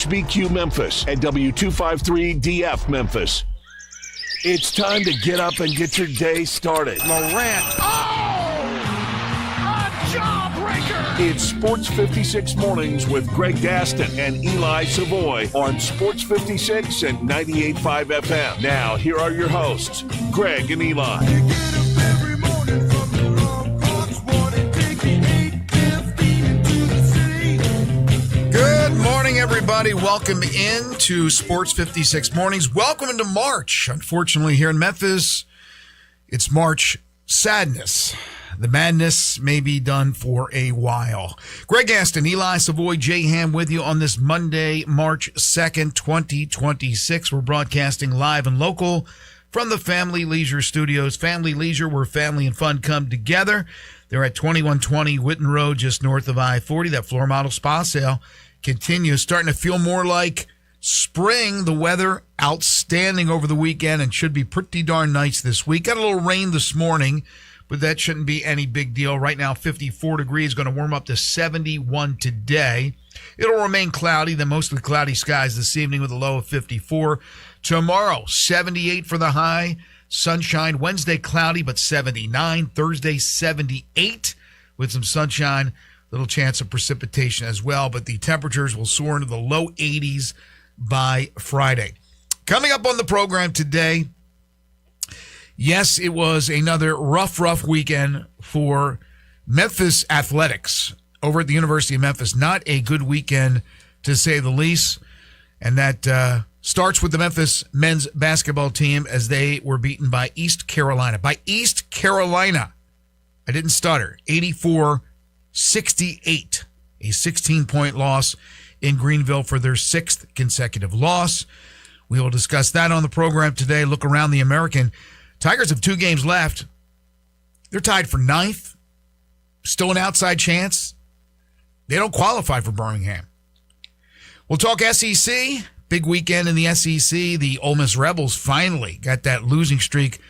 HBQ Memphis and W253DF Memphis. It's time to get up and get your day started. Morant. Oh! A jawbreaker! It's Sports 56 Mornings with Greg Gaston and Eli Savoy on Sports 56 and 98.5 FM. Now, here are your hosts, Greg and Eli. Good morning, everybody. Welcome into Sports 56 Mornings. Welcome into March. Unfortunately, here in Memphis, it's March sadness. The madness may be done for a while. Greg Gaston, Eli Savoy, Jay Ham with you on this Monday, March 2nd, 2026. We're broadcasting live and local from the Family Leisure Studios. Family Leisure, where family and fun come together. They're at 2120 Whitten Road, just north of I-40. That floor model spa sale continues. Starting to feel more like spring. The weather outstanding over the weekend and should be pretty darn nice this week. Got a little rain this morning, but that shouldn't be any big deal. Right now, 54 degrees, going to warm up to 71 today. It'll remain cloudy, then mostly cloudy skies this evening with a low of 54. Tomorrow, 78 for the high. Sunshine. Wednesday, cloudy, but 79. Thursday, 78 with some sunshine. Little chance of precipitation as well, but the temperatures will soar into the low 80s by Friday. Coming up on the program today, yes, it was another rough weekend for Memphis athletics over at the University of Memphis. Not a good weekend, to say the least, and that starts with the Memphis men's basketball team as they were beaten by East Carolina. By East Carolina, I didn't stutter, 84-68, a 16-point loss in Greenville for their sixth consecutive loss. We will discuss that on the program today. Look around the American. Tigers have 2 games left. They're tied for 9th. Still an outside chance. They don't qualify for Birmingham. We'll talk SEC. Big weekend in the SEC. The Ole Miss Rebels finally got that losing streak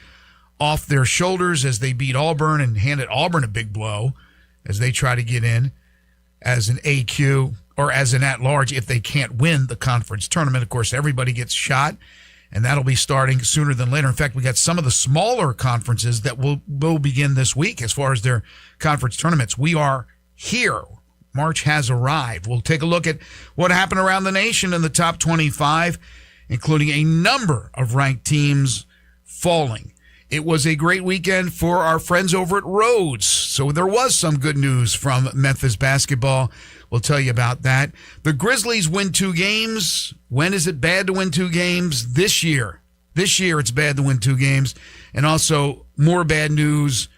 off their shoulders as they beat Auburn and handed Auburn a big blow as they try to get in as an AQ or as an at-large if they can't win the conference tournament. Of course, everybody gets shot, and that'll be starting sooner than later. In fact, we got some of the smaller conferences that will begin this week as far as their conference tournaments. We are here. March has arrived. We'll take a look at what happened around the nation in the top 25, including a number of ranked teams falling. It was a great weekend for our friends over at Rhodes. So there was some good news from Memphis basketball. We'll tell you about that. The Grizzlies win 2 games. When is it bad to win 2 games? This year. This year it's bad to win 2 games. And also more bad news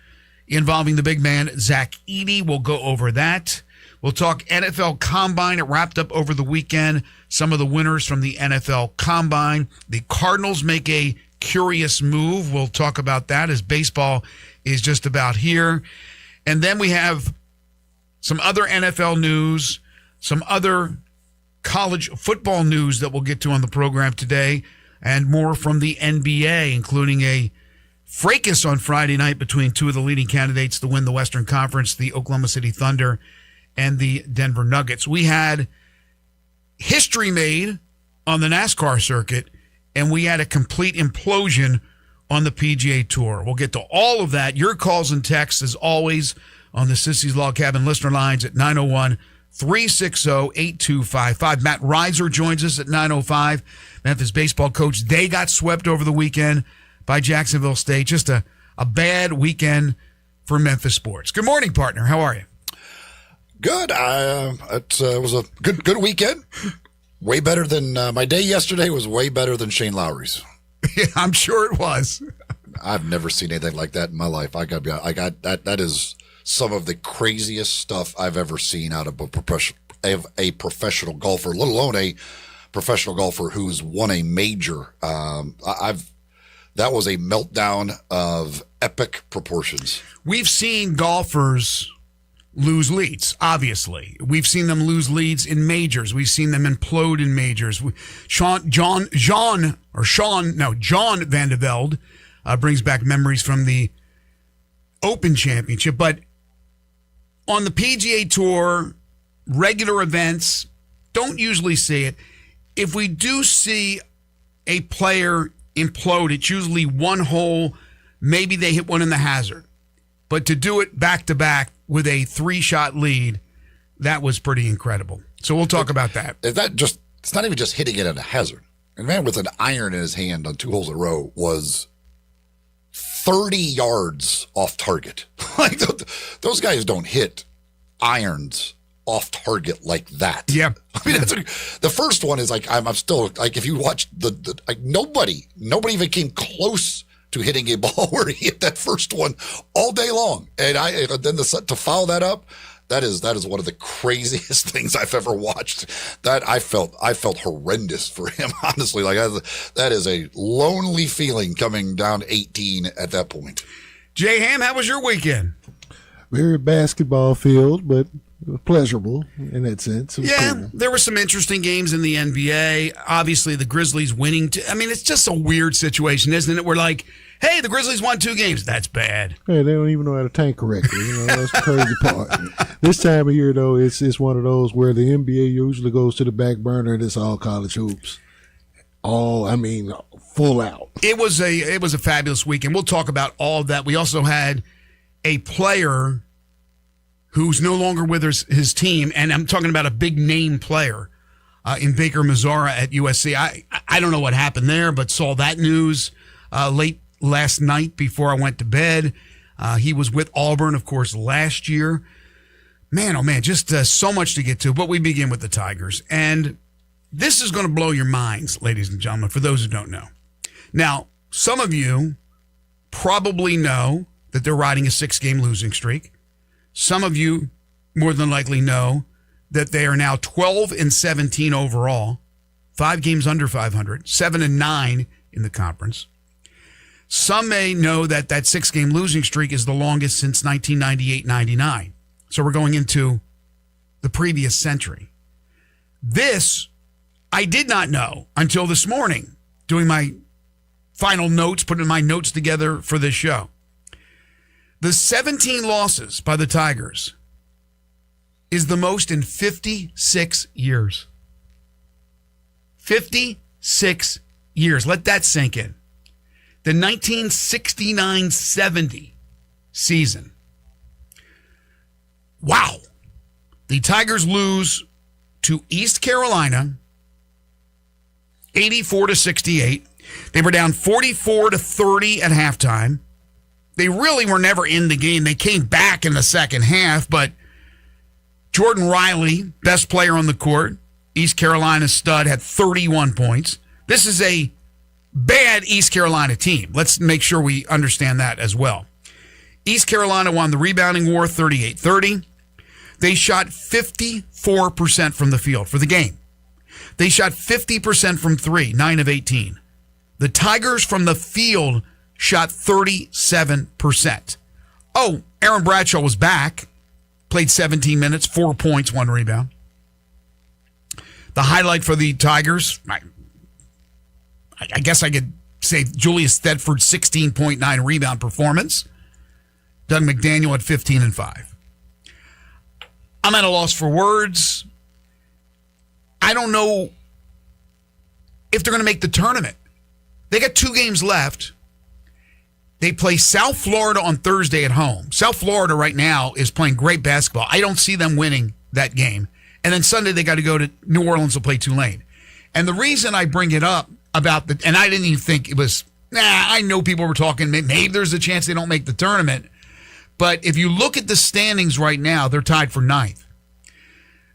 involving the big man, Zach Edey. We'll go over that. We'll talk NFL Combine. It wrapped up over the weekend. Some of the winners from the NFL Combine. The Cardinals make a curious move. We'll talk about that as baseball is just about here. And then we have some other NFL news, some other college football news that we'll get to on the program today, and more from the NBA, including a fracas on Friday night between 2 of the leading candidates to win the Western Conference, the Oklahoma City Thunder and the Denver Nuggets. We had history made on the NASCAR circuit, and we had a complete implosion on the PGA Tour. We'll get to all of that. Your calls and texts, as always, on the Sissy's Log Cabin listener lines at 901-360-8255. Matt Reiser joins us at 9:05. Memphis baseball coach. They got swept over the weekend by Jacksonville State. Just a bad weekend for Memphis sports. Good morning, partner. How are you? Good. It was a good weekend. Way better than my day yesterday was way better than Shane Lowry's. Yeah, I'm sure it was. I've never seen anything like that in my life. I got that is some of the craziest stuff I've ever seen out of a professional golfer, let alone a professional golfer who's won a major. That was a meltdown of epic proportions. We've seen golfers lose leads, obviously. We've seen them lose leads in majors. We've seen them implode in majors. John Van de Velde brings back memories from the Open Championship. But on the PGA Tour, regular events, don't usually see it. if we do see a player implode, it's usually one hole. Maybe they hit one in the hazard. But to do it back-to-back with a 3-shot lead, that was pretty incredible. So we'll talk about that. It's not even just hitting it at a hazard. And man with an iron in his hand on 2 holes in a row was 30 yards off target. Like those guys don't hit irons off target like that. Yeah. I mean, the first one is like, I'm still like, if you watch nobody even came close to hitting a ball where he hit that first one all day long. And then to follow that up, that is one of the craziest things I've ever watched. That I felt horrendous for him, honestly. Like that is a lonely feeling coming down 18 at that point. Jay Ham, how was your weekend? Very basketball filled, but pleasurable in that sense. Yeah, cool. There were some interesting games in the NBA. Obviously, the Grizzlies winning. I mean, it's just a weird situation, isn't it? We're like, hey, the Grizzlies won 2 games. That's bad. Hey, they don't even know how to tank correctly. That's the crazy part. This time of year, though, it's one of those where the NBA usually goes to the back burner and it's all college hoops. Full out. It was a fabulous weekend. We'll talk about all of that. We also had a player who's no longer with his team, and I'm talking about a big name player in Baker Mazzara at USC. I don't know what happened there, but saw that news late last night before I went to bed. He was with Auburn, of course, last year. Man, oh man, just so much to get to. But we begin with the Tigers. And this is going to blow your minds, ladies and gentlemen, for those who don't know. Now, some of you probably know that they're riding a 6-game losing streak. Some of you more than likely know that they are now 12-17 overall, 5 games under 500, 7-9 in the conference. Some may know that 6-game losing streak is the longest since 1998-99. So we're going into the previous century. This, I did not know until this morning, doing my final notes, putting my notes together for this show. The 17 losses by the Tigers is the most in 56 years. 56 years. Let that sink in. The 1969-70 season. Wow. The Tigers lose to East Carolina 84-68. They were down 44-30 at halftime. They really were never in the game. They came back in the second half, but Jordan Riley, best player on the court, East Carolina stud, had 31 points. This is a bad East Carolina team. Let's make sure we understand that as well. East Carolina won the rebounding war 38-30. They shot 54% from the field for the game. They shot 50% from 3, 9 of 18. The Tigers from the field shot 37%. Oh, Aaron Bradshaw was back, played 17 minutes, 4 points, 1 rebound. The highlight for the Tigers, I guess I could say Julius Thedford's 16.9 rebound performance. Doug McDaniel at 15 and 5. I'm at a loss for words. I don't know if they're going to make the tournament. They got 2 games left. They play South Florida on Thursday at home. South Florida right now is playing great basketball. I don't see them winning that game. And then Sunday they got to go to New Orleans to play Tulane. And the reason I bring it up about and I didn't even think it was, I know people were talking, maybe there's a chance they don't make the tournament. But if you look at the standings right now, they're tied for 9th.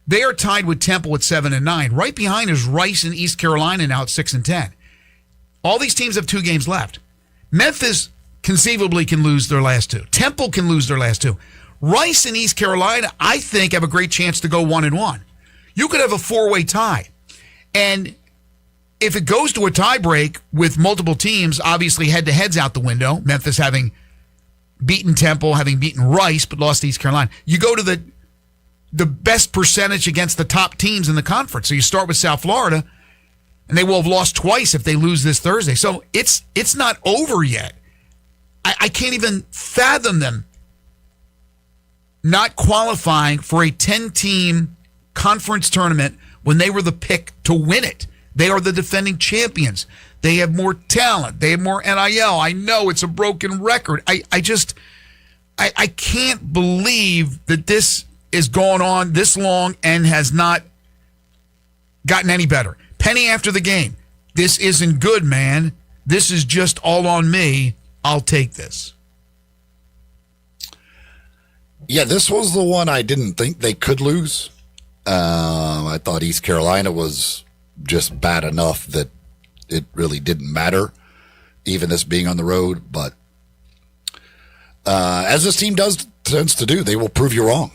They are tied with Temple at 7-9. Right behind is Rice and East Carolina now at 6-10. All these teams have 2 games left. Memphis conceivably can lose their last 2. Temple can lose their last 2. Rice and East Carolina, I think, have a great chance to go 1-1. You could have a 4-way tie. And if it goes to a tie break with multiple teams, obviously head-to-head's out the window, Memphis having beaten Temple, having beaten Rice, but lost to East Carolina. You go to the best percentage against the top teams in the conference. So you start with South Florida, and they will have lost twice if they lose this Thursday. So it's not over yet. I can't even fathom them not qualifying for a 10-team conference tournament when they were the pick to win it. They are the defending champions. They have more talent. They have more NIL. I know it's a broken record. I can't believe that this is going on this long and has not gotten any better. Penny after the game. This isn't good, man. This is just all on me. I'll take this. Yeah, this was the one I didn't think they could lose. I thought East Carolina was just bad enough that it really didn't matter, even this being on the road. But as this team tends to do, they will prove you wrong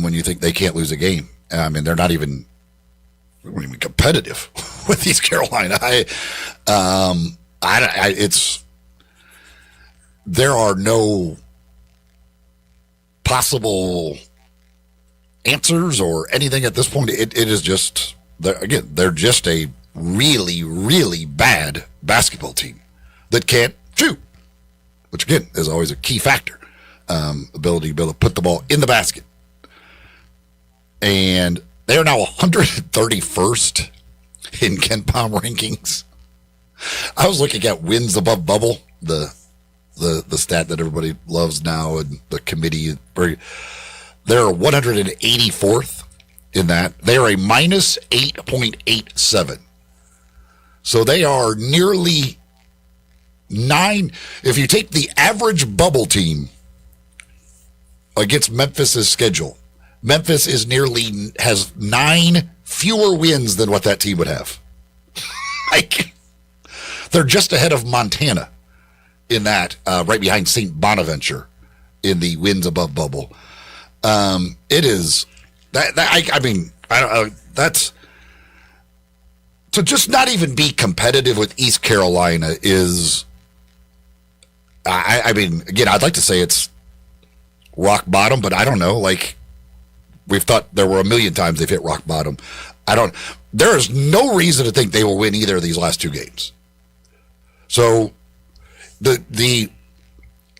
when you think they can't lose a game. I mean, they're not even competitive with East Carolina. There are no possible answers or anything at this point. It is just, they're just a really, really bad basketball team that can't shoot, which again is always a key factor. Ability to be able to put the ball in the basket. And they are now 131st in KenPom rankings. I was looking at wins above bubble, the stat that everybody loves now, and the committee. They're 184th in that. They are a minus 8.87. So they are nearly 9. If you take the average bubble team against Memphis's schedule, Memphis has 9 fewer wins than what that team would have. They're just ahead of Montana in that, right behind St. Bonaventure in the wins above bubble. It is that's to just not even be competitive with East Carolina is. Again, I'd like to say it's rock bottom, but I don't know. Like, we've thought there were a million times they've hit rock bottom. There is no reason to think they will win either of these last 2 games. So the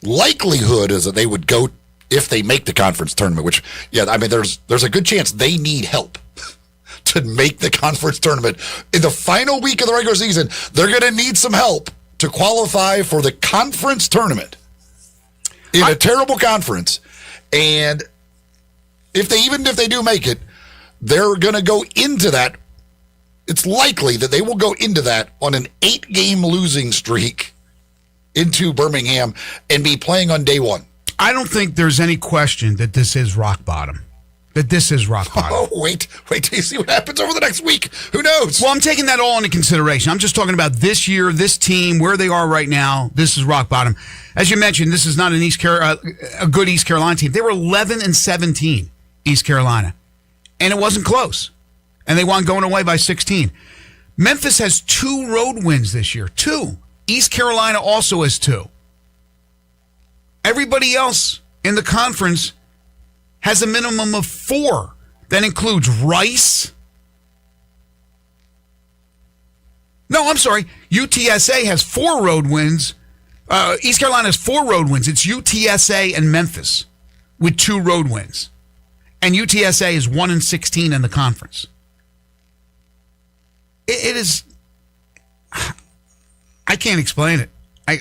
likelihood is that they would go, if they make the conference tournament, which, there's a good chance they need help to make the conference tournament. In the final week of the regular season, they're going to need some help to qualify for the conference tournament in a terrible conference. And even if they do make it, they're going to go into that. It's likely that they will go into that on an 8-game losing streak into Birmingham and be playing on day 1. I don't think there's any question that this is rock bottom. Oh, wait till you see what happens over the next week. Who knows? Well, I'm taking that all into consideration. I'm just talking about this year, this team, where they are right now. This is rock bottom. As you mentioned, this is not a good East Carolina team. They were 11-17, East Carolina, and it wasn't close. And they wound going away by 16. Memphis has 2 road wins this year. 2. East Carolina also has 2. Everybody else in the conference has a minimum of 4. That includes Rice. No, I'm sorry. UTSA has 4 road wins. East Carolina has 4 road wins. It's UTSA and Memphis with 2 road wins. And UTSA is 1-16 in the conference. It is. I can't explain it.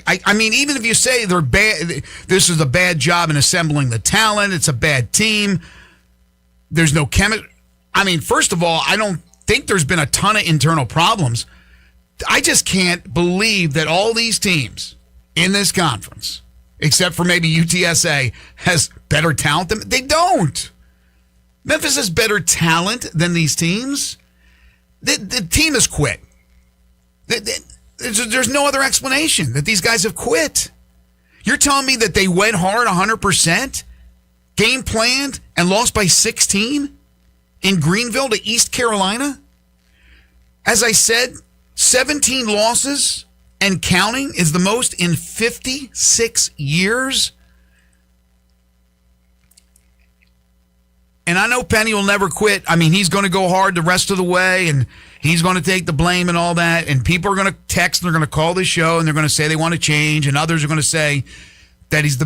I mean, even if you say they're bad, this is a bad job in assembling the talent. It's a bad team. There's no chemistry. I mean, first of all, I don't think there's been a ton of internal problems. I just can't believe that all these teams in this conference, except for maybe UTSA, has better talent than they don't. Memphis has better talent than these teams. The team has quit. There's no other explanation that these guys have quit. You're telling me that they went hard 100%, game planned, and lost by 16 in Greenville to East Carolina? As I said, 17 losses and counting is the most in 56 years. And I know Penny will never quit. I mean, he's going to go hard the rest of the way, and he's going to take the blame and all that. And people are going to text, and they're going to call the show, and they're going to say they want to change, and others are going to say that he's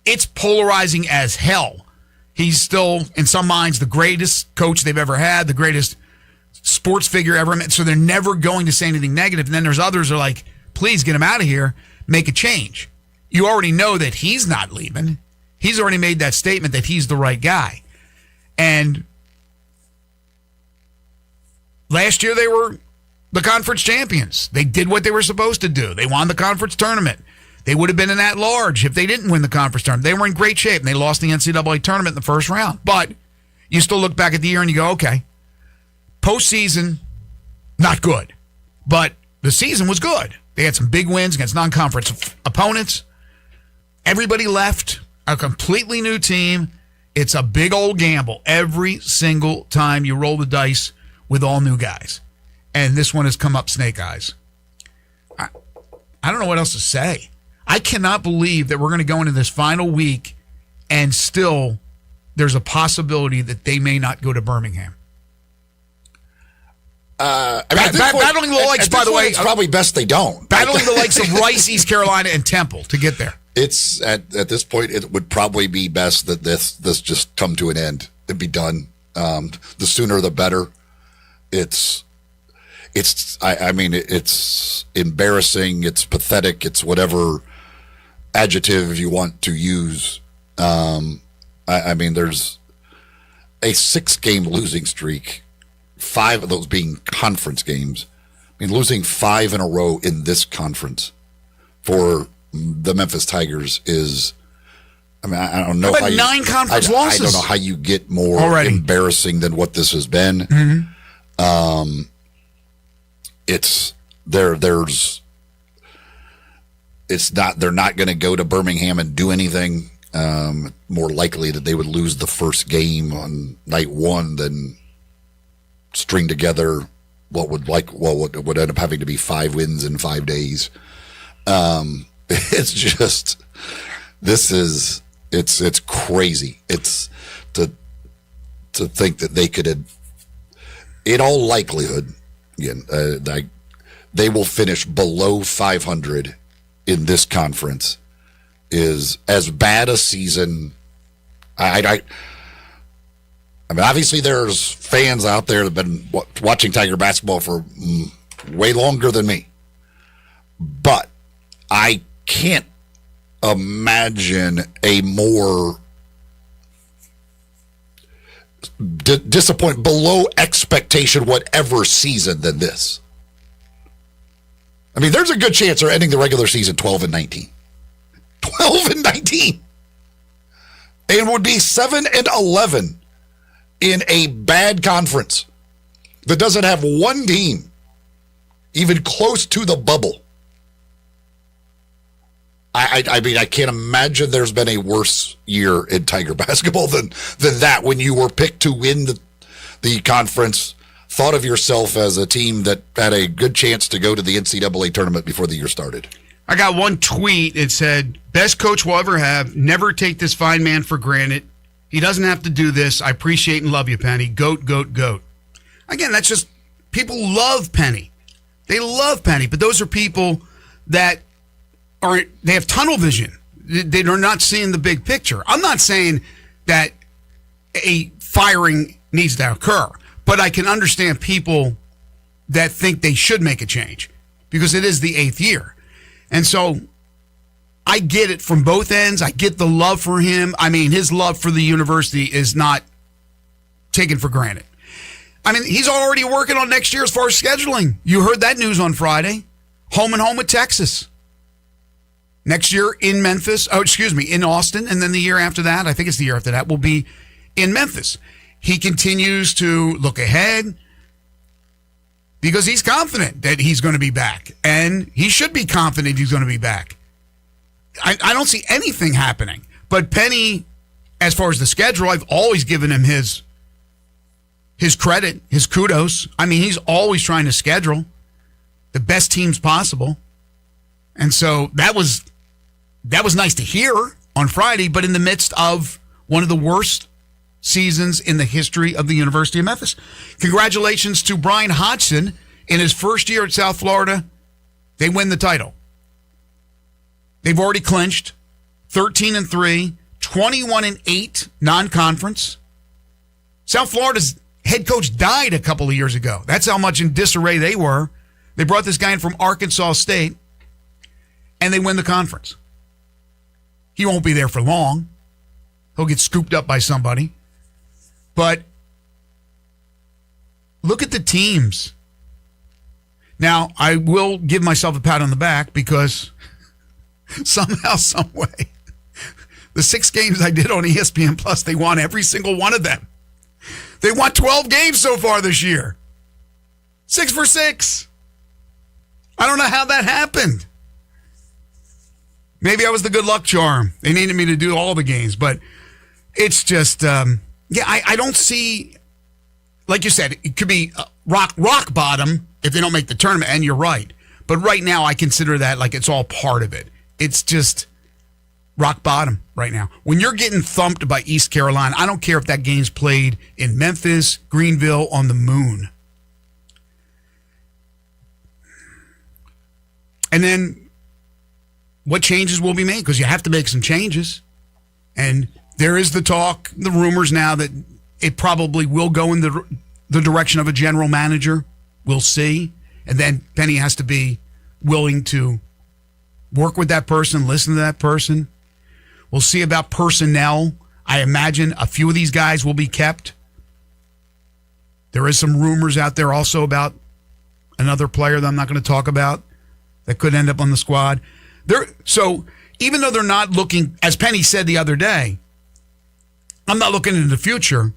it's polarizing as hell. He's still, in some minds, the greatest coach they've ever had, the greatest sports figure ever met. So they're never going to say anything negative. And then there's others who are like, please get him out of here, make a change. You already know that he's not leaving. He's already made that statement that he's the right guy. And last year they were the conference champions. They did what they were supposed to do. They won the conference tournament. They would have been in that large if they didn't win the conference tournament. They were in great shape, and they lost the NCAA tournament in the first round. But you still look back at the year and you go, okay, postseason, not good. But the season was good. They had some big wins against non-conference opponents. Everybody left, a completely new team. It's a big old gamble every single time you roll the dice with all new guys. And this one has come up snake eyes. I don't know what else to say. I cannot believe that we're going to go into this final week and still there's a possibility that they may not go to Birmingham. Battling the likes, by the way. It's probably best they don't. Battling the likes of Rice, East Carolina, and Temple to get there. It's at this point, it would probably be best that this just come to an end. It'd be done. The sooner the better. It's embarrassing. It's pathetic. It's whatever adjective you want to use. There's a 6-game losing streak, 5 of those being conference games. Losing 5 in a row in this conference for the Memphis Tigers is, I don't know. How about 9 conference losses? I don't know how you get more embarrassing than what this has been. Mm-hmm. They're not going to go to Birmingham and do anything. More likely that they would lose the first game on night 1 than string together what would end up having to be 5 wins in 5 days. It's just, it's crazy. It's to think that they could, in all likelihood, again, they will finish below 500 in this conference. Is as bad a season. Obviously there's fans out there that have been watching Tiger basketball for way longer than me. But I can't imagine a more disappointing, below expectation, whatever season than this. There's a good chance they're ending the regular season 12-19. 12-19. It would be 7-11 in a bad conference that doesn't have one team even close to the bubble. I can't imagine there's been a worse year in Tiger basketball than that, when you were picked to win the conference, thought of yourself as a team that had a good chance to go to the NCAA tournament before the year started. I got one tweet. It said, best coach we'll ever have. Never take this fine man for granted. He doesn't have to do this. I appreciate and love you, Penny. Goat, goat, goat. Again, that's just, people love Penny. They love Penny, but those are people that they have tunnel vision. They are not seeing the big picture. I'm not saying that a firing needs to occur, but I can understand people that think they should make a change because it is the 8th year. And so I get it from both ends. I get the love for him. His love for the university is not taken for granted. He's already working on next year as far as scheduling. You heard that news on Friday. Home and home with Texas. Next year in Memphis, in Austin, and then the year after that, I think it's the year after that, will be in Memphis. He continues to look ahead because he's confident that he's going to be back, and he should be confident he's going to be back. I don't see anything happening. But Penny, as far as the schedule, I've always given him his credit, his kudos. He's always trying to schedule the best teams possible. And so that was nice to hear on Friday, but in the midst of one of the worst seasons in the history of the University of Memphis. Congratulations to Brian Hodgson. In his first year at South Florida, they win the title. They've already clinched 13-3, 21-8 non-conference. South Florida's head coach died a couple of years ago. That's how much in disarray they were. They brought this guy in from Arkansas State, and they win the conference. He won't be there for long. He'll get scooped up by somebody. But look at the teams. Now, I will give myself a pat on the back because somehow, some way, the 6 games I did on ESPN Plus, they won every single one of them. They won 12 games so far this year. 6 for 6. I don't know how that happened. Maybe I was the good luck charm. They needed me to do all the games, but it's just, I don't see, like you said, it could be rock bottom if they don't make the tournament, and you're right. But right now, I consider that like it's all part of it. It's just rock bottom right now. When you're getting thumped by East Carolina, I don't care if that game's played in Memphis, Greenville, on the moon. And then what changes will be made? Because you have to make some changes. And there is the talk, the rumors now that it probably will go in the direction of a general manager. We'll see. And then Penny has to be willing to work with that person, listen to that person. We'll see about personnel. I imagine a few of these guys will be kept. There is some rumors out there also about another player that I'm not going to talk about that could end up on the squad. So even though they're not looking, as Penny said the other day, I'm not looking into the future.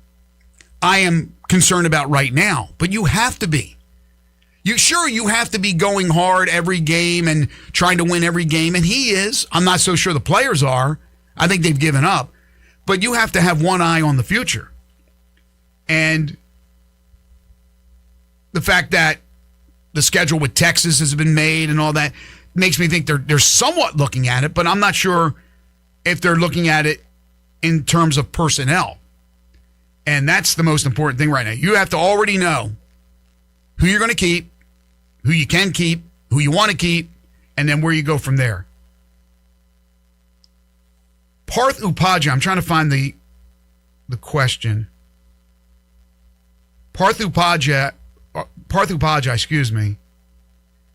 I am concerned about right now. But you have to be. You have to be going hard every game and trying to win every game, and he is. I'm not so sure the players are. I think they've given up. But you have to have one eye on the future. And the fact that the schedule with Texas has been made and all that makes me think they're somewhat looking at it, but I'm not sure if they're looking at it in terms of personnel. And that's the most important thing right now. You have to already know who you're going to keep, who you can keep, who you want to keep, and then where you go from there. Parth Upaja, I'm trying to find the question. Parth Upaja,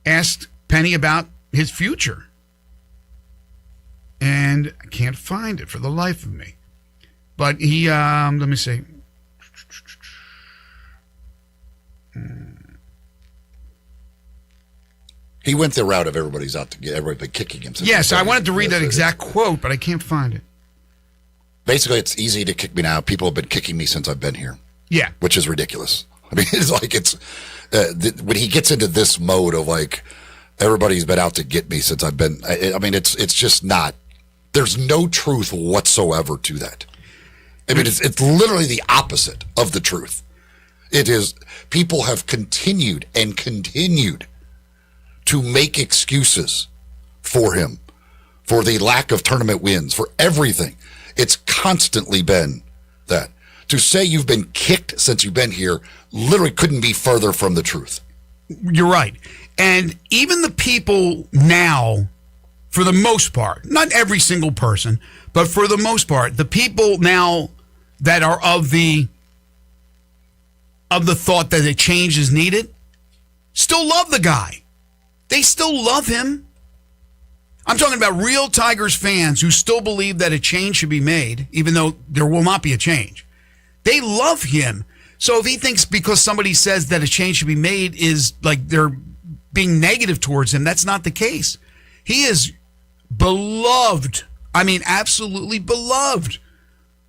asked Penny about his future. And I can't find it for the life of me. But he, let me see. He went the route of everybody's out to get everybody kicking him. Yes, I wanted to read that exact quote, but I can't find it. Basically, it's easy to kick me now. People have been kicking me since I've been here. Yeah. Which is ridiculous. I mean, it's like when he gets into this mode of like, everybody's been out to get me since I've been, I mean, it's just not, there's no truth whatsoever to that. I mean, it's literally the opposite of the truth. It is, people have continued to make excuses for him, for the lack of tournament wins, for everything. It's constantly been that. To say you've been kicked since you've been here literally couldn't be further from the truth. You're right. And even the people now, for the most part, not every single person, but for the most part, the people now that are of the thought that a change is needed still love the guy. They still love him. I'm talking about real Tigers fans who still believe that a change should be made, even though there will not be a change. They love him. So if he thinks because somebody says that a change should be made is like they're being negative towards him, that's not the case. He is beloved. I mean, absolutely beloved.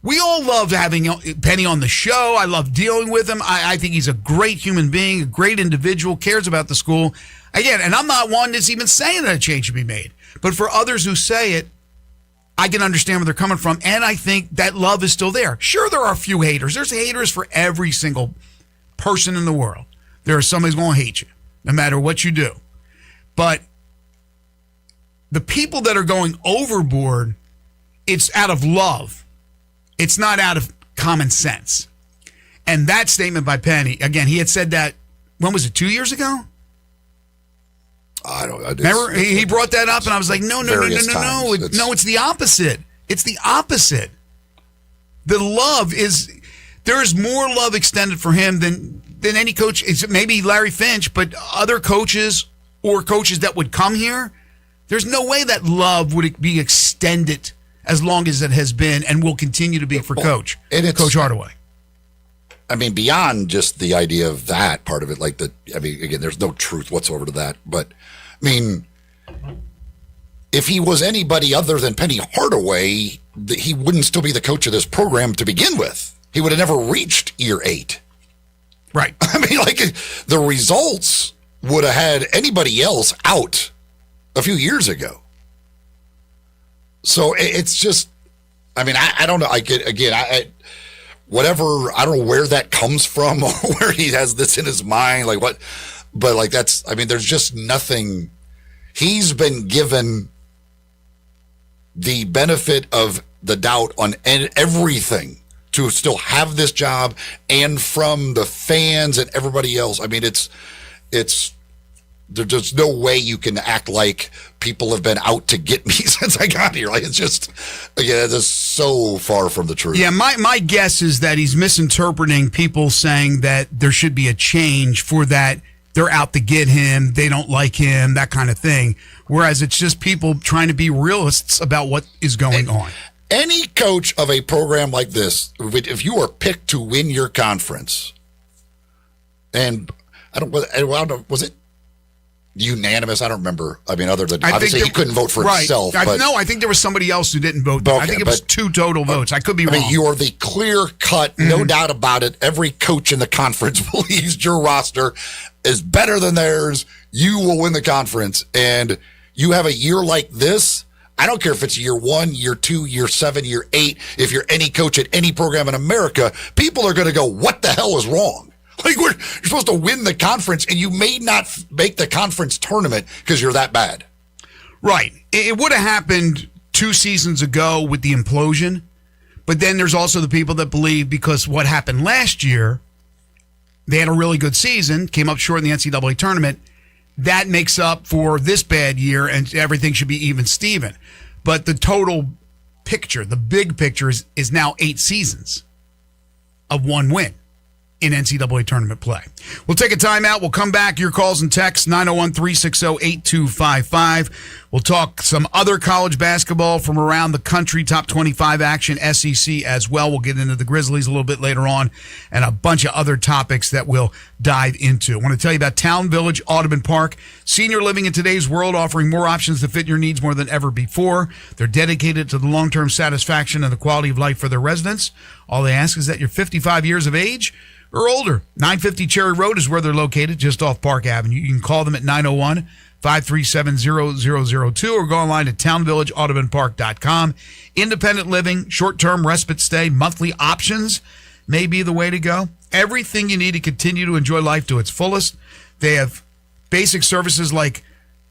We all love having Penny on the show. I love dealing with him. I think he's a great human being, a great individual, cares about the school. Again, and I'm not one that's even saying that a change should be made. But for others who say it, I can understand where they're coming from, and I think that love is still there. Sure, there are a few haters. There's haters for every single person in the world. There are somebody's going to hate you, no matter what you do. But the people that are going overboard, it's out of love. It's not out of common sense. And that statement by Penny, again, he had said that, when was it, 2 years ago? I don't know. Remember, he brought that up, and I was like, no. No, it's the opposite. It's the opposite. The love is, There's more love extended for him than any coach. It's maybe Larry Finch, but other coaches or coaches that would come here, there's no way that love would be extended as long as it has been and will continue to be for Coach Hardaway. I mean, beyond just the idea of that part of it, again, there's no truth whatsoever to that. But, I mean, if he was anybody other than Penny Hardaway, he wouldn't still be the coach of this program to begin with. He would have never reached year 8. Right. I mean, the results would have had anybody else out a few years ago. So it's just, I mean, I don't know. Whatever, I don't know where that comes from or where he has this in his mind, there's just nothing. He's been given the benefit of the doubt on everything to still have this job, and from the fans and everybody else. I mean, there's no way you can act like people have been out to get me since I got here. It's just, again, it's just so far from the truth. Yeah, my guess is that he's misinterpreting people saying that there should be a change for that. They're out to get him. They don't like him, that kind of thing. Whereas it's just people trying to be realists about what is going on. Any coach of a program like this, if you are picked to win your conference, and was it unanimous? I don't remember. I mean, other than obviously he couldn't vote for himself. I think there was somebody else who didn't vote. Okay, I think it was 2 total votes. I could be wrong. I mean, you are the clear cut, no doubt about it. Every coach in the conference believes your roster is better than theirs. You will win the conference, and you have a year like this. I don't care if it's year 1, year 2, year 7, year 8. If you're any coach at any program in America, people are going to go, what the hell is wrong? You're supposed to win the conference, and you may not make the conference tournament because you're that bad. Right. It would have happened 2 seasons ago with the implosion, but then there's also the people that believe because what happened last year, they had a really good season, came up short in the NCAA tournament. That makes up for this bad year, and everything should be even Steven. But the total picture, the big picture, is now 8 seasons of 1 win in NCAA tournament play. We'll take a timeout. We'll come back. Your calls and texts, 901-360-8255. We'll talk some other college basketball from around the country, top 25 action, SEC as well. We'll get into the Grizzlies a little bit later on and a bunch of other topics that we'll dive into. I want to tell you about Town Village Audubon Park. Senior living in today's world, offering more options to fit your needs more than ever before. They're dedicated to the long-term satisfaction and the quality of life for their residents. All they ask is that you're 55 years of age or older. 950 Cherry Road is where they're located, just off Park Avenue. You can call them at 901-537-0002 or go online at townvillageaudubonpark.com. Independent living, short-term respite stay, monthly options may be the way to go. Everything you need to continue to enjoy life to its fullest. They have basic services like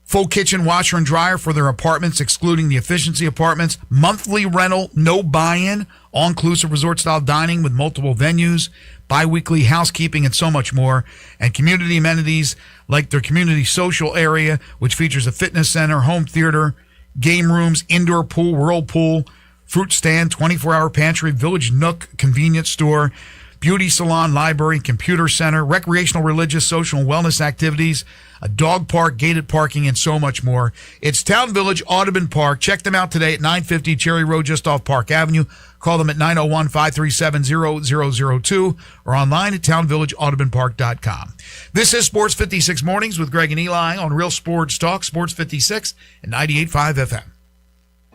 full kitchen, washer, and dryer for their apartments, excluding the efficiency apartments. Monthly rental, no buy-in, all-inclusive resort-style dining with multiple venues, bi-weekly housekeeping, and so much more. And community amenities like their community social area, which features a fitness center, home theater, game rooms, indoor pool, whirlpool, fruit stand, 24-hour pantry, Village Nook convenience store, beauty salon, library, computer center, recreational, religious, social, and wellness activities, a dog park, gated parking, and so much more. It's Town Village Audubon Park. Check them out today at 950 Cherry Road, just off Park Avenue. Call them at 901-537-0002 or online at townvillageaudubonpark.com. This is Sports 56 Mornings with Greg and Eli on Real Sports Talk, Sports 56 and 98.5 FM.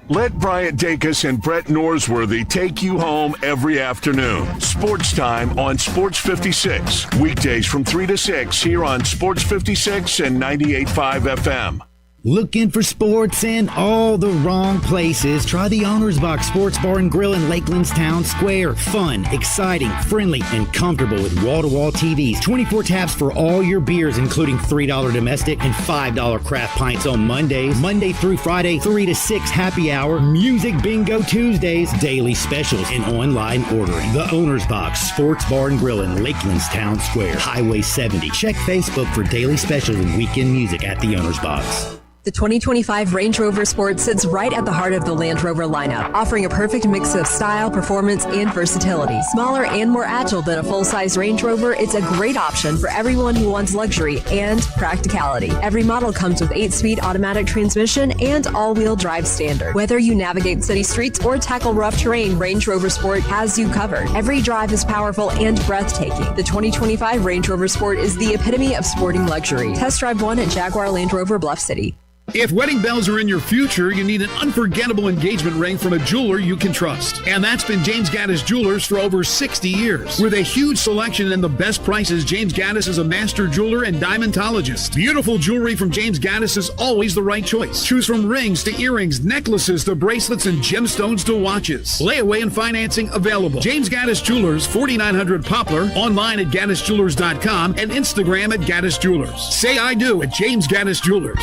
Let Bryant Dacus and Brett Norsworthy take you home every afternoon. Sports Time on Sports 56. Weekdays from 3 to 6 here on Sports 56 and 98.5 FM. Looking for sports in all the wrong places? Try the Owner's Box Sports Bar and Grill in Lakeland's Town Square. Fun, exciting, friendly, and comfortable with wall-to-wall TVs. 24 taps for all your beers, including $3 domestic and $5 craft pints on Mondays. Monday through Friday, 3 to 6 happy hour. Music bingo Tuesdays. Daily specials and online ordering. The Owner's Box Sports Bar and Grill in Lakeland's Town Square. Highway 70. Check Facebook for daily specials and weekend music at the Owner's Box. The 2025 Range Rover Sport sits right at the heart of the Land Rover lineup, offering a perfect mix of style, performance, and versatility. Smaller and more agile than a full-size Range Rover, it's a great option for everyone who wants luxury and practicality. Every model comes with 8-speed automatic transmission and all-wheel drive standard. Whether you navigate city streets or tackle rough terrain, Range Rover Sport has you covered. Every drive is powerful and breathtaking. The 2025 Range Rover Sport is the epitome of sporting luxury. Test drive one at Jaguar Land Rover Bluff City. If wedding bells are in your future, you need an unforgettable engagement ring from a jeweler you can trust. And that's been James Gaddis Jewelers for over 60 years. With a huge selection and the best prices, James Gaddis is a master jeweler and diamondologist. Beautiful jewelry from James Gaddis is always the right choice. Choose from rings to earrings, necklaces to bracelets, and gemstones to watches. Layaway and financing available. James Gaddis Jewelers, 4900 Poplar, online at GaddisJewelers.com and Instagram at Gaddis Jewelers. Say I do at James Gaddis Jewelers.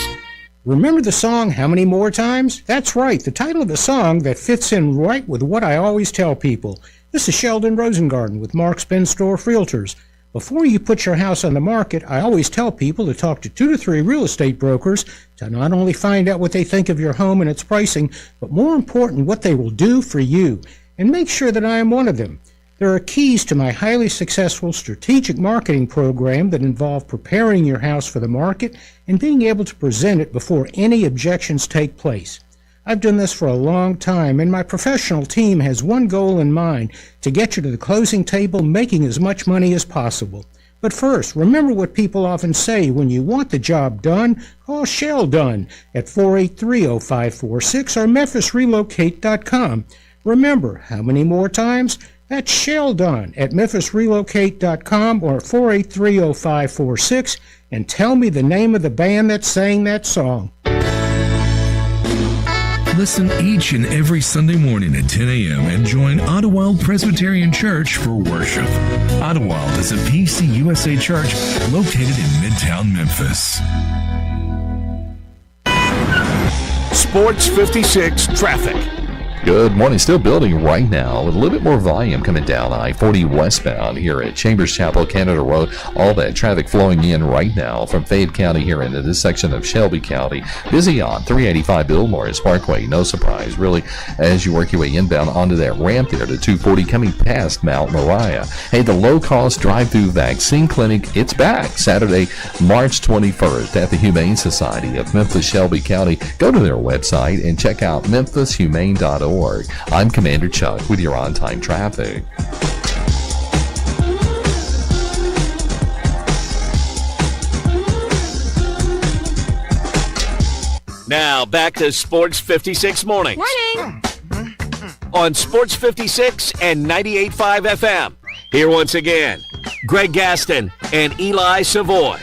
Remember the song, How Many More Times? That's right, the title of a song that fits in right with what I always tell people. This is Sheldon Rosengarten with Mark's Ben Store Realtors. Before you put your house on the market, I always tell people to talk to 2 to 3 real estate brokers to not only find out what they think of your home and its pricing, but more important, what they will do for you. And make sure that I am one of them. There are keys to my highly successful strategic marketing program that involve preparing your house for the market and being able to present it before any objections take place. I've done this for a long time, and my professional team has one goal in mind: to get you to the closing table making as much money as possible. But first, remember what people often say: when you want the job done, call Shell Done at 483-0546 or MemphisRelocate.com. Remember, how many more times? That's Shell Done at MemphisRelocate.com or 483-0546, and tell me the name of the band that sang that song. Listen each and every Sunday morning at 10 a.m. and join Ottawa Presbyterian Church for worship. Ottawa is a PCUSA church located in Midtown Memphis. Sports 56 traffic. Good morning. Still building right now with a little bit more volume coming down I-40 westbound here at Chambers Chapel, Canada Road. All that traffic flowing in right now from Fayette County here into this section of Shelby County. Busy on 385 Bill Morris Parkway. No surprise, really, as you work your way inbound onto that ramp there to 240 coming past Mount Moriah. Hey, the low-cost drive-through vaccine clinic, it's back Saturday, March 21st at the Humane Society of Memphis, Shelby County. Go to their website and check out memphishumane.org. I'm Commander Chuck with your on-time traffic. Now back to Sports 56 Mornings. Morning! On Sports 56 and 98.5 FM. Here once again, Greg Gaston and Eli Savoy.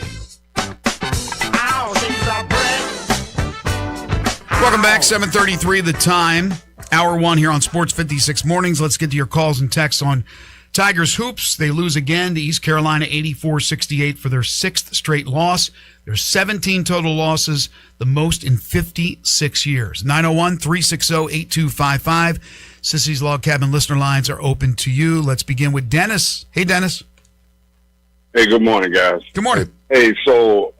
Welcome back, 7:33 the time. Hour one here on Sports 56 Mornings. Let's get to your calls and texts on Tigers hoops. They lose again to East Carolina 84-68 for their 6th straight loss. There's 17 total losses, the most in 56 years. 901-360-8255. Sissy's Log Cabin listener lines are open to you. Let's begin with Dennis. Hey, Dennis. Hey, good morning, guys. Good morning. Hey, so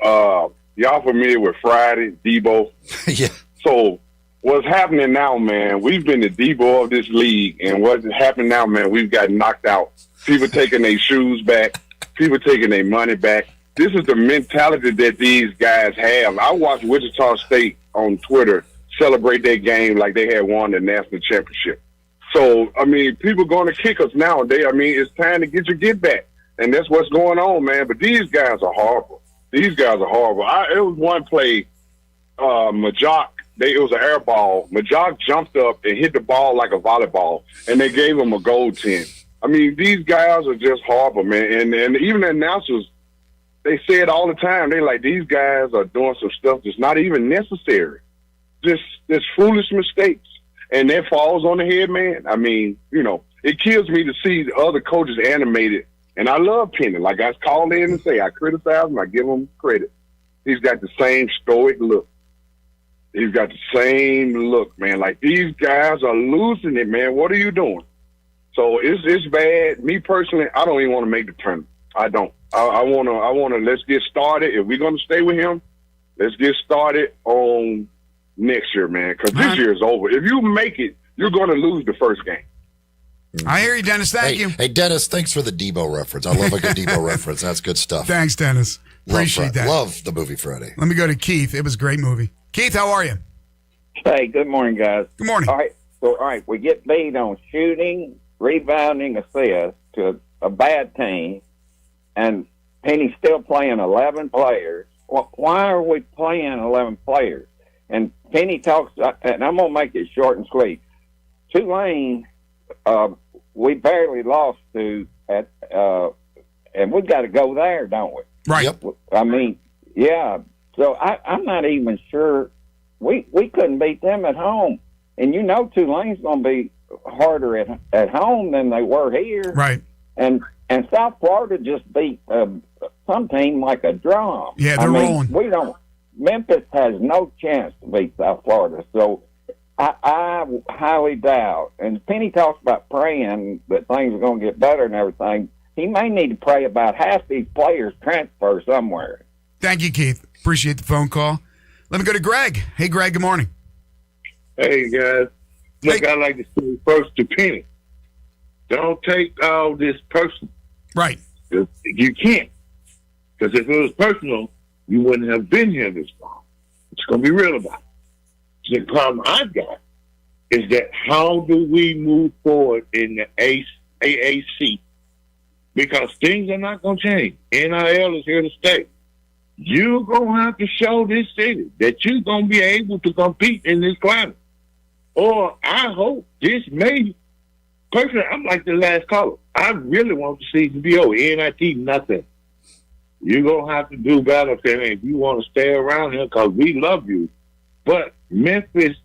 y'all familiar with Friday, Debo? Yeah. So what's happening now, man, we've been the Debo of this league, and what's happening now, man, we've got knocked out. People taking their shoes back. People taking their money back. This is the mentality that these guys have. I watched Wichita State on Twitter celebrate their game like they had won the national championship. So, I mean, people going to kick us nowadays. I mean, it's time to get your get back. And that's what's going on, man. But these guys are horrible. These guys are horrible. It was one play, Majok. It was an air ball. Majok jumped up and hit the ball like a volleyball, and they gave him a gold 10. I mean, these guys are just horrible, man. And even the announcers, they say it all the time. They like, these guys are doing some stuff that's not even necessary. Just foolish mistakes. And that falls on the head, man. I mean, you know, it kills me to see the other coaches animated. And I love Penny. Like I call in and say, I criticize him, I give him credit. He's got the same stoic look. He's got the same look, man. Like, these guys are losing it, man. What are you doing? So it's bad. Me personally, I don't even want to make the tournament. I don't. I want to let's get started. If we're going to stay with him, Let's get started on next year, man, because this year is over. If you make it, you're going to lose the first game. I hear you, Dennis. Thank you. Hey, Dennis, thanks for the Debo reference. I love a good Debo reference. That's good stuff. Thanks, Dennis. Appreciate that. Love the movie Friday. Let me go to Keith. It was a great movie. Keith, how are you? Hey, good morning, guys. Good morning. All right, we get beat on shooting, rebounding, assists to a bad team, and Penny's still playing 11 players. Why are we playing 11 players? And Penny talks, and I'm going to make it short and sweet. Tulane, we barely lost to, and we've got to go there, don't we? Right. Yep. I mean, yeah. So I'm not even sure. We couldn't beat them at home. And you know Tulane's going to be harder at home than they were here. Right. And South Florida just beat some team like a drum. Yeah, they're rolling. Memphis has no chance to beat South Florida. So I highly doubt. And Penny talks about praying that things are going to get better and everything. He may need to pray about half these players transfer somewhere. Thank you, Keith. Appreciate the phone call. Let me go to Greg. Hey, Greg, good morning. Hey, guys. Look, I like to say first to Penny. Don't take all this personal. Right. You can't. Because if it was personal, you wouldn't have been here this long. It's going to be real about it. The problem I've got is that how do we move forward in the AAC? Because things are not going to change. NIL is here to stay. You're going to have to show this city that you're going to be able to compete in this climate. Or I hope this may. Personally, I'm like the last caller. I really want the season to be over. NIT, nothing. You're going to have to do better if you want to stay around here because we love you. But Memphis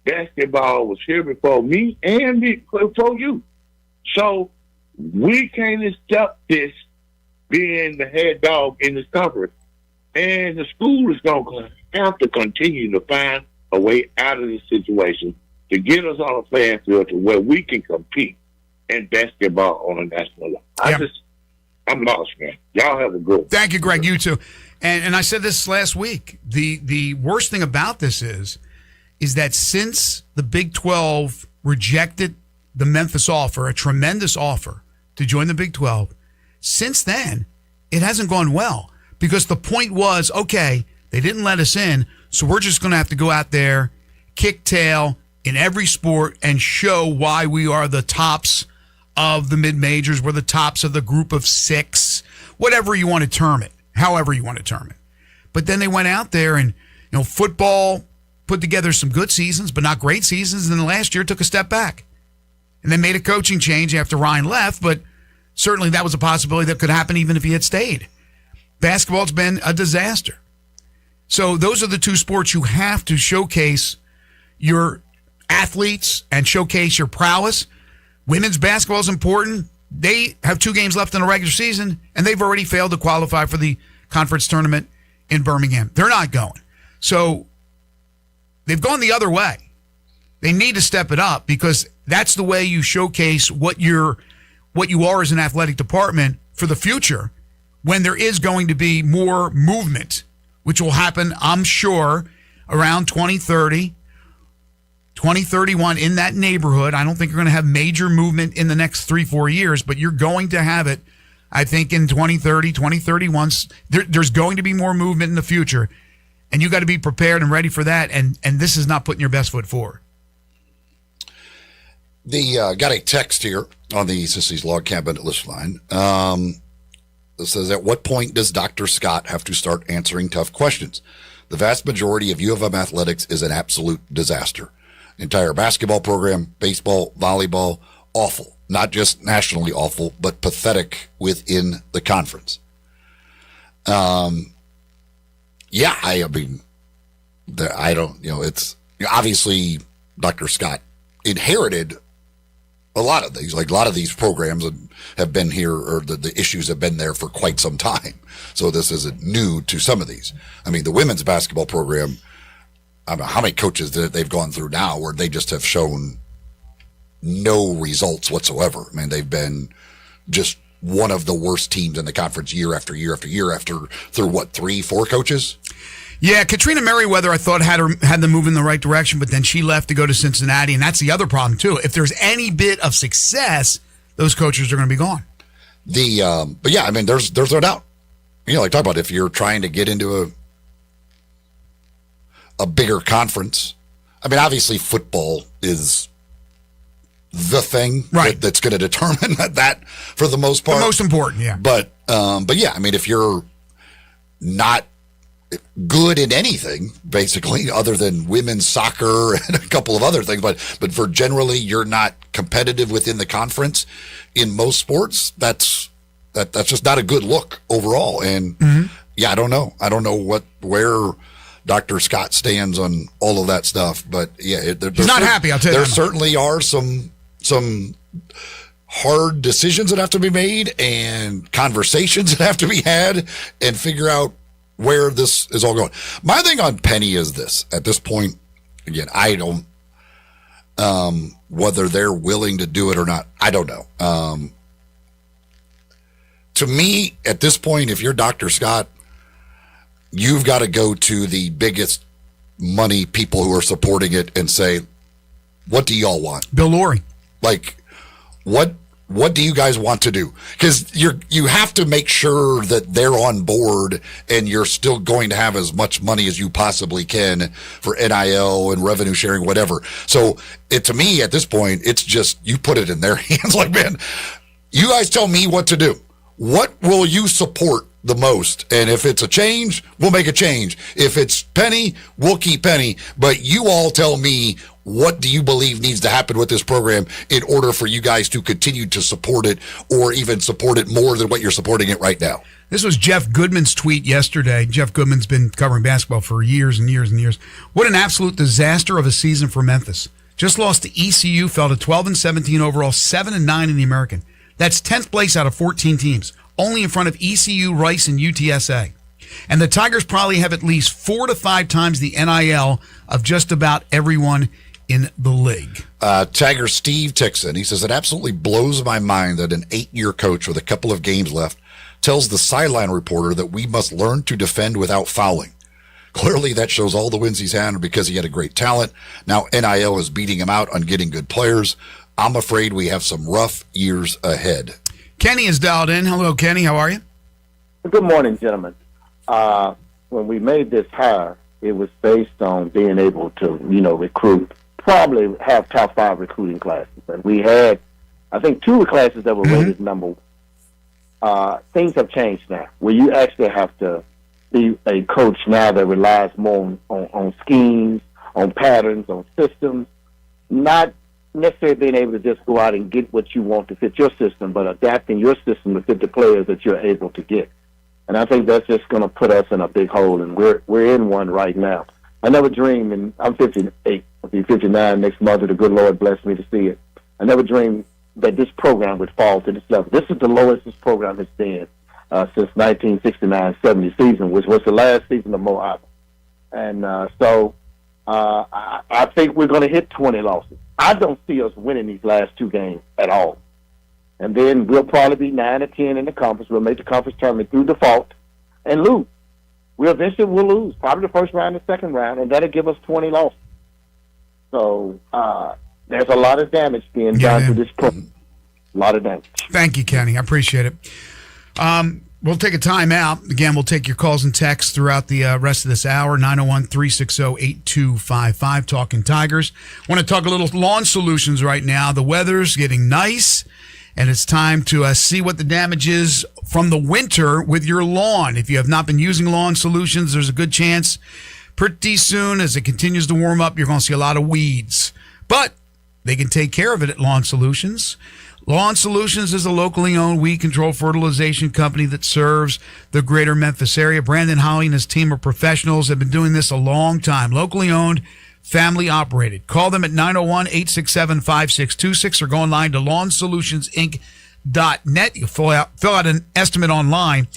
basketball was here before me and before you. So we can't accept this being the head dog in this conference. And the school is going to have to continue to find a way out of this situation to get us on a playing field to where we can compete in basketball on a national level. I'm lost, man. Y'all have a good one. Thank you, Greg. You too. And I said this last week. The worst thing about this is that since the Big 12 rejected the Memphis offer, a tremendous offer to join the Big 12, since then, it hasn't gone well. Because the point was, okay, they didn't let us in, so we're just going to have to go out there, kick tail in every sport, and show why we are the tops of the mid-majors. We're the tops of the group of six, whatever you want to term it, however you want to term it. But then they went out there and, football put together some good seasons, but not great seasons, and then last year took a step back. And they made a coaching change after Ryan left, but certainly that was a possibility that could happen even if he had stayed. Basketball's been a disaster. So those are the two sports you have to showcase your athletes and showcase your prowess. Women's basketball is important. They have 2 games left in the regular season, and they've already failed to qualify for the conference tournament in Birmingham. They're not going. So they've gone the other way. They need to step it up because that's the way you showcase what you are as an athletic department for the future. When there is going to be more movement, which will happen, I'm sure, around 2030, 2031 in that neighborhood. I don't think you're going to have major movement in the next 3-4 years, but you're going to have it, I think, in 2030, 2031. There's going to be more movement in the future, and you got to be prepared and ready for that, and this is not putting your best foot forward. Got a text here on the Sissy's Log Cabin list line. It says, at what point does Dr. Scott have to start answering tough questions? The vast majority of U of M athletics is an absolute disaster. Entire basketball program, baseball, volleyball, awful. Not just nationally awful, but pathetic within the conference. I mean, I don't, it's obviously Dr. Scott inherited a lot of these, like a lot of these programs have been here, or the issues have been there for quite some time. So this isn't new to some of these. I mean, the women's basketball program, I don't know how many coaches that they've gone through now where they just have shown no results whatsoever. I mean, they've been just one of the worst teams in the conference year after year after year through what, 3-4 coaches? Yeah, Katrina Merriweather, I thought had them move in the right direction, but then she left to go to Cincinnati, and that's the other problem too. If there's any bit of success, those coaches are going to be gone. But yeah, I mean, there's no doubt. Like talk about if you're trying to get into a bigger conference. I mean, obviously, football is the thing that's going to determine that for the most part. The most important, yeah. But yeah, I mean, if you're not good in anything, basically, other than women's soccer and a couple of other things, but for generally you're not competitive within the conference in most sports, that's just not a good look overall. And yeah, I don't know where Dr. Scott stands on all of that stuff, but yeah, he's not happy. I'll tell you. There certainly are some hard decisions that have to be made and conversations that have to be had and figure out where this is all going. My thing on Penny is this. At this point, again, I don't whether they're willing to do it or not, I don't know. To me, at this point, if you're Dr. Scott, you've got to go to the biggest money people who are supporting it and say, what do y'all want? Bill Laurie. Like, what do you guys want to do? Because you have to make sure that they're on board and you're still going to have as much money as you possibly can for NIL and revenue sharing, whatever. So to me, at this point, it's just you put it in their hands. Like, man, you guys tell me what to do. What will you support the most? And if it's a change, we'll make a change. If it's Penny, we'll keep Penny. But you all tell me, what do you believe needs to happen with this program in order for you guys to continue to support it or even support it more than what you're supporting it right now? This was Jeff Goodman's tweet yesterday. Jeff Goodman's been covering basketball for years and years and years. What an absolute disaster of a season for Memphis. Just lost to ECU, fell to 12-17 overall, 7-9 in the American. That's 10th place out of 14 teams, only in front of ECU, Rice, and UTSA. And the Tigers probably have at least 4 to 5 times the NIL of just about everyone in the league. Tiger Steve Tixon, he says, it absolutely blows my mind that an 8-year coach with a couple of games left tells the sideline reporter that we must learn to defend without fouling. Clearly that shows all the wins he's had because he had a great talent. Now NIL is beating him out on getting good players. I'm afraid we have some rough years ahead. Kenny is dialed in. Hello, Kenny. How are you? Good morning, gentlemen. When we made this hire, it was based on being able to, recruit, probably have top 5 recruiting classes. And we had, I think, 2 classes that were rated number 1. Things have changed now, where you actually have to be a coach now that relies more on schemes, on patterns, on systems, not necessarily being able to just go out and get what you want to fit your system, but adapting your system to fit the players that you're able to get. And I think that's just going to put us in a big hole, and we're in one right now. I never dreamed, and I'm 58, I'll be 59 next month, the good Lord blessed me to see it. I never dreamed that this program would fall to this level. This is the lowest this program has been since 1969-70 season, which was the last season of Mo Iba. And so I think we're going to hit 20 losses. I don't see us winning these last 2 games at all. And then we'll probably be 9 or 10 in the conference. We'll make the conference tournament through default and lose. We'll lose, probably the first round and second round, and that'll give us 20 losses. So there's a lot of damage being done to this program. A lot of damage. Thank you, Kenny. I appreciate it. We'll take a time out. Again, we'll take your calls and texts throughout the rest of this hour. 901-360-8255, Talking Tigers. Want to talk a little lawn solutions right now. The weather's getting nice, and it's time to see what the damage is from the winter with your lawn. If you have not been using lawn solutions, there's a good chance pretty soon as it continues to warm up, you're going to see a lot of weeds. But they can take care of it at Lawn Solutions. Lawn Solutions is a locally owned weed control fertilization company that serves the greater Memphis area. Brandon Holly and his team of professionals have been doing this a long time. Locally owned, family operated. Call them at 901-867-5626 or go online to lawnsolutionsinc.net. You fill out an estimate online.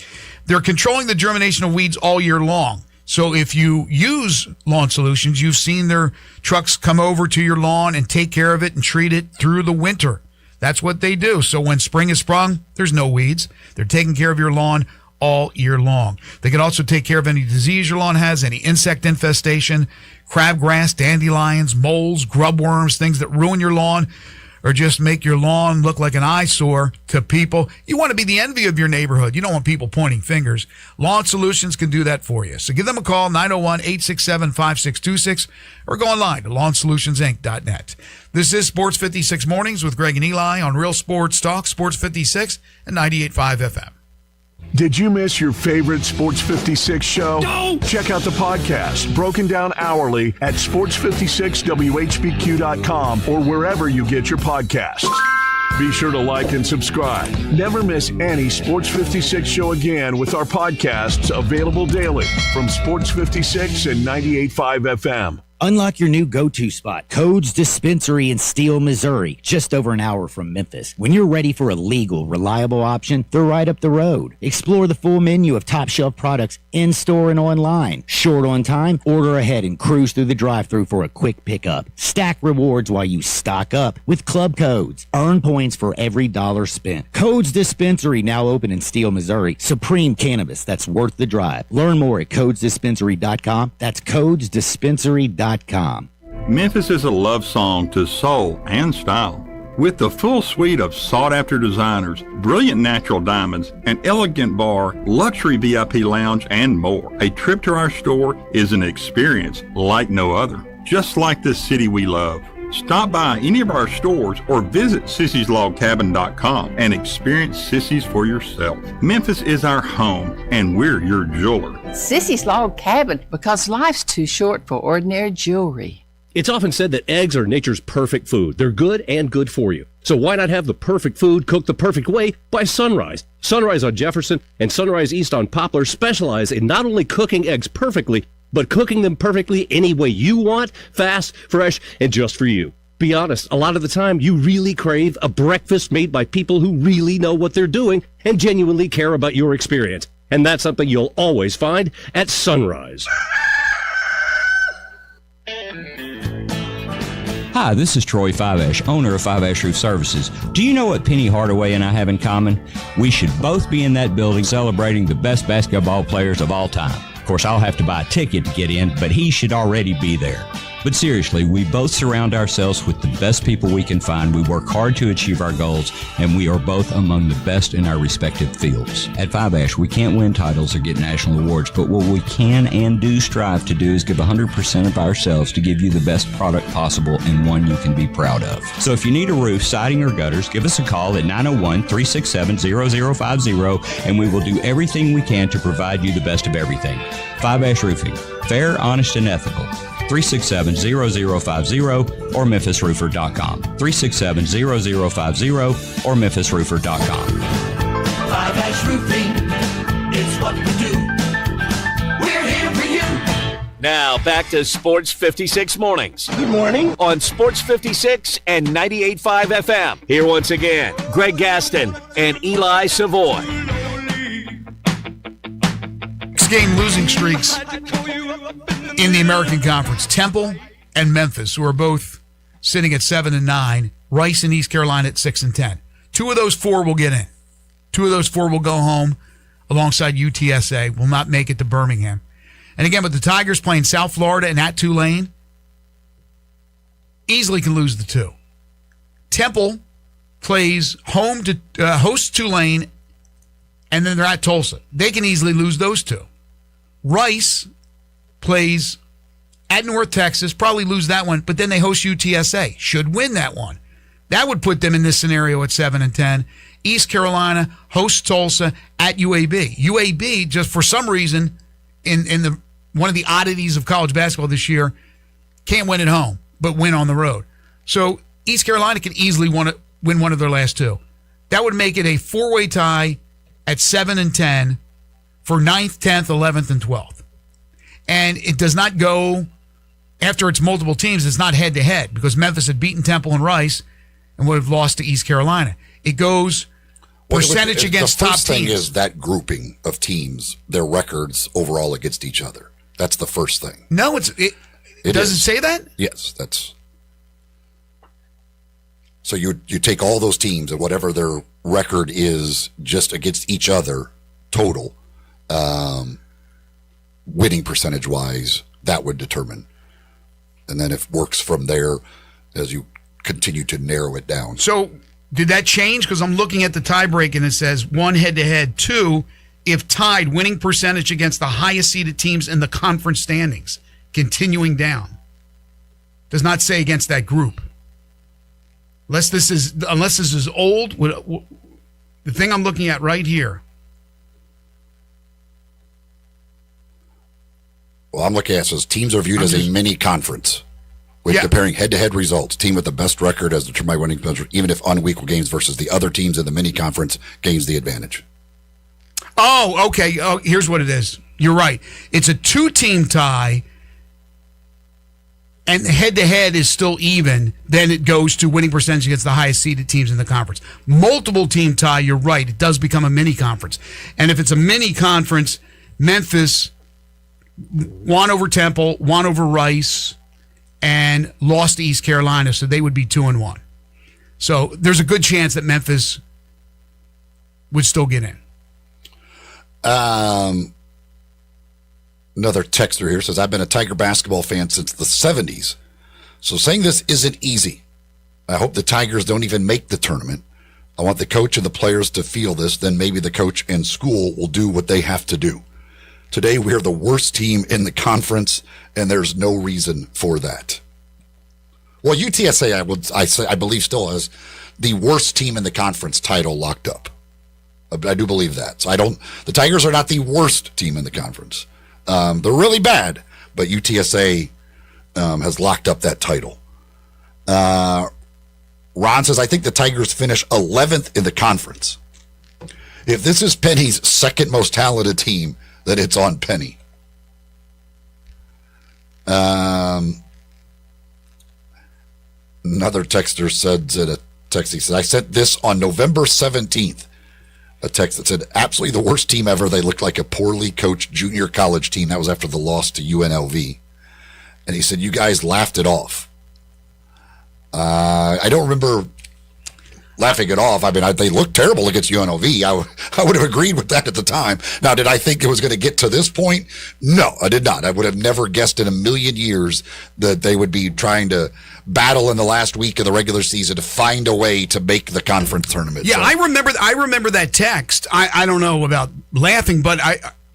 They're controlling the germination of weeds all year long. So if you use Lawn Solutions, you've seen their trucks come over to your lawn and take care of it and treat it through the winter. That's what they do. So when spring is sprung, there's no weeds. They're taking care of your lawn all year long. They can also take care of any disease your lawn has, any insect infestation, crabgrass, dandelions, moles, grubworms, things that ruin your lawn or just make your lawn look like an eyesore to people. You want to be the envy of your neighborhood. You don't want people pointing fingers. Lawn Solutions can do that for you. So give them a call, 901-867-5626, or go online to LawnSolutionsInc.net. This is Sports 56 Mornings with Greg and Eli on Real Sports Talk, Sports 56 and 98.5 FM. Did you miss your favorite Sports 56 show? No! Check out the podcast, broken down hourly at sports56whbq.com or wherever you get your podcasts. Be sure to like and subscribe. Never miss any Sports 56 show again with our podcasts available daily from Sports 56 and 98.5 FM. Unlock your new go-to spot, Codes Dispensary in Steele, Missouri, just over an hour from Memphis. When you're ready for a legal, reliable option, they're right up the road. Explore the full menu of top-shelf products in-store and online. Short on time? Order ahead and cruise through the drive-thru for a quick pickup. Stack rewards while you stock up with Club Codes. Earn points for every dollar spent. Codes Dispensary, now open in Steele, Missouri. Supreme Cannabis, that's worth the drive. Learn more at CodesDispensary.com. That's CodesDispensary.com. Memphis is a love song to soul and style. With the full suite of sought-after designers, brilliant natural diamonds, an elegant bar, luxury VIP lounge, and more, a trip to our store is an experience like no other. Just like the city we love. Stop by any of our stores or visit Sissy'sLogCabin.com and experience Sissy's for yourself. Memphis is our home, and we're your jeweler. Sissy's Log Cabin, because life's too short for ordinary jewelry. It's often said that eggs are nature's perfect food. They're good and good for you. So why not have the perfect food cooked the perfect way by Sunrise? Sunrise on Jefferson and Sunrise East on Poplar specialize in not only cooking eggs perfectly, but cooking them perfectly any way you want, fast, fresh, and just for you. Be honest, a lot of the time you really crave a breakfast made by people who really know what they're doing and genuinely care about your experience. And that's something you'll always find at Sunrise. Hi, this is Troy Fiveash, owner of Fiveash Roof Services. Do you know what Penny Hardaway and I have in common? We should both be in that building celebrating the best basketball players of all time. Of course, I'll have to buy a ticket to get in, but he should already be there. But seriously, we both surround ourselves with the best people we can find. We work hard to achieve our goals, and we are both among the best in our respective fields. At Fiveash, we can't win titles or get national awards, but what we can and do strive to do is give 100% of ourselves to give you the best product possible and one you can be proud of. So if you need a roof, siding, or gutters, give us a call at 901-367-0050, and we will do everything we can to provide you the best of everything. Fiveash Roofing. Fair, honest, and ethical. 367-0050 or memphisroofer.com. 367-0050 or memphisroofer.com. Fiveash Roofing, it's what we do. We're here for you. Now back to Sports 56 Mornings. Good morning. On Sports 56 and 98.5 FM. Here once again, Greg Gaston and Eli Savoy. Game losing streaks in the American Conference. Temple and Memphis, who are both sitting at 7-9. Rice and East Carolina at 6-10. 2 of those 4 will get in. 2 of those 4 will go home alongside UTSA. Will not make it to Birmingham. And again, with the Tigers playing South Florida and at Tulane, easily can lose the 2. Temple plays home to hosts Tulane, and then they're at Tulsa. They can easily lose those 2. Rice plays at North Texas, probably lose that one, but then they host UTSA. Should win that one. That would put them in this scenario at 7-10. East Carolina hosts Tulsa at UAB. UAB, just for some reason, in the one of the oddities of college basketball this year, can't win at home, but win on the road. So East Carolina can easily win one of their last 2. That would make it a 4-way tie at 7-10 for 9th, 10th, 11th, and 12th. And it does not go, after it's multiple teams, it's not head-to-head because Memphis had beaten Temple and Rice and would have lost to East Carolina. It goes percentage against top teams. The first thing is that grouping of teams, their records overall against each other. That's the first thing. No, it doesn't say that? Yes, that's... So you take all those teams and whatever their record is just against each other, total, winning percentage wise, that would determine. And then if it works from there as you continue to narrow it down. So did that change? Because I'm looking at the tiebreak and it says 1 head-to-head, 2 if tied, winning percentage against the highest seeded teams in the conference standings, continuing down. Does not say against that group. Unless this is old, the thing I'm looking at right here. Well, I'm looking at it says teams are viewed as a mini conference with comparing head-to-head results. Team with the best record as determined by winning percentage, even if unequal games versus the other teams in the mini conference, gains the advantage. Oh, okay. Oh, here's what it is. You're right. It's a 2-team tie, and head-to-head is still even. Then it goes to winning percentage against the highest seeded teams in the conference. Multiple-team tie, you're right. It does become a mini-conference. And if it's a mini-conference, Memphis won over Temple, won over Rice, and lost to East Carolina, so they would be 2-1. So there's a good chance that Memphis would still get in. Another texter here says, I've been a Tiger basketball fan since the 70s, so saying this isn't easy. I hope the Tigers don't even make the tournament. I want the coach and the players to feel this, then maybe the coach and school will do what they have to do. Today, we are the worst team in the conference, and there's no reason for that. Well, UTSA, I believe, still has the worst team in the conference title locked up. I do believe that. So the Tigers are not the worst team in the conference. They're really bad, but UTSA has locked up that title. Ron says, I think the Tigers finish 11th in the conference. If this is Penny's second most talented team, then it's on Penny. Another texter said in a text, he said, I sent this on November 17th. A text that said, absolutely the worst team ever. They looked like a poorly coached junior college team. That was after the loss to UNLV. And he said, you guys laughed it off. I don't remember laughing it off. I mean, they looked terrible against UNLV. I would have agreed with that at the time. Now, did I think it was going to get to this point? No, I did not. I would have never guessed in a million years that they would be trying to battle in the last week of the regular season to find a way to make the conference tournament. Yeah, so. I remember that text. I don't know about laughing, but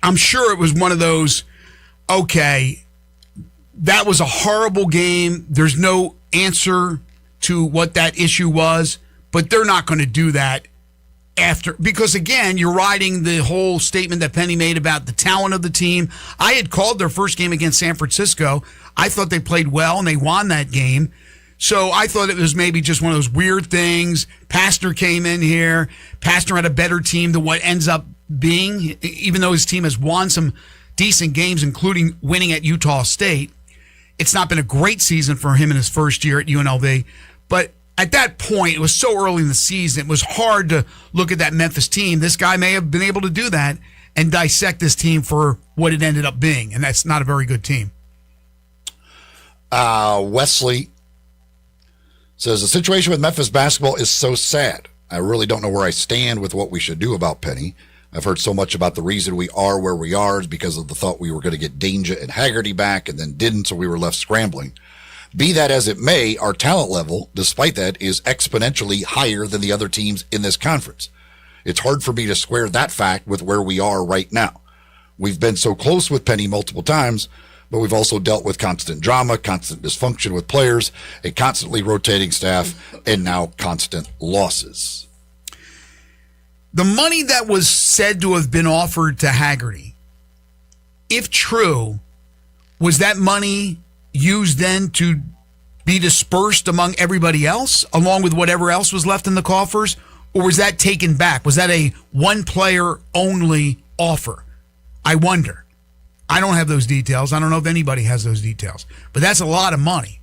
I'm sure it was one of those, okay, that was a horrible game. There's no answer to what that issue was. But they're not going to do that after, because again, you're riding the whole statement that Penny made about the talent of the team. I had called their first game against San Francisco. I thought they played well and they won that game. So I thought it was maybe just one of those weird things. Pastor came in here. Pastor had a better team than what ends up being, even though his team has won some decent games, including winning at Utah State. It's not been a great season for him in his first year at UNLV, but at that point, it was so early in the season, it was hard to look at that Memphis team. This guy may have been able to do that and dissect this team for what it ended up being, and that's not a very good team. Wesley says, the situation with Memphis basketball is so sad. I really don't know where I stand with what we should do about Penny. I've heard so much about the reason we are where we are is because of the thought we were going to get Danger and Haggerty back and then didn't, so we were left scrambling. Be that as it may, our talent level, despite that, is exponentially higher than the other teams in this conference. It's hard for me to square that fact with where we are right now. We've been so close with Penny multiple times, but we've also dealt with constant drama, constant dysfunction with players, a constantly rotating staff, and now constant losses. The money that was said to have been offered to Haggerty, if true, was that money used then to be dispersed among everybody else, along with whatever else was left in the coffers? Or was that taken back? Was that a one-player only offer? I wonder. I don't have those details. I don't know if anybody has those details. But that's a lot of money.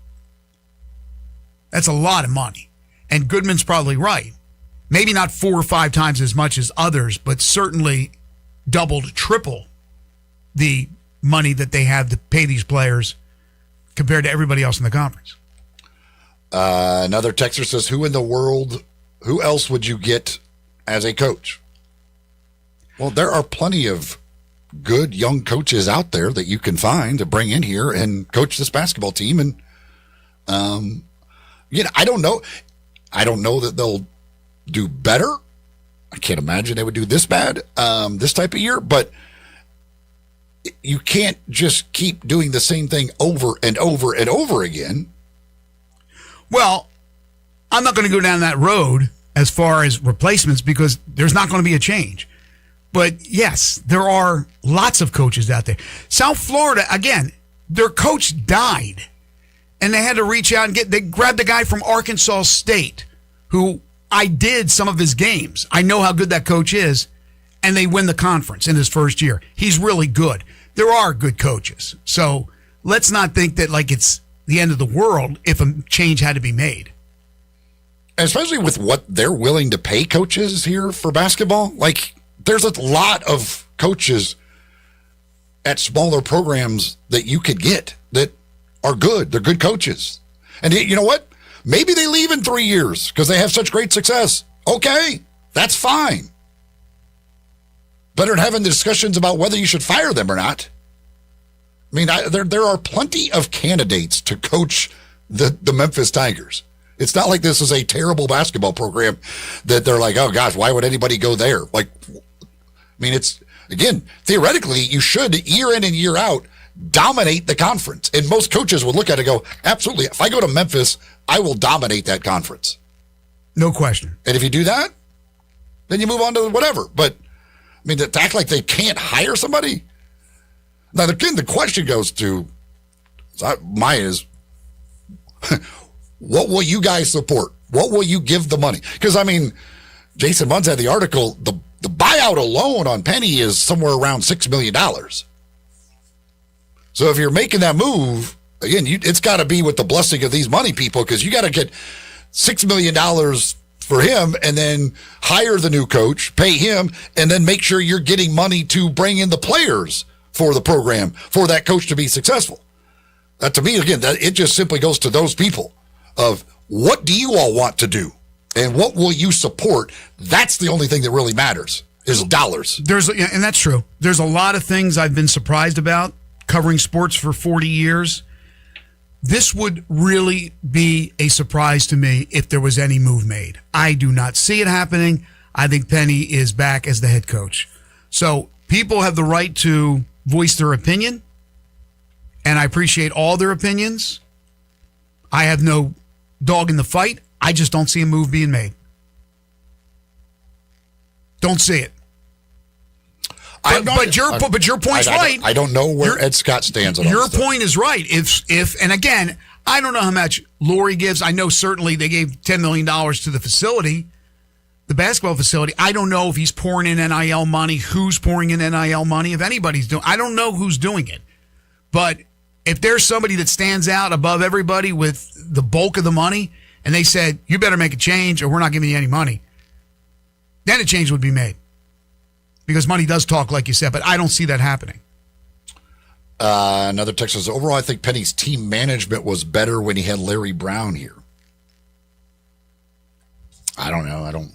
That's a lot of money. And Goodman's probably right. Maybe not 4 or 5 times as much as others, but certainly double to triple the money that they have to pay these players compared to everybody else in the conference. Another texter says, who else would you get as a coach? Well, there are plenty of good young coaches out there that you can find to bring in here and coach this basketball team. And, I don't know. I don't know that they'll do better. I can't imagine they would do this bad this type of year, but you can't just keep doing the same thing over and over and over again. Well, I'm not going to go down that road as far as replacements because there's not going to be a change. But yes, there are lots of coaches out there. South Florida, again, their coach died. And they had to reach out and they grabbed the guy from Arkansas State, who I did some of his games. I know how good that coach is. And they win the conference in his first year. He's really good. There are good coaches. So let's not think that like it's the end of the world if a change had to be made. Especially with what they're willing to pay coaches here for basketball. Like, there's a lot of coaches at smaller programs that you could get that are good. They're good coaches. And you know what? Maybe they leave in 3 years because they have such great success. Okay, that's fine. Better than having the discussions about whether you should fire them or not. I mean, there are plenty of candidates to coach the Memphis Tigers. It's not like this is a terrible basketball program that they're like, oh gosh, why would anybody go there? Like, I mean, it's, again, theoretically, you should, year in and year out, dominate the conference. And most coaches would look at it and go, absolutely, if I go to Memphis, I will dominate that conference. No question. And if you do that, then you move on to whatever. But, I mean, to act like they can't hire somebody? Now, again, the question goes to, mine is, what will you guys support? What will you give the money? Because, I mean, Jason Munz had the article, the buyout alone on Penny is somewhere around $6 million. So if you're making that move, again, it's got to be with the blessing of these money people because you got to get $6 million for him and then hire the new coach, pay him, and then make sure you're getting money to bring in the players for the program for that coach to be successful. That, to me, again, that it just simply goes to those people of what do you all want to do and what will you support? That's the only thing that really matters is dollars. And that's true. There's a lot of things I've been surprised about covering sports for 40 years. This would really be a surprise to me if there was any move made. I do not see it happening. I think Penny is back as the head coach. So people have the right to voice their opinion, and I appreciate all their opinions. I have no dog in the fight. I just don't see a move being made. Don't see it. But your point's right. I don't know where Ed Scott stands on your point is right. If and again, I don't know how much Lori gives. I know certainly they gave $10 million to the facility, the basketball facility. I don't know if he's pouring in NIL money, who's pouring in NIL money, if anybody's doing. I don't know who's doing it. But if there's somebody that stands out above everybody with the bulk of the money, and they said, you better make a change or we're not giving you any money, then a change would be made. Because money does talk, like you said, but I don't see that happening. Another text says, overall, I think Penny's team management was better when he had Larry Brown here. I don't know. I don't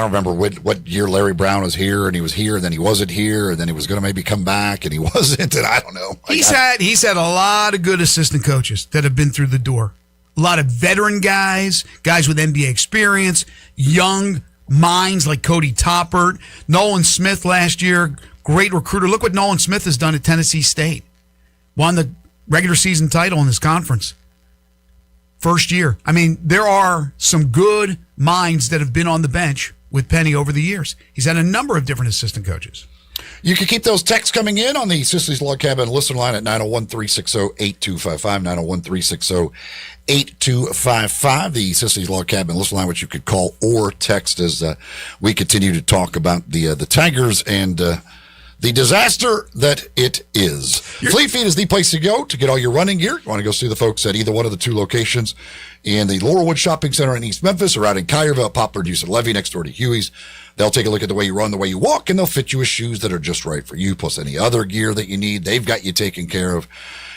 remember what year Larry Brown was here, and he was here, and then he wasn't here, and then he was going to maybe come back, and he wasn't, and I don't know. He's had a lot of good assistant coaches that have been through the door. A lot of veteran guys with NBA experience, young minds like Cody Toppert, Nolan Smith last year, great recruiter. Look what Nolan Smith has done at Tennessee State. Won the regular season title in this conference. First year. I mean, there are some good minds that have been on the bench with Penny over the years. He's had a number of different assistant coaches. You can keep those texts coming in on the Sicily's Log Cabin listener line at 901-360-8255, 901-360-8255, the Sicily's Log Cabin listener line, which you could call or text as we continue to talk about the Tigers and the disaster that it is. Fleet Feet is the place to go to get all your running gear. You want to go see the folks at either one of the two locations in the Laurelwood Shopping Center in East Memphis or out in Collierville, Poplar, Deuce, and Levy next door to Huey's. They'll take a look at the way you run, the way you walk, and they'll fit you with shoes that are just right for you, plus any other gear that you need. They've got you taken care of.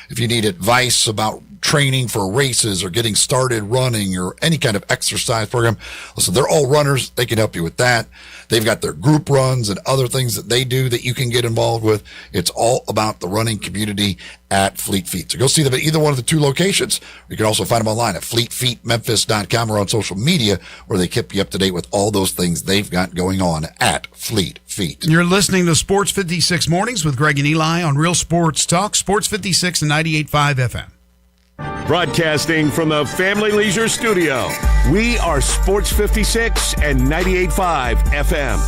If you need advice about training for races or getting started running or any kind of exercise program, listen, they're all runners. They can help you with that. They've got their group runs and other things that they do that you can get involved with. It's all about the running community at Fleet Feet. So go see them at either one of the two locations. You can also find them online at fleetfeetmemphis.com or on social media, where they keep you up to date with all those things they've got going on at Fleet Feet. You're listening to Sports 56 Mornings with Greg and Eli on Real Sports Talk, Sports 56 and 98.5 FM. Broadcasting from the Family Leisure Studio, we are Sports 56 and 98.5 FM.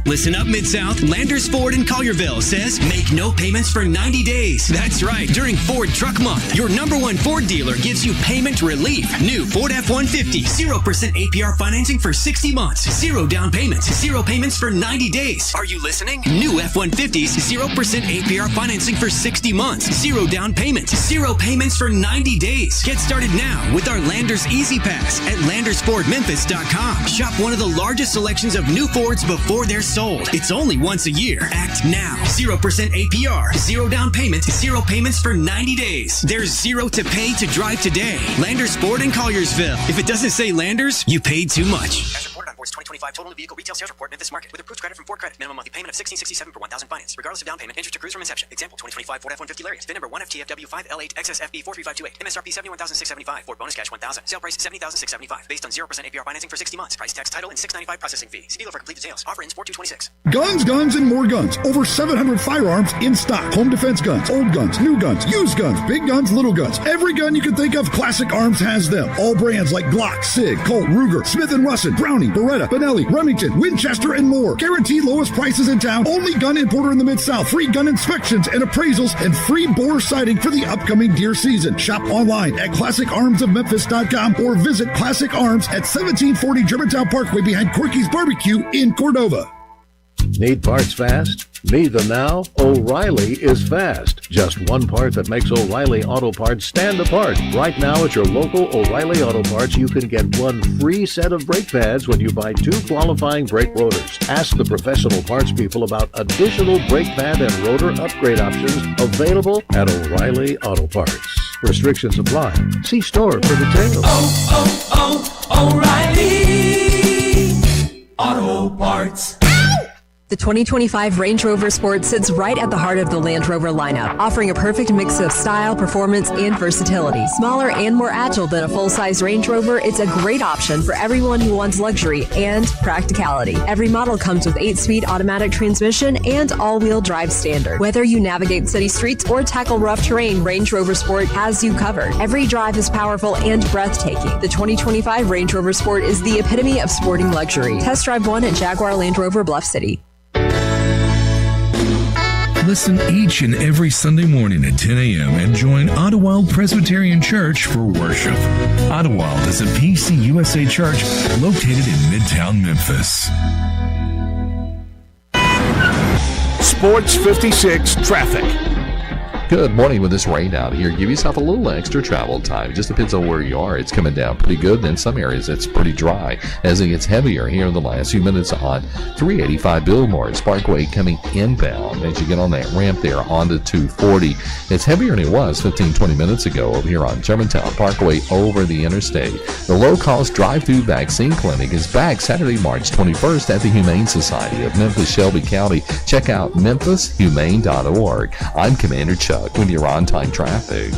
Listen up, Mid-South. Landers Ford in Collierville says make no payments for 90 days. That's right. During Ford Truck Month, your #1 Ford dealer gives you payment relief. New Ford F-150, 0% APR financing for 60 months. 0 down payments. 0 payments for 90 days. Are you listening? New F-150s, 0% APR financing for 60 months. 0 down payments. 0 payments for 90 days. Get started now with our Landers Easy Pass at LandersFordMemphis.com. Shop one of the largest selections of new Fords before they're sold. It's only once a year. Act now. 0% APR, 0 down payment, 0 payments for 90 days. There's 0 to pay to drive today. Landers Ford in Colliersville. If it doesn't say Landers, you paid too much. As reported on Ford's 2025 Total New Vehicle Retail Sales Report, Memphis Market, with approved credit from Ford Credit. Minimum monthly payment of $1667 per 1,000 finance, regardless of down payment. Interest accrues from inception. Example: 2025 Ford F-150 Lariat. VIN number 1FTFW5L8XSFB 43528. MSRP $71,675. Ford bonus cash $1,000. Sale price $70,675. Based on 0% APR financing for 60 months. Price, tax, title, and $695 processing fee. See dealer for complete details. Offer ends 4/2/26. Guns, and more guns. Over 700 firearms in stock. Home defense guns, old guns, new guns, used guns, big guns, little guns. Every gun you can think of, Classic Arms has them. All brands like Glock, Sig, Colt, Ruger, Smith & Wesson, Browning, Beretta, Benelli, Remington, Winchester, and more. Guaranteed lowest prices in town. Only gun importer in the Mid-South. Free gun inspections and appraisals and free bore sighting for the upcoming deer season. Shop online at ClassicArmsOfMemphis.com or visit Classic Arms at 1740 Germantown Parkway behind Corky's Barbecue in Cordova. Need parts fast? Need them now? O'Reilly is fast. Just one part that makes O'Reilly Auto Parts stand apart. Right now at your local O'Reilly Auto Parts, you can get one free set of brake pads when you buy 2 qualifying brake rotors. Ask the professional parts people about additional brake pad and rotor upgrade options available at O'Reilly Auto Parts. Restrictions apply. See store for details. O'Reilly Auto Parts. The 2025 Range Rover Sport sits right at the heart of the Land Rover lineup, offering a perfect mix of style, performance, and versatility. Smaller and more agile than a full-size Range Rover, it's a great option for everyone who wants luxury and practicality. Every model comes with 8-speed automatic transmission and all-wheel drive standard. Whether you navigate city streets or tackle rough terrain, Range Rover Sport has you covered. Every drive is powerful and breathtaking. The 2025 Range Rover Sport is the epitome of sporting luxury. Test drive one at Jaguar Land Rover Bluff City. Listen each and every Sunday morning at 10 a.m. and join Ottawa Presbyterian Church for worship. Ottawa is a PCUSA church located in Midtown Memphis. Sports 56 traffic. Good morning. With this rain out here, give yourself a little extra travel time. Just depends on where you are. It's coming down pretty good. In some areas, it's pretty dry as it gets heavier here in the last few minutes on 385 Billboards Parkway coming inbound. As you get on that ramp there onto 240, it's heavier than it was 15-20 minutes ago over here on Germantown Parkway over the interstate. The low-cost drive-through vaccine clinic is back Saturday, March 21st at the Humane Society of Memphis, Shelby County. Check out memphishumane.org. I'm Commander Chuck with your on-time traffic.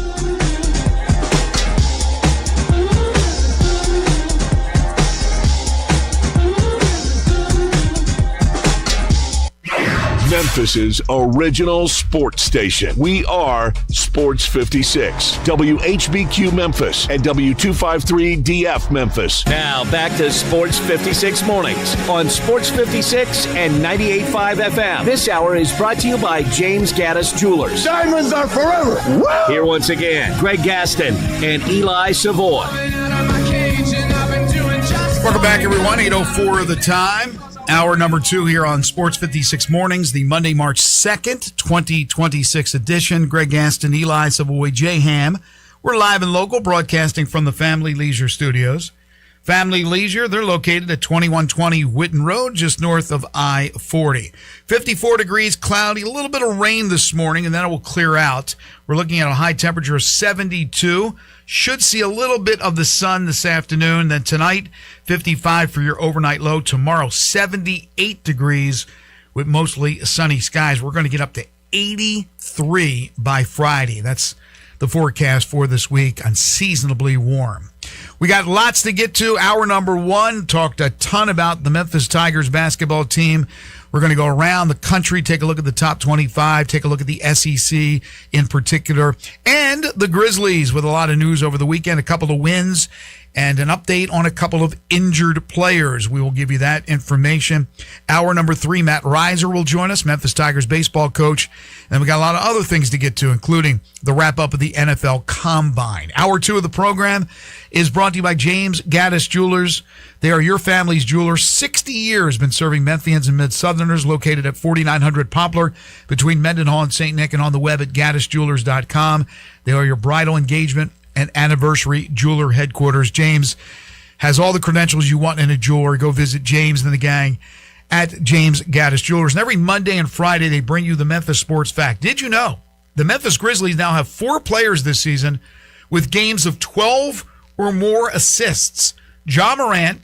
Memphis's original sports station. We are Sports 56, WHBQ Memphis and W253DF Memphis. Now back to Sports 56 Mornings on Sports 56 and 98.5 FM. This hour is brought to you by James Gaddis Jewelers. Diamonds are forever. Woo! Here once again, Greg Gaston and Eli Savoy. Welcome back, everyone. 8:04 of the time. Hour number 2 here on Sports 56 Mornings, the Monday, March 2nd, 2026 edition. Greg Gaston, Eli Savoy, Jay Ham. We're live and local, broadcasting from the Family Leisure Studios. Family Leisure, they're located at 2120 Whitten Road, just north of I-40. 54 degrees, cloudy, a little bit of rain this morning, and then it will clear out. We're looking at a high temperature of 72. Should see a little bit of the sun this afternoon. Then tonight, 55 for your overnight low. Tomorrow, 78 degrees with mostly sunny skies. We're going to get up to 83 by Friday. That's the forecast for this week, unseasonably warm. We got lots to get to. Hour number one, talked a ton about the Memphis Tigers basketball team. We're going to go around the country, take a look at the top 25, take a look at the SEC in particular, and the Grizzlies with a lot of news over the weekend, a couple of wins, and an update on a couple of injured players. We will give you that information. Hour number three, Matt Reiser will join us, Memphis Tigers baseball coach. And we got a lot of other things to get to, including the wrap-up of the NFL Combine. Hour two of the program is brought to you by James Gaddis Jewelers. They are your family's jeweler. 60 years been serving Memphians and Mid-Southerners, located at 4900 Poplar between Mendenhall and St. Nick, and on the web at gaddisjewelers.com. They are your bridal, engagement, and anniversary jeweler headquarters. James has all the credentials you want in a jeweler. Go visit James and the gang at James Gaddis Jewelers. And every Monday and Friday, they bring you the Memphis Sports Fact. Did you know the Memphis Grizzlies now have 4 players this season with games of 12 or more assists? Ja Morant,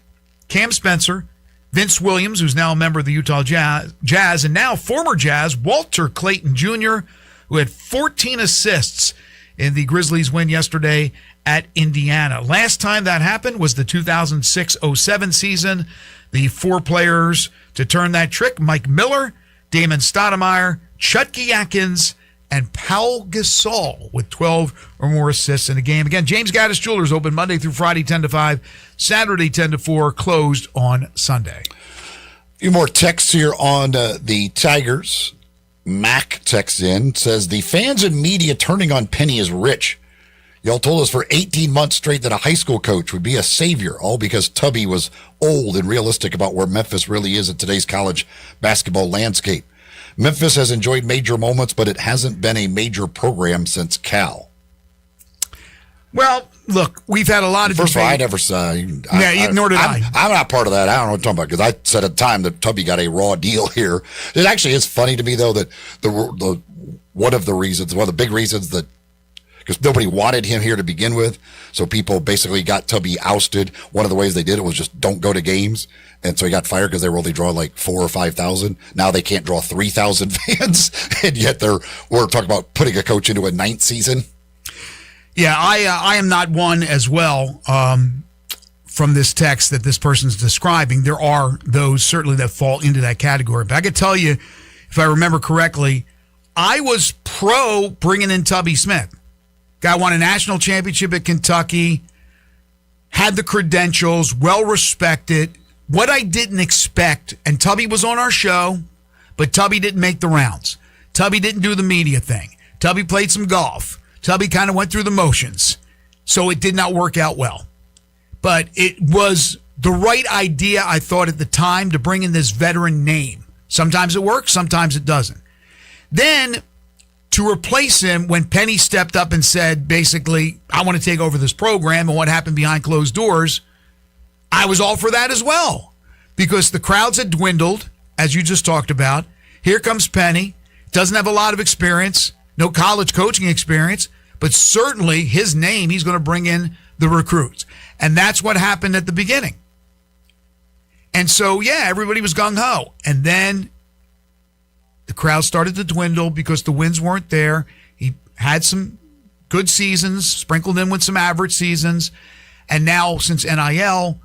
Cam Spencer, Vince Williams, who's now a member of the Utah Jazz, and now former Jazz Walter Clayton Jr., who had 14 assists in the Grizzlies win yesterday at Indiana. Last time that happened was the 2006-07 season. The 4 players to turn that trick: Mike Miller, Damon Stoudemire, Chutke Atkins, and Paul Gasol with 12 or more assists in a game. Again, James Gaddis Jewelers open Monday through Friday 10 to 5, Saturday 10 to 4, closed on Sunday. A few more texts here on the Tigers. Mac texts in, says, the fans and media turning on Penny is rich. Y'all told us for 18 months straight that a high school coach would be a savior, all because Tubby was old and realistic about where Memphis really is in today's college basketball landscape. Memphis has enjoyed major moments, but it hasn't been a major program since Cal. Well, look, we've had a lot of First of all, I never nor did I. I'm not part of that. I don't know what I'm talking about, because I said at the time that Tubby got a raw deal here. It actually is funny to me, though, that one of the big reasons that, because nobody wanted him here to begin with, so people basically got Tubby ousted. One of the ways they did it was just don't go to games, and so he got fired because they were only drawing like 4,000 or 5,000. Now they can't draw 3,000 fans, and yet we're talking about putting a coach into a 9th season. Yeah, I am not one as well from this text that this person's describing. There are those certainly that fall into that category. But I could tell you, if I remember correctly, I was pro bringing in Tubby Smith. Guy won a national championship at Kentucky, had the credentials, well-respected. What I didn't expect, and Tubby was on our show, but Tubby didn't make the rounds. Tubby didn't do the media thing. Tubby played some golf. Tubby kind of went through the motions, so it did not work out well. But it was the right idea, I thought, at the time to bring in this veteran name. Sometimes it works, sometimes it doesn't. Then, to replace him, when Penny stepped up and said, basically, I want to take over this program, and what happened behind closed doors, I was all for that as well. Because the crowds had dwindled, as you just talked about. Here comes Penny, doesn't have a lot of experience, no college coaching experience, but certainly his name, he's going to bring in the recruits. And that's what happened at the beginning. And so, yeah, everybody was gung-ho. And then the crowd started to dwindle because the wins weren't there. He had some good seasons, sprinkled in with some average seasons. And now, since NIL,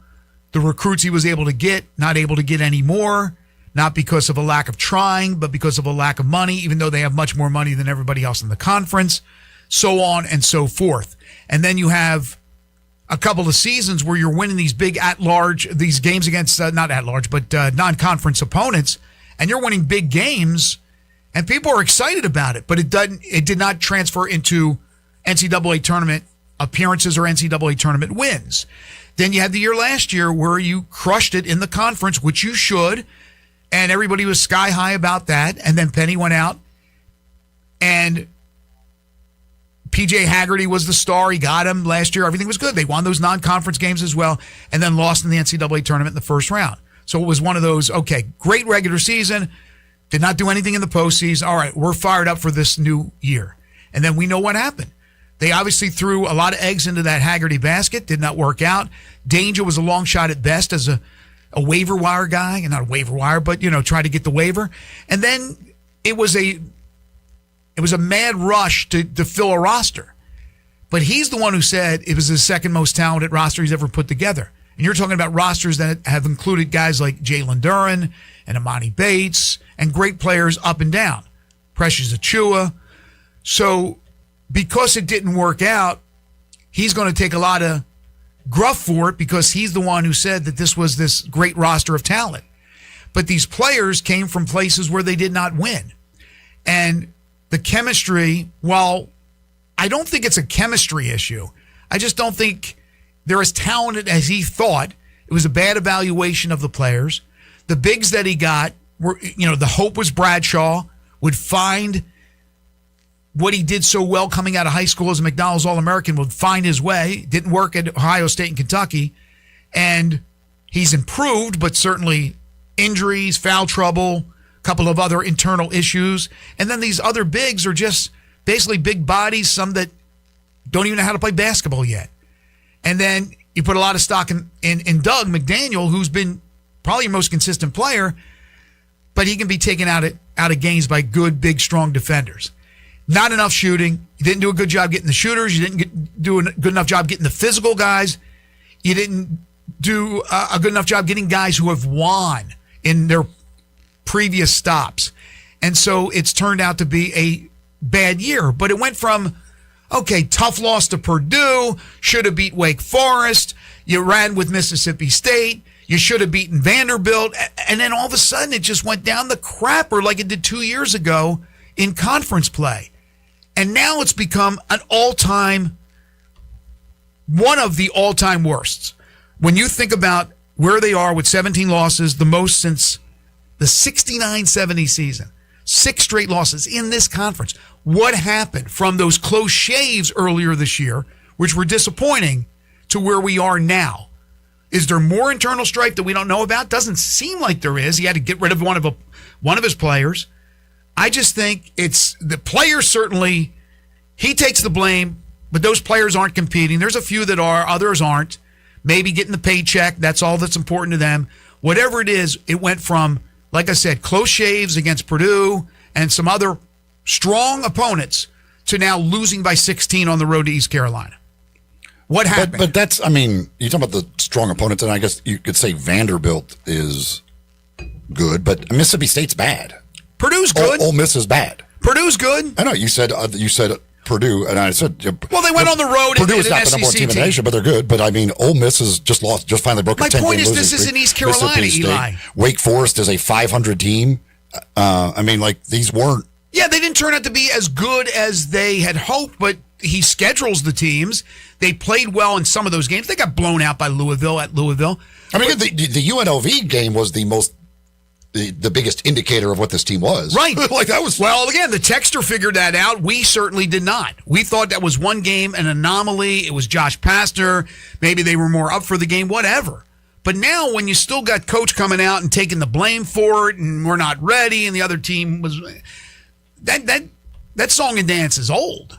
the recruits he was able to get, not able to get any more. Not because of a lack of trying, but because of a lack of money, even though they have much more money than everybody else in the conference, so on and so forth. And then you have a couple of seasons where you're winning these big these games against, not at-large, but non-conference opponents, and you're winning big games, and people are excited about it, but it did not transfer into NCAA tournament appearances or NCAA tournament wins. Then you had the year last year where you crushed it in the conference, which you should, and everybody was sky high about that. And then Penny went out and PJ Haggerty was the star. He got him last year. Everything was good. They won those non-conference games as well, and then lost in the NCAA tournament in the first round. So it was one of those, okay, great regular season, did not do anything in the postseason. All right, we're fired up for this new year. And then we know what happened. They obviously threw a lot of eggs into that Haggerty basket, did not work out. Danger was a long shot at best as a waiver wire guy, and not a waiver wire, but, try to get the waiver. And then it was a mad rush to fill a roster. But he's the one who said it was the second most talented roster he's ever put together. And you're talking about rosters that have included guys like Jalen Duren and Amani Bates and great players up and down. Precious Achiuwa. So because it didn't work out, he's going to take a lot of gruff for it because he's the one who said that this was this great roster of talent. But these players came from places where they did not win. And the chemistry, while I don't think it's a chemistry issue, I just don't think they're as talented as he thought. It was a bad evaluation of the players. The bigs that he got were, the hope was Bradshaw would find what he did so well coming out of high school as a McDonald's All-American, would find his way. Didn't work at Ohio State and Kentucky. And he's improved, but certainly injuries, foul trouble, a couple of other internal issues. And then these other bigs are just basically big bodies, some that don't even know how to play basketball yet. And then you put a lot of stock in Doug McDaniel, who's been probably your most consistent player, but he can be taken out of games by good, big, strong defenders. Not enough shooting. You didn't do a good job getting the shooters. You didn't do a good enough job getting the physical guys. You didn't do a good enough job getting guys who have won in their previous stops. And so it's turned out to be a bad year. But it went from, okay, tough loss to Purdue, should have beat Wake Forest, you ran with Mississippi State, you should have beaten Vanderbilt, and then all of a sudden it just went down the crapper like it did 2 years ago in conference play. And now it's become one of the all-time worsts. When you think about where they are with 17 losses, the most since the 69-70 season, 6 straight losses in this conference. What happened from those close shaves earlier this year, which were disappointing, to where we are now? Is there more internal strife that we don't know about? Doesn't seem like there is. He had to get rid of one of his players. I just think it's the players. Certainly, he takes the blame, but those players aren't competing. There's a few that are, others aren't. Maybe getting the paycheck, that's all that's important to them. Whatever it is, it went from, like I said, close shaves against Purdue and some other strong opponents to now losing by 16 on the road to East Carolina. What happened? But that's, you talk about the strong opponents, and I guess you could say Vanderbilt is good, but Mississippi State's bad. Purdue's good. Ole Miss is bad. Purdue's good. I know you said Purdue, and I said, well, they went on the road. Purdue and is not the number one team in the nation, but they're good. But Ole Miss has just finally broke a 10-game losing streak. My point is, this isn't East Carolina, Eli. Wake Forest is a 500 team. These weren't. Yeah, they didn't turn out to be as good as they had hoped, but he schedules the teams. They played well in some of those games. They got blown out by Louisville at Louisville. The UNLV game was the biggest indicator of what this team was. Right. Well, again, the texter figured that out. We certainly did not. We thought that was one game, an anomaly. It was Josh Pastner. Maybe they were more up for the game, whatever. But now when you still got coach coming out and taking the blame for it and we're not ready and the other team was... That song and dance is old.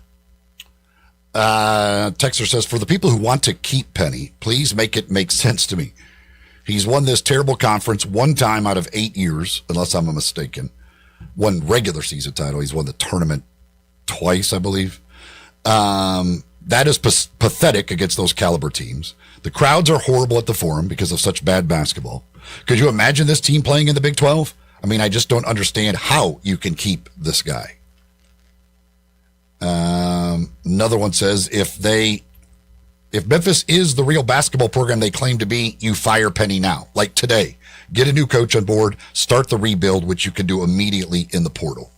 Texter says, for the people who want to keep Penny, please make it make sense to me. He's won this terrible conference one time out of 8 years, unless I'm mistaken. One regular season title. He's won the tournament twice, I believe. That is pathetic against those caliber teams. The crowds are horrible at the Forum because of such bad basketball. Could you imagine this team playing in the Big 12? I just don't understand how you can keep this guy. Another one says, if Memphis is the real basketball program they claim to be, you fire Penny now, like today. Get a new coach on board, start the rebuild, which you can do immediately in the portal.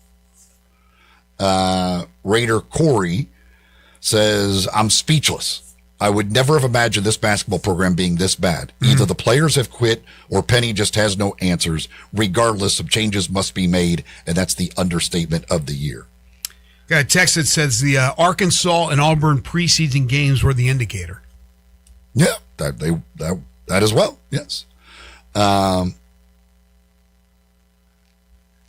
Raider Corey says, I'm speechless. I would never have imagined this basketball program being this bad. Either the players have quit or Penny just has no answers. Regardless, some changes must be made, and that's the understatement of the year. Got a text that says the Arkansas and Auburn preseason games were the indicator. Yeah, that as well. Yes.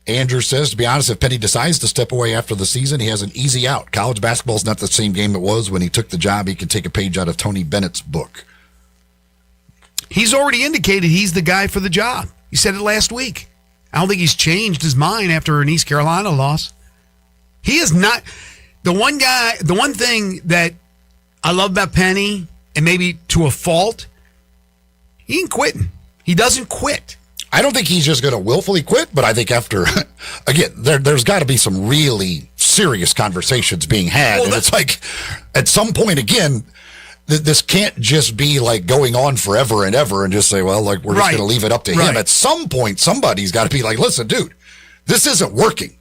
Andrew says, to be honest, if Penny decides to step away after the season, he has an easy out. College basketball is not the same game it was when he took the job. He can take a page out of Tony Bennett's book. He's already indicated he's the guy for the job. He said it last week. I don't think he's changed his mind after an East Carolina loss. He is not the one guy. The one thing that I love about Penny, and maybe to a fault, he ain't quitting. He doesn't quit. I don't think he's just going to willfully quit, but I think after, again, there's got to be some really serious conversations being had. Well, and it's like, at some point, again, this can't just be like going on forever and ever and just say, well, like, we're just going to leave it up to him. At some point, somebody's got to be like, listen, dude, this isn't working.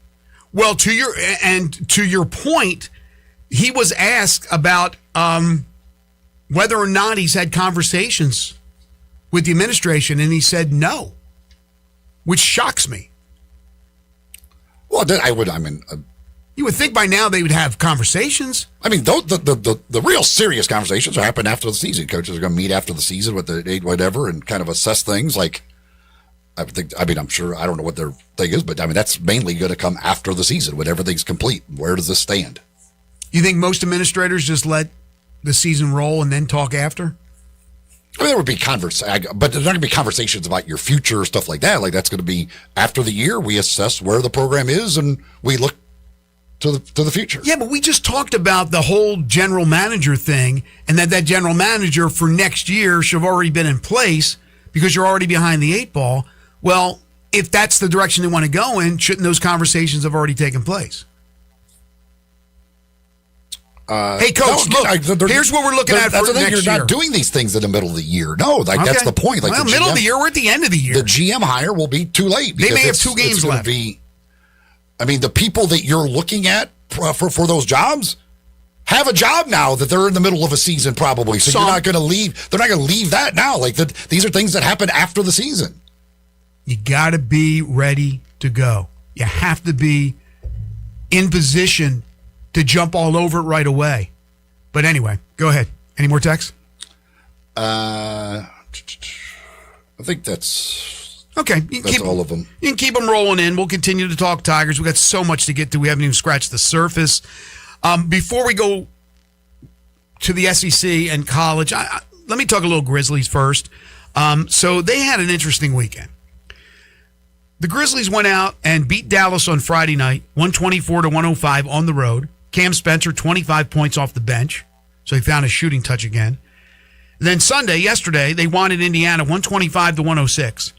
Well, to your point, he was asked about whether or not he's had conversations with the administration, and he said no. Which shocks me. Well, you would think by now they would have conversations. I mean, the real serious conversations are happening after the season. Coaches are going to meet after the season with the whatever and kind of assess things. Like, I'm sure, I don't know what their thing is, but I mean, that's mainly going to come after the season when everything's complete. Where does this stand? You think most administrators just let the season roll and then talk after? I mean, there would be but there's not going to be conversations about your future or stuff like that. Like, that's going to be after the year. We assess where the program is and we look to the future. Yeah, but we just talked about the whole general manager thing, and that general manager for next year should have already been in place because you're already behind the 8 ball. Well, if that's the direction they want to go in, shouldn't those conversations have already taken place? Hey, Coach, look, here's what we're looking at for next year. You're not doing these things in the middle of the year. No, that's the point. Like, well, middle of the year, we're at the end of the year. The GM hire will be too late. They may have 2 games left. The people that you're looking at for those jobs have a job now that they're in the middle of a season probably. So you're not going to leave. They're not going to leave that now. Like, these are things that happen after the season. You got to be ready to go. You have to be in position to jump all over it right away. But anyway, go ahead. Any more texts? I think that's okay. That's all of them. You can keep them rolling in. We'll continue to talk Tigers. We've got so much to get to. We haven't even scratched the surface. Before we go to the SEC and college, let me talk a little Grizzlies first. So they had an interesting weekend. The Grizzlies went out and beat Dallas on Friday night, 124-105 on the road. Cam Spencer, 25 points off the bench, so he found a shooting touch again. Then yesterday, they won at Indiana, 125-106.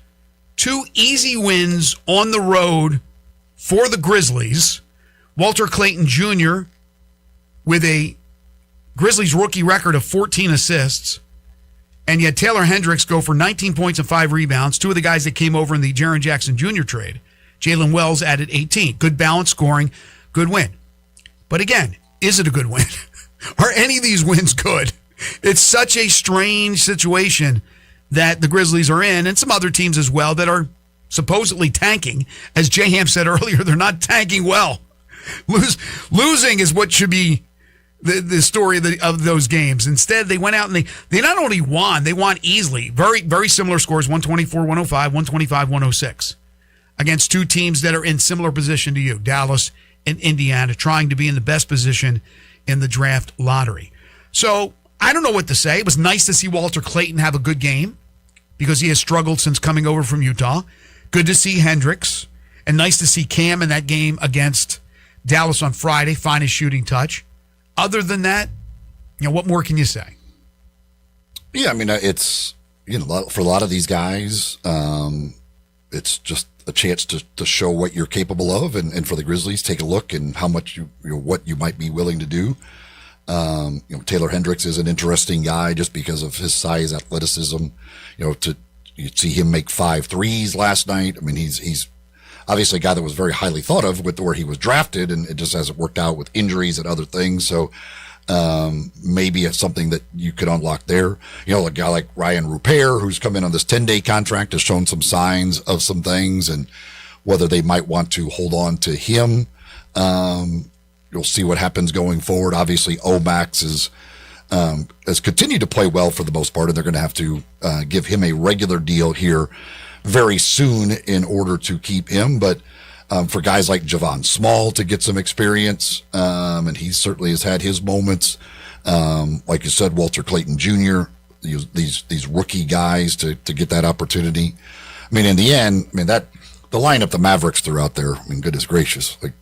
2 easy wins on the road for the Grizzlies. Walter Clayton Jr. with a Grizzlies rookie record of 14 assists. And yet Taylor Hendricks go for 19 points and 5 rebounds. 2 of the guys that came over in the Jaren Jackson Jr. trade. Jalen Wells added 18. Good balance scoring, good win. But again, is it a good win? Are any of these wins good? It's such a strange situation that the Grizzlies are in, and some other teams as well that are supposedly tanking. As J-Ham said earlier, they're not tanking well. Losing is what should be the story of those games. Instead, they went out and they not only won, they won easily. Very, very similar scores, 124-105, 125-106, against 2 teams that are in similar position to you, Dallas and Indiana, trying to be in the best position in the draft lottery. So I don't know what to say. It was nice to see Walter Clayton have a good game because he has struggled since coming over from Utah. Good to see Hendricks, and nice to see Cam in that game against Dallas on Friday, find his shooting touch. Other than that, what more can you say? Yeah, I mean, it's, for a lot of these guys, it's just a chance to show what you're capable of, and for the Grizzlies, take a look and how much what you might be willing to do. Taylor Hendricks is an interesting guy just because of his size, athleticism. You see him make 5 threes last night. I mean, he's obviously a guy that was very highly thought of with where he was drafted, and it just hasn't worked out with injuries and other things. So maybe it's something that you could unlock there. A guy like Ryan Rupert, who's come in on this 10-day contract, has shown some signs of some things, and whether they might want to hold on to him. You'll see what happens going forward. Obviously, Omax has continued to play well for the most part, and they're going to have to give him a regular deal here very soon in order to keep him. But for guys like Javon Small to get some experience, and he certainly has had his moments. Like you said, Walter Clayton Jr., these rookie guys to get that opportunity. I mean, in the end, the lineup the Mavericks threw out there, goodness gracious, like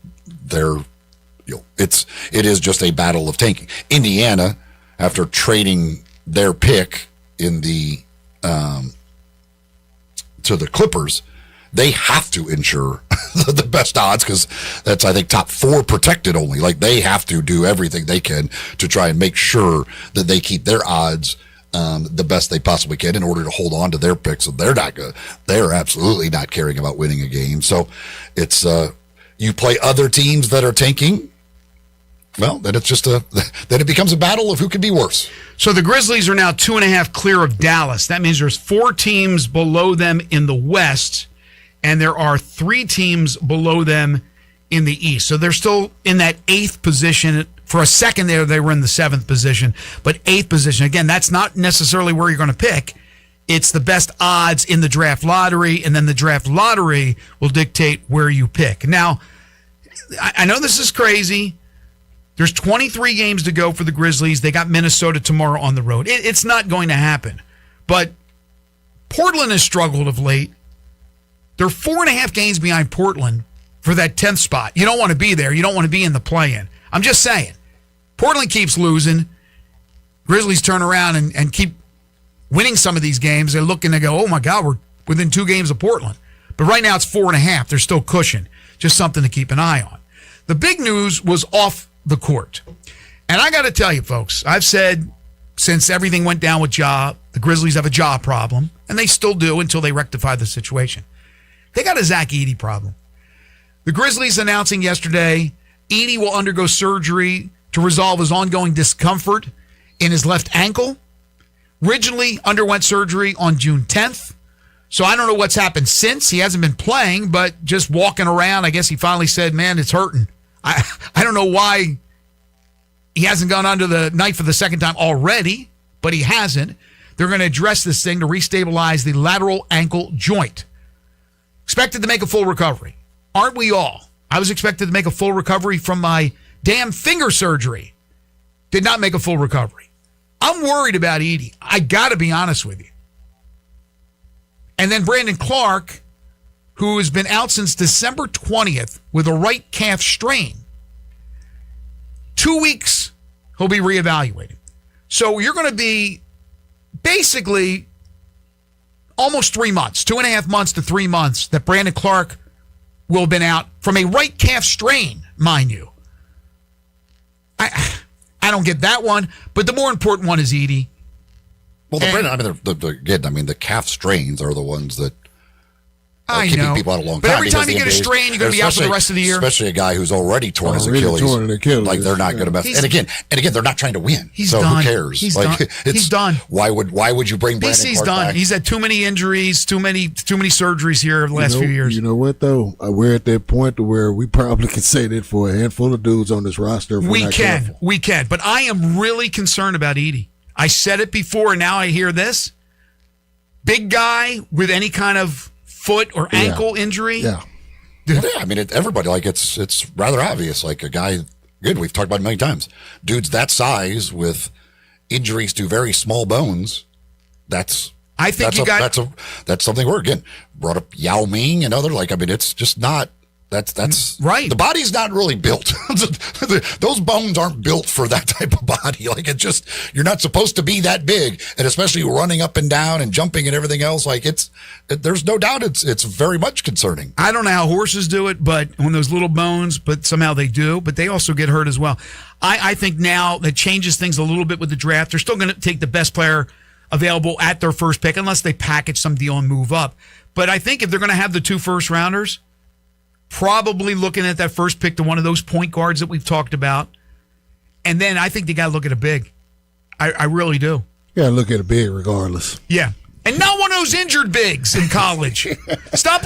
it is just a battle of tanking. Indiana, after trading their pick in the to the Clippers, they have to ensure the best odds because that's, I think, top 4 protected only. Like, they have to do everything they can to try and make sure that they keep their odds the best they possibly can in order to hold on to their picks. So they're not good. They're absolutely not caring about winning a game. So it's you play other teams that are tanking. Well, then it's just then it becomes a battle of who can be worse. So the Grizzlies are now 2.5 clear of Dallas. That means there's 4 teams below them in the West, and there are 3 teams below them in the East. So they're still in that 8th position. For a second there, they were in the 7th position, but 8th position. Again, that's not necessarily where you're going to pick. It's the best odds in the draft lottery, and then the draft lottery will dictate where you pick. Now, I know this is crazy. There's 23 games to go for the Grizzlies. They got Minnesota tomorrow on the road. It's not going to happen. But Portland has struggled of late. They're 4.5 games behind Portland for that 10th spot. You don't want to be there. You don't want to be in the play-in. I'm just saying. Portland keeps losing. Grizzlies turn around and keep winning some of these games. They're looking to go, oh, my God, we're within 2 games of Portland. But right now it's 4.5. There's still cushion. Just something to keep an eye on. The big news was off the court. And I got to tell you, folks, I've said since everything went down with Ja, the Grizzlies have a Ja problem, and they still do until they rectify the situation. They got a Zach Edey problem. The Grizzlies announcing yesterday Edey will undergo surgery to resolve his ongoing discomfort in his left ankle. Originally underwent surgery on June 10th. So I don't know what's happened since. He hasn't been playing, but just walking around, I guess he finally said, man, it's hurting. I don't know why he hasn't gone under the knife for the second time already, but he hasn't. They're going to address this thing to restabilize the lateral ankle joint. Expected to make a full recovery. Aren't we all? I was expected to make a full recovery from my damn finger surgery. Did not make a full recovery. I'm worried about Edey. I got to be honest with you. And then Brandon Clark, who has been out since December 20th with a right calf strain. 2 weeks, he'll be reevaluated. So you're going to be basically almost 3 months, 2.5 months to 3 months that Brandon Clark will have been out from a right calf strain, mind you. I don't get that one, but the more important one is Edey. Well, the calf strains are the ones that I keeping know. people out a long but time. every time you get a strain, you're going to be out for the rest of the year. Especially a guy who's already torn his Achilles. Like, they're not going to mess. And again, they're not trying to win. He's so done. Who cares? He's like, done. He's done. Why would you bring Brandon BC's Clark done. back? He's had too many injuries, too many surgeries here the last few years. You know what, though? We're at that point to where we probably can say that for a handful of dudes on this roster. If we're not careful. We can. But I am really concerned about Edey. I said it before, and now I hear this. Big guy with any kind of foot or ankle injury. Yeah. I mean, everybody, like, it's rather obvious. Like, a guy, good, we've talked about it many times. Dudes that size with injuries to very small bones, that's something where, again, brought up Yao Ming and other, like, I mean, it's just not, that's right. The body's not really built. Those bones aren't built for that type of body. Like, it's just, you're not supposed to be that big. And especially running up and down and jumping and everything else. Like, there's no doubt it's very much concerning. I don't know how horses do it, but on those little bones, but somehow they do. But they also get hurt as well. I think now that changes things a little bit with the draft. They're still going to take the best player available at their first pick, unless they package some deal and move up. But I think if they're going to have the 2 first rounders, probably looking at that first pick to one of those point guards that we've talked about. And then I think they got to look at a big. I really do. You got to look at a big regardless. Yeah. And not one of those injured bigs in college. Stop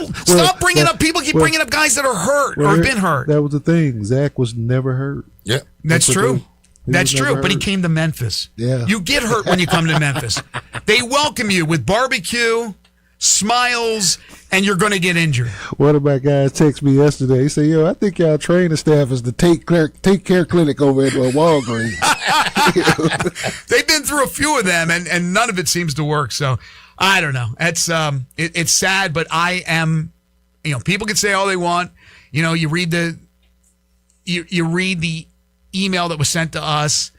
bringing up. People keep bringing up guys that are hurt or have been hurt. That was the thing. Zach was never hurt. Yeah, that's true. That's true. But he came to Memphis. Yeah, you get hurt when you come to Memphis. They welcome you with barbecue, smiles, and you're going to get injured. One of my guys texted me yesterday. He said, "Yo, I think y'all training staff is the Take Care Clinic over at Walgreens." They've been through a few of them, and none of it seems to work. So I don't know. It's sad, but I am. People can say all they want. You read the email that was sent to us,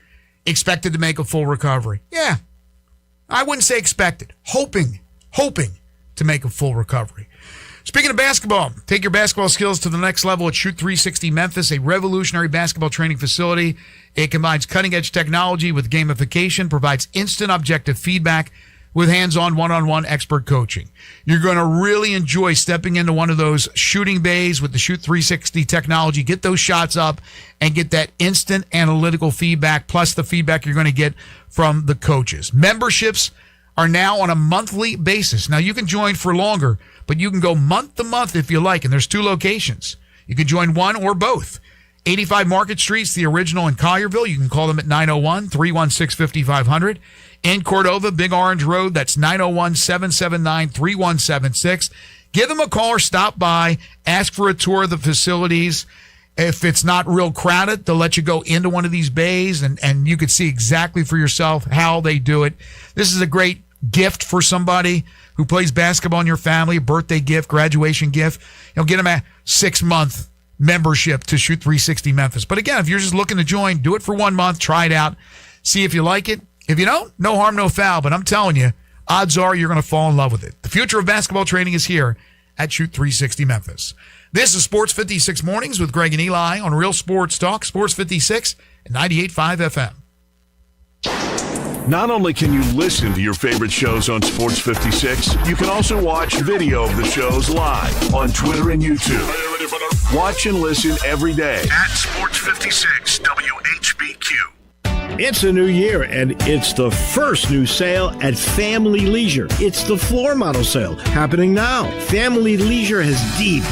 expected to make a full recovery. Yeah, I wouldn't say expected. Hoping to make a full recovery. Speaking of basketball, take your basketball skills to the next level at Shoot 360 Memphis, a revolutionary basketball training facility. It combines cutting-edge technology with gamification, provides instant objective feedback with hands-on one-on-one expert coaching. You're going to really enjoy stepping into one of those shooting bays with the Shoot 360 technology, get those shots up, and get that instant analytical feedback, plus the feedback you're going to get from the coaches. Memberships are now on a monthly basis. Now, you can join for longer, but you can go month to month if you like, and there's 2 locations. You can join one or both. 85 Market Street's the original in Collierville. You can call them at 901-316-5500. In Cordova, Big Orange Road, that's 901-779-3176. Give them a call or stop by. Ask for a tour of the facilities. If it's not real crowded, they'll let you go into one of these bays, and you can see exactly for yourself how they do it. This is a great gift for somebody who plays basketball in your family, a birthday gift, graduation gift. Get them a 6-month membership to Shoot 360 Memphis. But again, if you're just looking to join, do it for 1 month, try it out, see if you like it. If you don't, no harm, no foul. But I'm telling you, odds are you're going to fall in love with it. The future of basketball training is here at Shoot 360 Memphis. This is Sports 56 Mornings with Greg and Eli on Real Sports Talk, Sports 56 and 98.5 FM. Not only can you listen to your favorite shows on Sports 56, you can also watch video of the shows live on Twitter and YouTube. Watch and listen every day at Sports 56 WHBQ. It's a new year, and it's the first new sale at Family Leisure. It's the floor model sale happening now. Family Leisure has deep,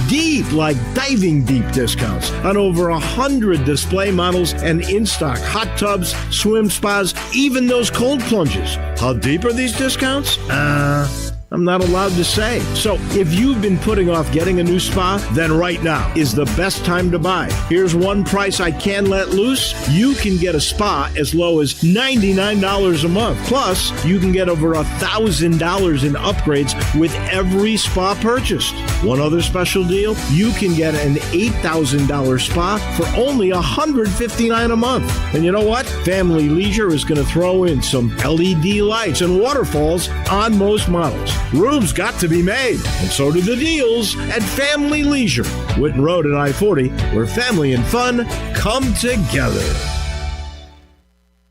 like diving deep discounts on over 100 display models and in-stock hot tubs, swim spas, even those cold plunges. How deep are these discounts? I'm not allowed to say. So if you've been putting off getting a new spa, then right now is the best time to buy. Here's one price I can let loose. You can get a spa as low as $99 a month. Plus, you can get over $1,000 in upgrades with every spa purchased. One other special deal, you can get an $8,000 spa for only $159 a month. And you know what? Family Leisure is going to throw in some LED lights and waterfalls on most models. Rooms got to be made, and so do the deals at Family Leisure, Whitten Road and I-40, where family and fun come together.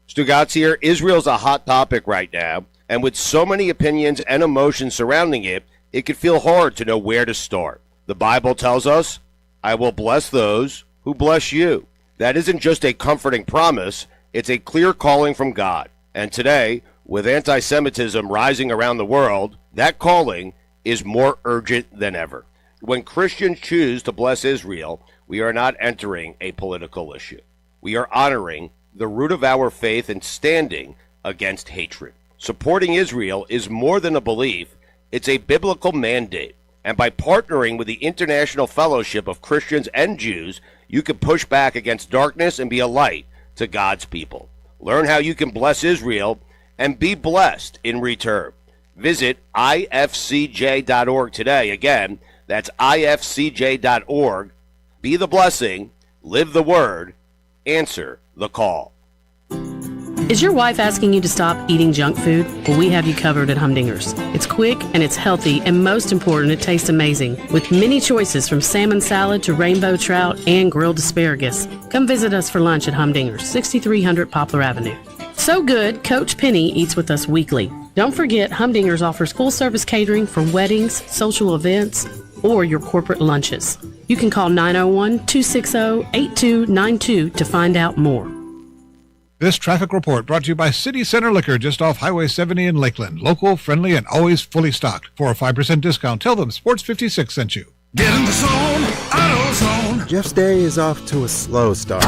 Stugatz here. Israel's a hot topic right now, and with so many opinions and emotions surrounding it, it could feel hard to know where to start. The Bible tells us, I will bless those who bless you. That isn't just a comforting promise, it's a clear calling from God. And today, with anti-Semitism rising around the world, that calling is more urgent than ever. When Christians choose to bless Israel, we are not entering a political issue. We are honoring the root of our faith and standing against hatred. Supporting Israel is more than a belief, it's a biblical mandate. And by partnering with the International Fellowship of Christians and Jews, you can push back against darkness and be a light to God's people. Learn how you can bless Israel and be blessed in return. Visit ifcj.org today. Again, that's ifcj.org. Be the blessing, live the word, answer the call. Is your wife asking you to stop eating junk food? Well, we have you covered at Humdinger's. It's quick and it's healthy, and most important, it tastes amazing. With many choices from salmon salad to rainbow trout and grilled asparagus. Come visit us for lunch at Humdinger's, 6300 Poplar Avenue. So good, Coach Penny eats with us weekly. Don't forget, Humdinger's offers full-service catering for weddings, social events, or your corporate lunches. You can call 901-260-8292 to find out more. This traffic report brought to you by City Center Liquor, just off Highway 70 in Lakeland. Local, friendly, and always fully stocked. For a 5% discount, tell them Sports 56 sent you. Get in the zone, AutoZone. Jeff's day is off to a slow start.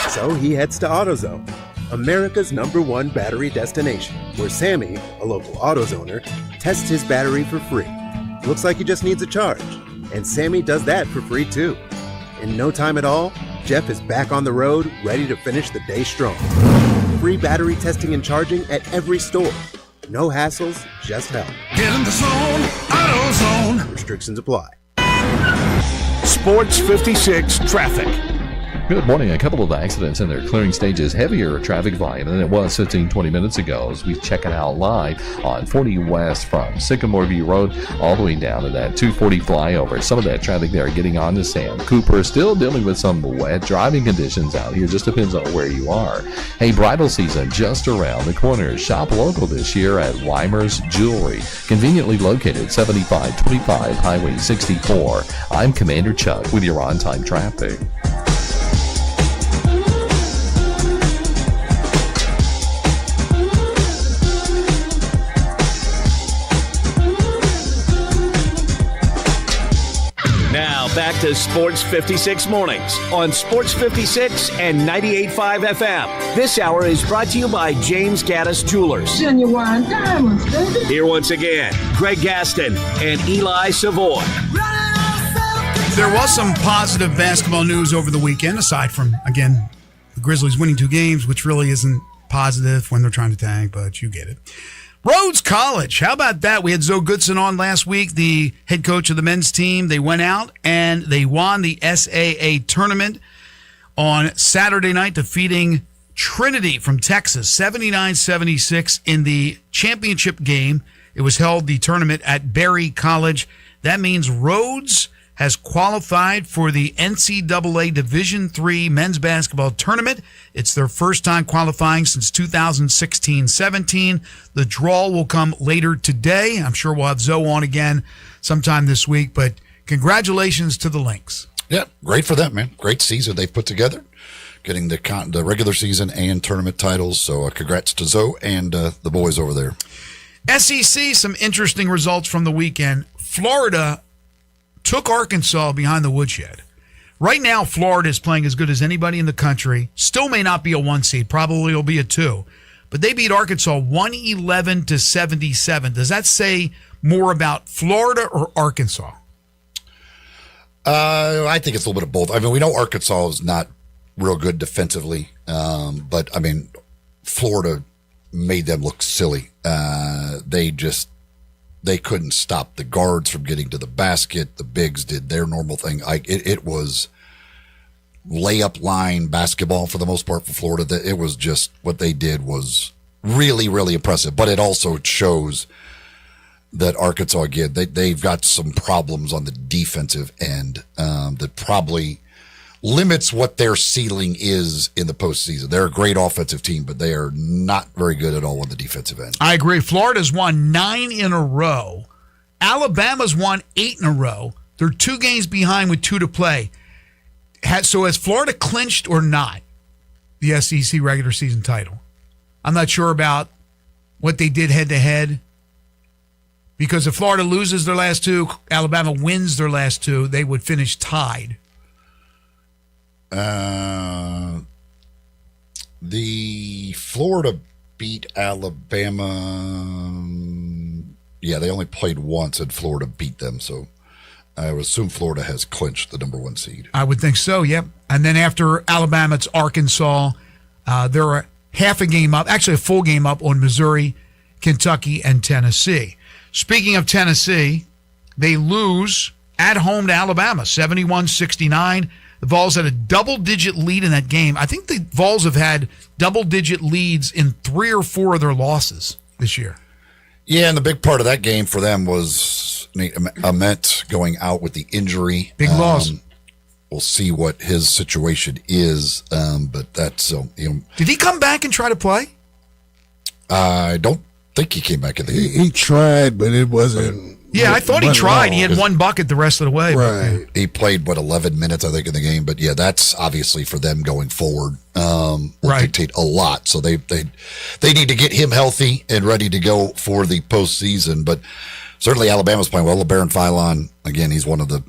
So he heads to AutoZone, America's #1 battery destination, where Sammy, a local AutoZoner, tests his battery for free. Looks like he just needs a charge. And Sammy does that for free too. In no time at all, Jeff is back on the road, ready to finish the day strong. Free battery testing and charging at every store. No hassles, just help. Get in the zone, AutoZone. Restrictions apply. Sports 56 traffic. Good morning. A couple of accidents in their clearing stages. Heavier traffic volume than it was 15-20 minutes ago as we check it out live on 40 West from Sycamore View Road all the way down to that 240 flyover. Some of that traffic there getting on to Sam Cooper. Still dealing with some wet driving conditions out here. Just depends on where you are. Hey, bridal season just around the corner. Shop local this year at Weimer's Jewelry. Conveniently located 7525 Highway 64. I'm Commander Chuck with your on-time traffic. Now back to Sports 56 Mornings on Sports 56 and 98.5 FM. This hour is brought to you by James Gaddis Jewelers. Genuine diamonds, baby. Here once again, Greg Gaston and Eli Savoy. There was some positive basketball news over the weekend, aside from, again, the Grizzlies winning 2 games, which really isn't positive when they're trying to tank, but you get it. Rhodes College, how about that? We had Zoe Goodson on last week, the head coach of the men's team. They went out and they won the SAA tournament on Saturday night, defeating Trinity from Texas, 79-76 in the championship game. It was held, the tournament, at Berry College. That means Rhodes has qualified for the NCAA Division III men's basketball tournament. It's their first time qualifying since 2016-17. The draw will come later today. I'm sure we'll have Zoe on again sometime this week, but congratulations to the Lynx. Yeah, great for them, man. Great season they've put together, getting the regular season and tournament titles. So congrats to Zoe and the boys over there. SEC, some interesting results from the weekend. Florida took Arkansas behind the woodshed. Right now, Florida is playing as good as anybody in the country. Still may not be a 1 seed. Probably will be a 2. But they beat Arkansas 111-77. Does that say more about Florida or Arkansas? I think it's a little bit of both. I mean, we know Arkansas is not real good defensively. But, I mean, Florida made them look silly. They couldn't stop the guards from getting to the basket. The bigs did their normal thing. It was layup line basketball for the most part for Florida. It was just what they did was really, really impressive. But it also shows that Arkansas, again, they've got some problems on the defensive end that probably limits what their ceiling is in the postseason. They're a great offensive team, but they are not very good at all on the defensive end. I agree. Florida's won 9 in a row. Alabama's won 8 in a row. They're 2 games behind with 2 to play. So has Florida clinched or not the SEC regular season title? I'm not sure about what they did head-to-head, because if Florida loses their last 2, Alabama wins their last 2, they would finish tied. The Florida beat Alabama. Yeah, they only played once and Florida beat them. So I would assume Florida has clinched the number 1 seed. I would think so, yep. And then after Alabama, it's Arkansas. They're a half a game up, actually a full game up on Missouri, Kentucky, and Tennessee. Speaking of Tennessee, they lose at home to Alabama, 71-69. The Vols had a double-digit lead in that game. I think the Vols have had double-digit leads in 3 or 4 of their losses this year. Yeah, and the big part of that game for them was Nate Ament going out with the injury. Big loss. We'll see what his situation is, but that's so. Did he come back and try to play? I don't think he came back in the game. He tried, but it wasn't Yeah, I thought he tried. He had one bucket the rest of the way. Right. He played, 11 minutes, I think, in the game. But, yeah, that's obviously for them going forward will dictate a lot. So they need to get him healthy and ready to go for the postseason. But certainly Alabama's playing well. LeBaron Philon, again, he's one of the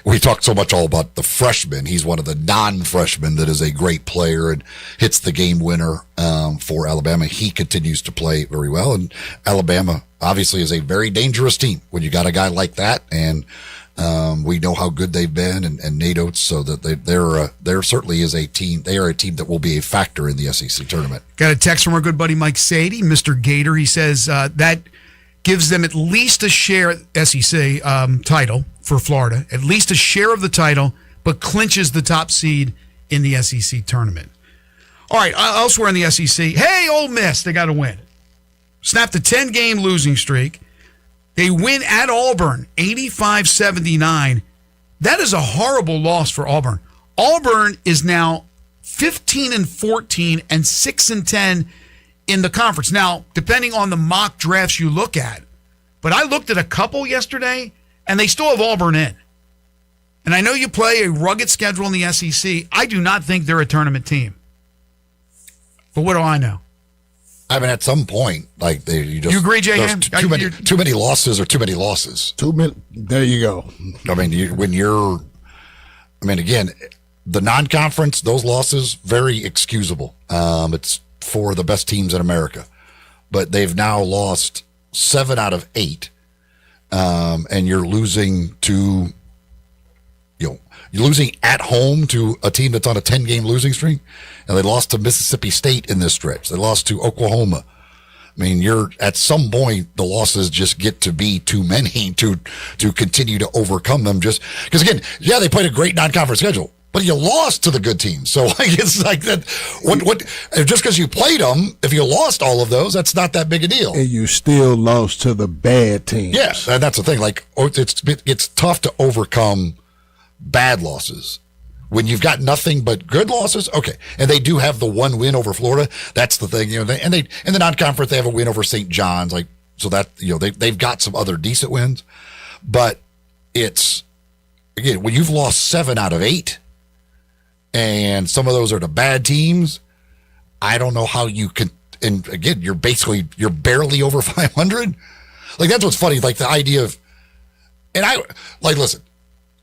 we talked so much all about the freshmen. He's one of the non-freshmen that is a great player and hits the game winner for Alabama. He continues to play very well. And Alabama obviously is a very dangerous team when you got a guy like that. And we know how good they've been and Nate Oates, so that there certainly is a team. They are a team that will be a factor in the SEC tournament. Got a text from our good buddy Mike Sadie, Mr. Gator. He says that gives them at least a share SEC title for Florida, at least a share of the title, but clinches the top seed in the SEC tournament. All right, elsewhere in the SEC, hey, Ole Miss, they got to win. Snapped a 10-game losing streak. They win at Auburn, 85-79. That is a horrible loss for Auburn. Auburn is now 15-14 and 6-10 in the conference. Now, depending on the mock drafts you look at, but I looked at a couple yesterday, and they still have Auburn in. And I know you play a rugged schedule in the SEC. I do not think they're a tournament team. But what do I know? I mean, at some point, like you just you agree, Jay? Too many losses are too many losses. There you go. I mean, again, the non-conference, those losses, very excusable. It's for the best teams in America, but they've now lost 7 out of 8. And you're losing you're losing at home to a team that's on a 10-game losing streak, and they lost to Mississippi State in this stretch. They lost to Oklahoma. I mean, at some point, the losses just get to be too many to continue to overcome them. Just because, again, yeah, they played a great non-conference schedule, but you lost to the good teams. So it's like that. What? Just because you played them, if you lost all of those, that's not that big a deal. And you still lost to the bad teams. Yes, and that's the thing. Like it's tough to overcome bad losses when you've got nothing but good losses. Okay, and they do have the one win over Florida. That's the thing, and they in the non-conference they have a win over St. John's. Like so that they've got some other decent wins, but it's again when you've lost 7 out of 8. And some of those are the bad teams. I don't know how you can. And again, you're barely over 500. Like that's what's funny. Like the idea of, and listen.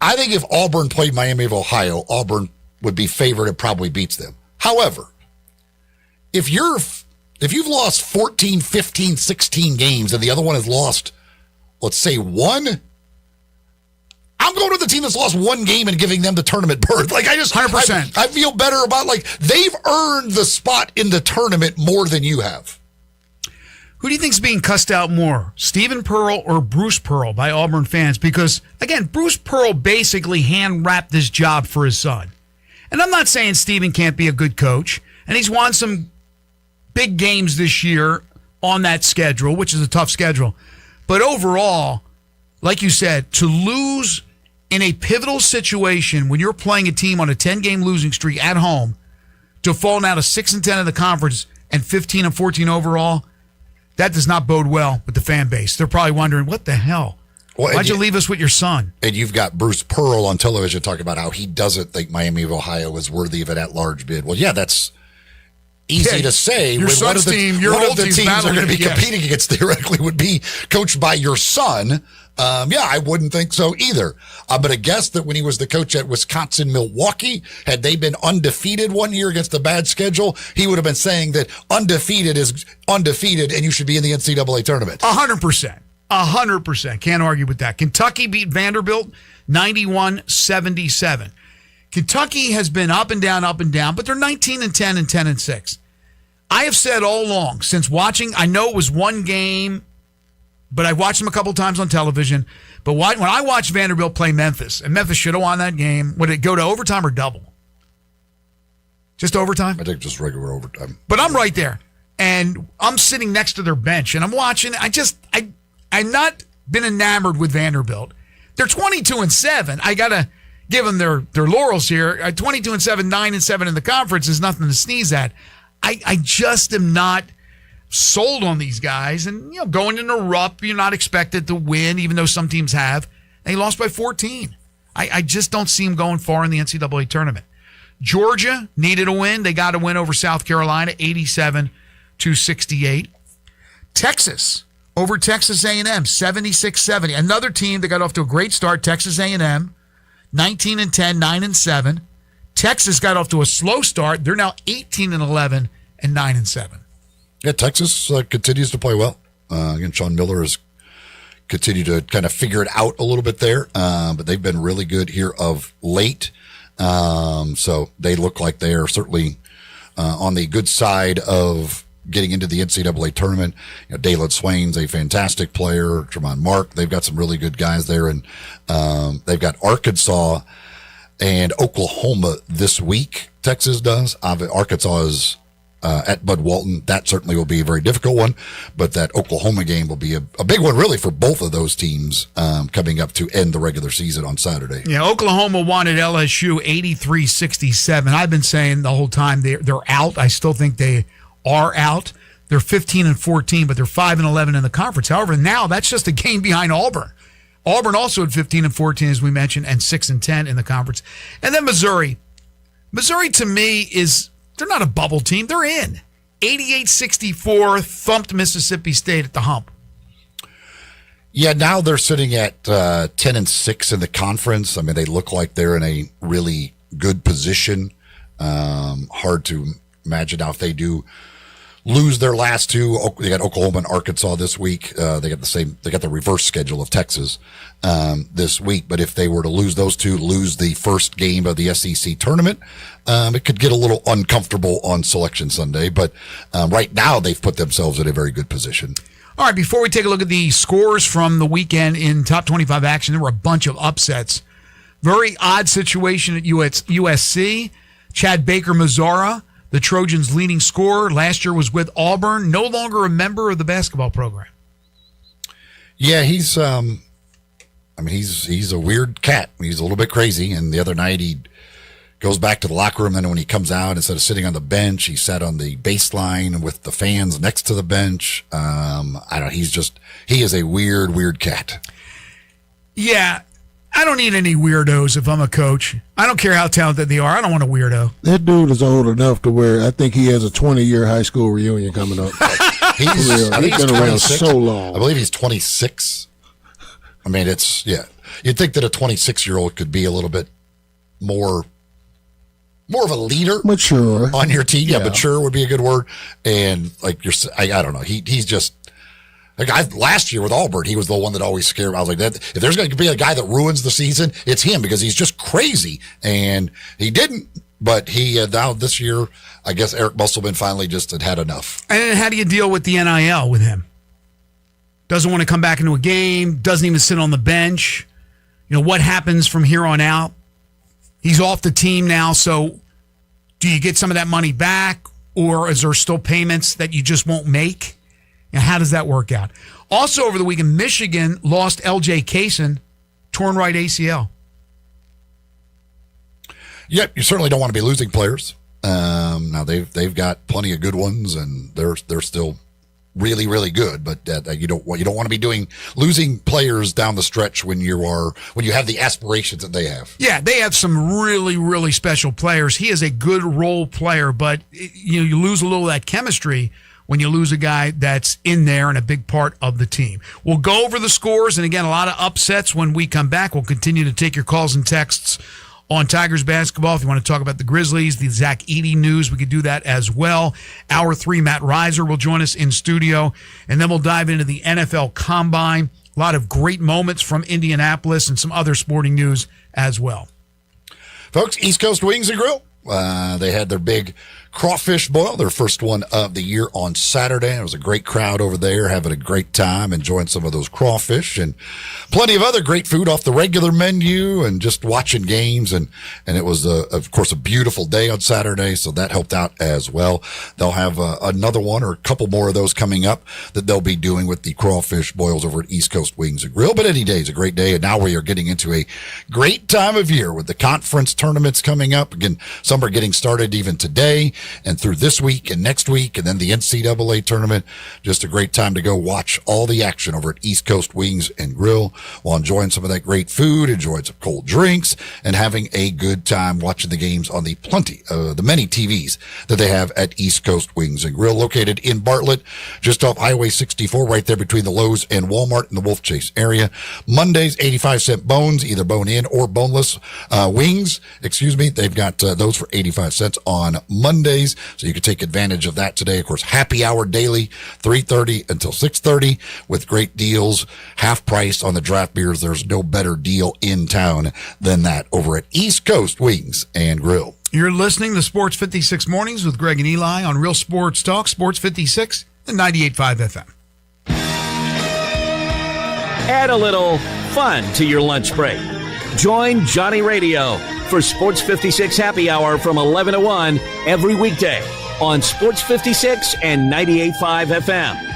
I think if Auburn played Miami of Ohio, Auburn would be favored and probably beats them. However, if you've lost 14, 15, 16 games and the other one has lost, let's say 1. I'm going to the team that's lost 1 game and giving them the tournament berth. Like 100%. I feel better about they've earned the spot in the tournament more than you have. Who do you think's being cussed out more, Stephen Pearl or Bruce Pearl by Auburn fans? Because again, Bruce Pearl basically hand-wrapped this job for his son. And I'm not saying Stephen can't be a good coach, and he's won some big games this year on that schedule, which is a tough schedule. But overall, like you said, to lose in a pivotal situation when you're playing a team on a 10-game losing streak at home, to fall now to 6-10 in the conference and 15-14 overall, that does not bode well with the fan base. They're probably wondering, what the hell? Why'd you leave us with your son? And you've got Bruce Pearl on television talking about how he doesn't think Miami of Ohio is worthy of an at-large bid. Well, yeah, that's easy to say. Your son's team, your whole team's teams are going to be competing against theoretically would be coached by your son. I wouldn't think so either. I'm going to guess that when he was the coach at Wisconsin Milwaukee, had they been undefeated one year against a bad schedule, he would have been saying that undefeated is undefeated and you should be in the NCAA tournament. 100%. 100%. Can't argue with that. Kentucky beat Vanderbilt 91-77. Kentucky has been up and down, but they're 19-10 and 10-6. I have said all along since watching, I know it was one game, but I've watched them a couple times on television. But when I watched Vanderbilt play Memphis, and Memphis should have won that game, would it go to overtime or double? Just overtime? I think just regular overtime. But I'm right there. And I'm sitting next to their bench, and I'm watching. I'm not been enamored with Vanderbilt. They're 22-7. I got to give them their laurels here. 22-7, 9-7 in the conference is nothing to sneeze at. I just am not. sold on these guys. And, going into Rupp, you're not expected to win, even though some teams have. And he lost by 14. I just don't see him going far in the NCAA tournament. Georgia needed a win. They got a win over South Carolina, 87-68. Texas over Texas A&M, 76-70. Another team that got off to a great start, Texas A&M, 19-10, 9-7. Texas got off to a slow start. They're now 18-11 and 9-7. Yeah, Texas continues to play well. Again, Sean Miller has continued to kind of figure it out a little bit there, but they've been really good here of late. So they look like they are certainly on the good side of getting into the NCAA tournament. Dalen Swain's a fantastic player. Tremont Mark, they've got some really good guys there, and they've got Arkansas and Oklahoma this week. Texas does. Arkansas is at Bud Walton. That certainly will be a very difficult one, but that Oklahoma game will be a big one really for both of those teams coming up to end the regular season on Saturday. Yeah, Oklahoma wanted LSU 83-67. I've been saying the whole time they're out. I still think they are out. They're 15-14, but they're 5-11 in the conference. However, now that's just a game behind Auburn. Auburn also at 15-14, as we mentioned, and 6-10 in the conference. And then Missouri. Missouri, to me, they're not a bubble team. They're in. 88-64, thumped Mississippi State at the hump. Yeah, now they're sitting at 10-6 in the conference. I mean, they look like they're in a really good position. Hard to imagine now if they do lose their last two. They got Oklahoma and Arkansas this week. They got the reverse schedule of Texas this week. But if they were to lose those two, lose the first game of the SEC tournament, it could get a little uncomfortable on Selection Sunday. But right now, they've put themselves in a very good position. All right, before we take a look at the scores from the weekend in top 25 action, there were a bunch of upsets. Very odd situation at USC. Chad Baker-Mazara, the Trojans' leading scorer, last year was with Auburn, no longer a member of the basketball program. Yeah, he's a weird cat. He's a little bit crazy. And the other night he goes back to the locker room, and when he comes out, instead of sitting on the bench, he sat on the baseline with the fans next to the bench. He is a weird cat. Yeah. I don't need any weirdos if I'm a coach. I don't care how talented they are. I don't want a weirdo. That dude is old enough to where I think he has a 20-year high school reunion coming up. He's been around so long. I believe he's 26. I mean, you'd think that a 26-year-old could be a little bit more of a leader. Mature. On your team. Yeah, mature would be a good word. And I don't know. He's just, last year with Auburn, he was the one that always scared me. I was like, if there's going to be a guy that ruins the season, it's him, because he's just crazy. And he didn't, but he now this year, I guess Eric Musselman finally just had enough. And how do you deal with the NIL with him? Doesn't want to come back into a game, doesn't even sit on the bench. What happens from here on out? He's off the team now, so do you get some of that money back, or is there still payments that you just won't make? And how does that work out? Also, over the weekend, Michigan lost L.J. Kaysen, torn right ACL. Yep, you certainly don't want to be losing players. Now they've got plenty of good ones, and they're still really, really good. But you don't want to be losing players down the stretch when you have the aspirations that they have. Yeah, they have some really, really special players. He is a good role player, but you lose a little of that chemistry when you lose a guy that's in there and a big part of the team. We'll go over the scores, and again, a lot of upsets when we come back. We'll continue to take your calls and texts on Tigers basketball. If you want to talk about the Grizzlies, the Zach Edey news, we could do that as well. Hour 3, Matt Reiser will join us in studio, and then we'll dive into the NFL Combine. A lot of great moments from Indianapolis and some other sporting news as well. Folks, East Coast Wings and Grill. They had their big crawfish boil, their first one of the year on Saturday. It was a great crowd over there, having a great time, enjoying some of those crawfish and plenty of other great food off the regular menu, and just watching games. And it was, of course, a beautiful day on Saturday, so that helped out as well. They'll have another one or a couple more of those coming up that they'll be doing with the crawfish boils over at East Coast Wings and Grill. But any day is a great day, and now we are getting into a great time of year with the conference tournaments coming up. Again, some are getting started even today. and through this week and next week, and then the NCAA tournament. Just a great time to go watch all the action over at East Coast Wings and Grill while enjoying some of that great food, enjoying some cold drinks, and having a good time watching the games on the many TVs that they have at East Coast Wings and Grill, located in Bartlett, just off Highway 64, right there between the Lowe's and Walmart in the Wolf Chase area. Mondays, 85-cent bones, either bone-in or boneless wings. They've got those for 85 cents on Mondays, so you can take advantage of that today. Of course, happy hour daily, 3:30 until 6:30, with great deals, half price on the draft beers. There's no better deal in town than that over at East Coast Wings and Grill. You're listening to Sports 56 Mornings with Greg and Eli on Real Sports Talk, Sports 56 and 98.5 FM. Add a little fun to your lunch break. Join Johnny Radio for Sports 56 Happy Hour from 11 to 1 every weekday on Sports 56 and 98.5 FM.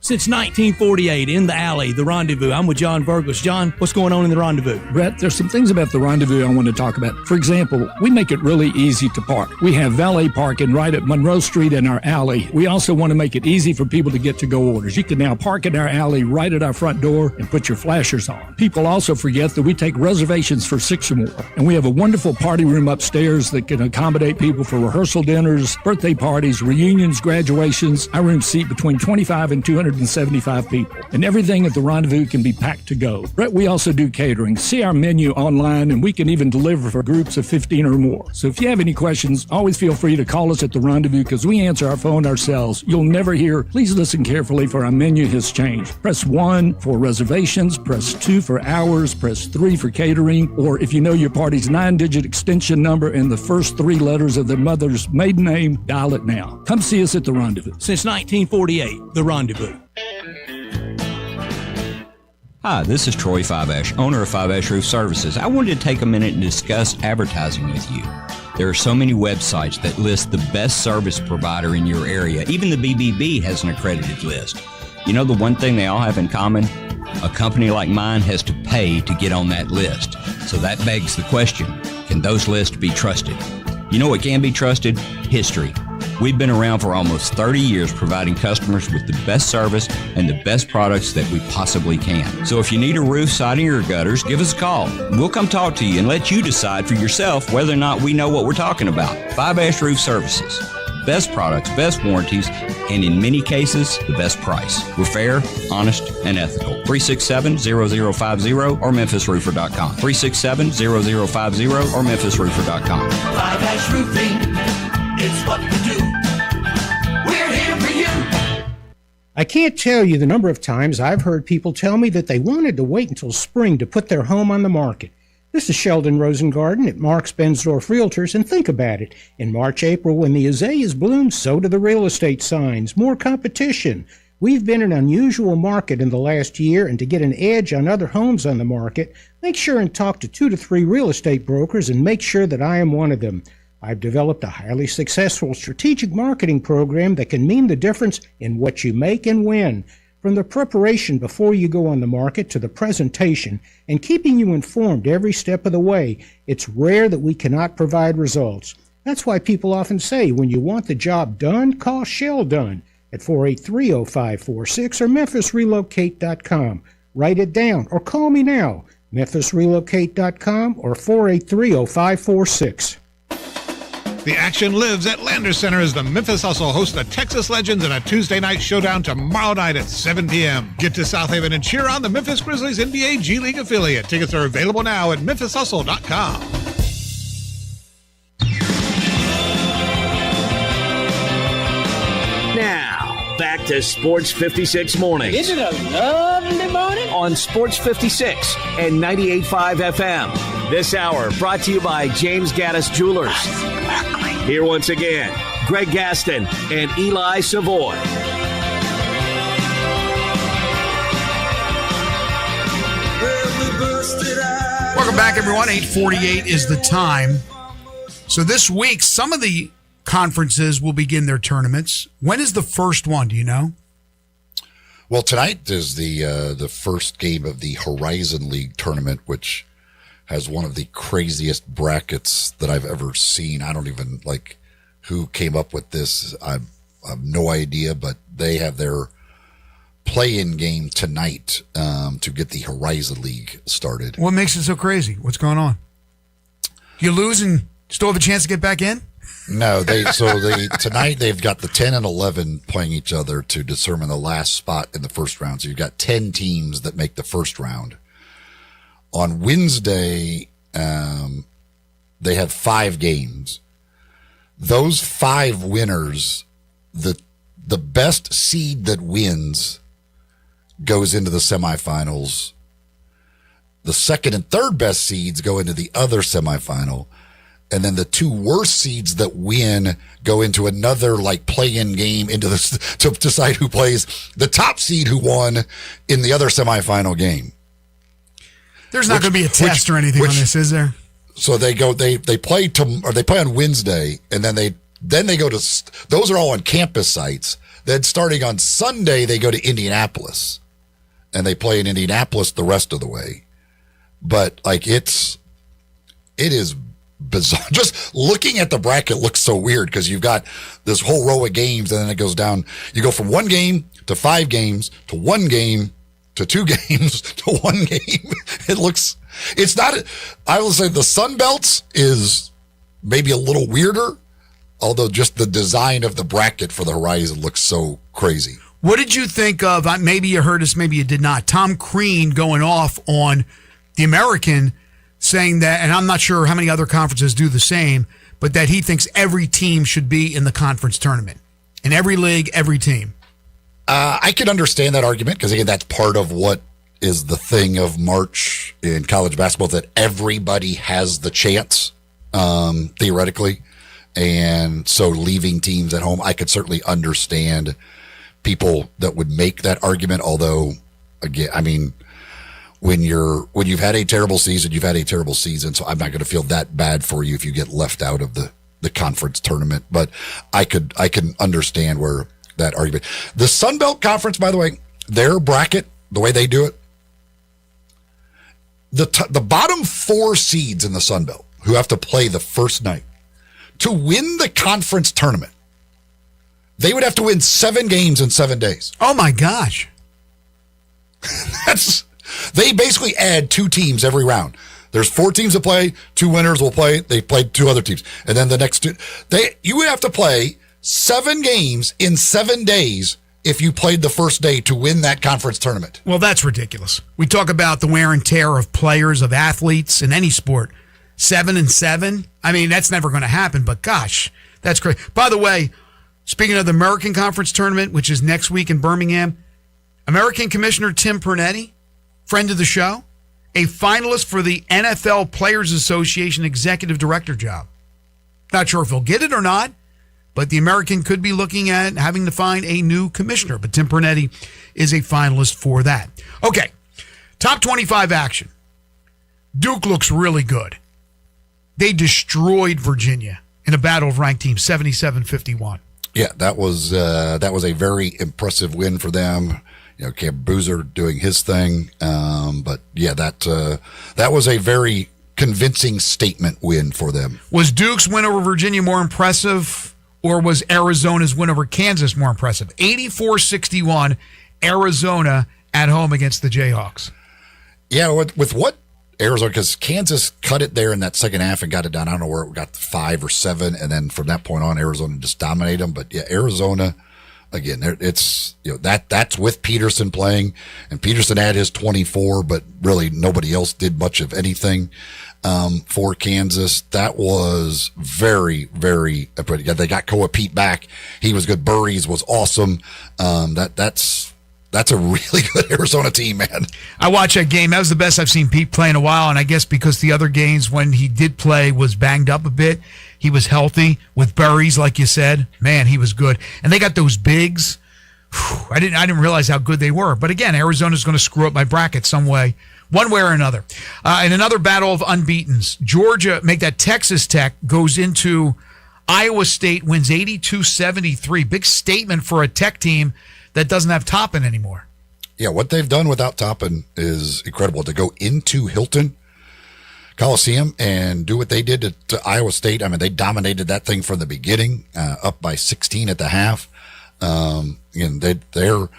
Since 1948, in the alley, the Rendezvous. I'm with John Burgos. John, what's going on in the Rendezvous? Brett, there's some things about the Rendezvous I want to talk about. For example, we make it really easy to park. We have valet parking right at Monroe Street in our alley. We also want to make it easy for people to get to-go orders. You can now park in our alley right at our front door and put your flashers on. People also forget that we take reservations for 6 or more. And we have a wonderful party room upstairs that can accommodate people for rehearsal dinners, birthday parties, reunions, graduations. Our rooms seat between 25 and 275 people. And everything at the Rendezvous can be packed to go. Brett, we also do catering. See our menu online, and we can even deliver for groups of 15 or more. So if you have any questions, always feel free to call us at the Rendezvous because we answer our phone ourselves. You'll never hear, please listen carefully for our menu has changed. Press 1 for reservations, press 2 for hours, press 3 for catering, or if you know your party's 9-digit extension number and the first 3 letters of their mother's maiden name, dial it now. Come see us at the Rendezvous. Since 1948, the Rendezvous. Hi, this is Troy Fiveash, owner of Fiveash Roof Services. I wanted to take a minute and discuss advertising with you. There are so many websites that list the best service provider in your area. Even the BBB has an accredited list. You know the one thing they all have in common? A company like mine has to pay to get on that list. So that begs the question, can those lists be trusted? You know what can be trusted? History. We've been around for almost 30 years providing customers with the best service and the best products that we possibly can. So if you need a roof, siding, or gutters, give us a call. We'll come talk to you and let you decide for yourself whether or not we know what we're talking about. Fiveash Roof Services. Best products, best warranties, and in many cases, the best price. We're fair, honest, and ethical. 367-0050 or memphisroofer.com. 367-0050 or memphisroofer.com. Fiveash Roofing, it's what we do. We're here for you. I can't tell you the number of times I've heard people tell me that they wanted to wait until spring to put their home on the market. This is Sheldon Rosengarten at Marks Bensdorf Realtors, and think about it. In March, April, when the azaleas bloom, so do the real estate signs. More competition. We've been in an unusual market in the last year, and to get an edge on other homes on the market, make sure and talk to 2 to 3 real estate brokers and make sure that I am one of them. I've developed a highly successful strategic marketing program that can mean the difference in what you make and when. From the preparation before you go on the market to the presentation and keeping you informed every step of the way, it's rare that we cannot provide results. That's why people often say, when you want the job done, call Sheldon at 483-0546 or memphisrelocate.com. Write it down or call me now, memphisrelocate.com or 483-0546. The action lives at Landers Center as the Memphis Hustle hosts the Texas Legends in a Tuesday night showdown tomorrow night at 7 p.m. Get to South Haven and cheer on the Memphis Grizzlies NBA G League affiliate. Tickets are available now at memphishustle.com. Now, back to Sports 56 Mornings. Isn't it a lovely morning? On Sports 56 and 98.5 FM. This hour brought to you by James Gaddis Jewelers. Here once again, Greg Gaston and Eli Savoy. Welcome back, everyone. 8:48 is the time. So this week, some of the conferences will begin their tournaments. When is the first one? Do you know? Well, tonight is the first game of the Horizon League tournament, which has one of the craziest brackets that I've ever seen. I don't even like who came up with this. I have no idea, but they have their play-in game tonight to get the Horizon League started. What makes it so crazy? What's going on? You lose and still have a chance to get back in? No, tonight they've got the 10 and 11 playing each other to determine the last spot in the first round. So you've got 10 teams that make the first round. On Wednesday, they have 5 games. Those 5 winners, the best seed that wins goes into the semifinals. The second and third best seeds go into the other semifinal. And then the 2 worst seeds that win go into another play-in game into to decide who plays the top seed who won in the other semifinal game. There's not going to be a test or anything on this, is there? So they play on Wednesday, and then they go to, those are all on campus sites. Then starting on Sunday, they go to Indianapolis, and they play in Indianapolis the rest of the way. But it is bizarre. Just looking at the bracket looks so weird because you've got this whole row of games, and then it goes down. You go from 1 game to 5 games to 1 game to 2 games to 1 game. It's not, I will say the Sun Belts is maybe a little weirder, although just the design of the bracket for the Horizon looks so crazy. What did you think of, maybe you heard us, maybe you did not, Tom Crean going off on the American saying that, and I'm not sure how many other conferences do the same, but that he thinks every team should be in the conference tournament. In every league, every team. I can understand that argument because, again, that's part of what is the thing of March in college basketball, that everybody has the chance, theoretically. And so leaving teams at home, I could certainly understand people that would make that argument. Although, again, I mean, when you've had a terrible season, you've had a terrible season. So I'm not going to feel that bad for you if you get left out of the conference tournament. But I can understand where that argument. The Sun Belt Conference, by the way, their bracket, the way they do it, the bottom 4 seeds in the Sun Belt who have to play the first night to win the conference tournament, they would have to win 7 games in 7 days. Oh my gosh. They basically add 2 teams every round. There's 4 teams that play, 2 winners will play. They played 2 other teams. And then the next 2, you would have to play 7 games in 7 days if you played the first day to win that conference tournament. Well, that's ridiculous. We talk about the wear and tear of players, of athletes in any sport. 7 and 7. I mean, that's never going to happen, but gosh, that's great. By the way, speaking of the American Conference Tournament, which is next week in Birmingham, American Commissioner Tim Pernetti, friend of the show, a finalist for the NFL Players Association Executive Director job. Not sure if he'll get it or not, but the American could be looking at having to find a new commissioner. But Tim Pernetti is a finalist for that. Okay, top 25 action. Duke looks really good. They destroyed Virginia in a battle of ranked teams, 77-51. Yeah, that was a very impressive win for them. You know, Cam Boozer doing his thing. But yeah, that was a very convincing statement win for them. Was Duke's win over Virginia more impressive, or was Arizona's win over Kansas more impressive? 84-61, Arizona at home against the Jayhawks. Yeah, with what Arizona, because Kansas cut it there in that second half and got it down. I don't know where it got 5 or 7, and then from that point on, Arizona just dominated them. But yeah, Arizona, again, it's that's with Peterson playing, and Peterson had his 24, but really nobody else did much of anything for Kansas. That was very, very. They got Koa Pete back. He was good. Burries was awesome. That's a really good Arizona team, man. I watched that game. That was the best I've seen Pete play in a while, and I guess because the other games when he did play was banged up a bit, he was healthy with Burries, like you said. Man, he was good. And they got those bigs. Whew, I didn't realize how good they were. But again, Arizona's going to screw up my bracket some way, one way or another. In another battle of unbeatens, Georgia, make that Texas Tech, goes into Iowa State, wins 82-73. Big statement for a Tech team that doesn't have Toppin anymore. Yeah, what they've done without Toppin is incredible. To go into Hilton, Coliseum and do what they did to Iowa State. I mean, they dominated that thing from the beginning, up by 16 at the half. And they're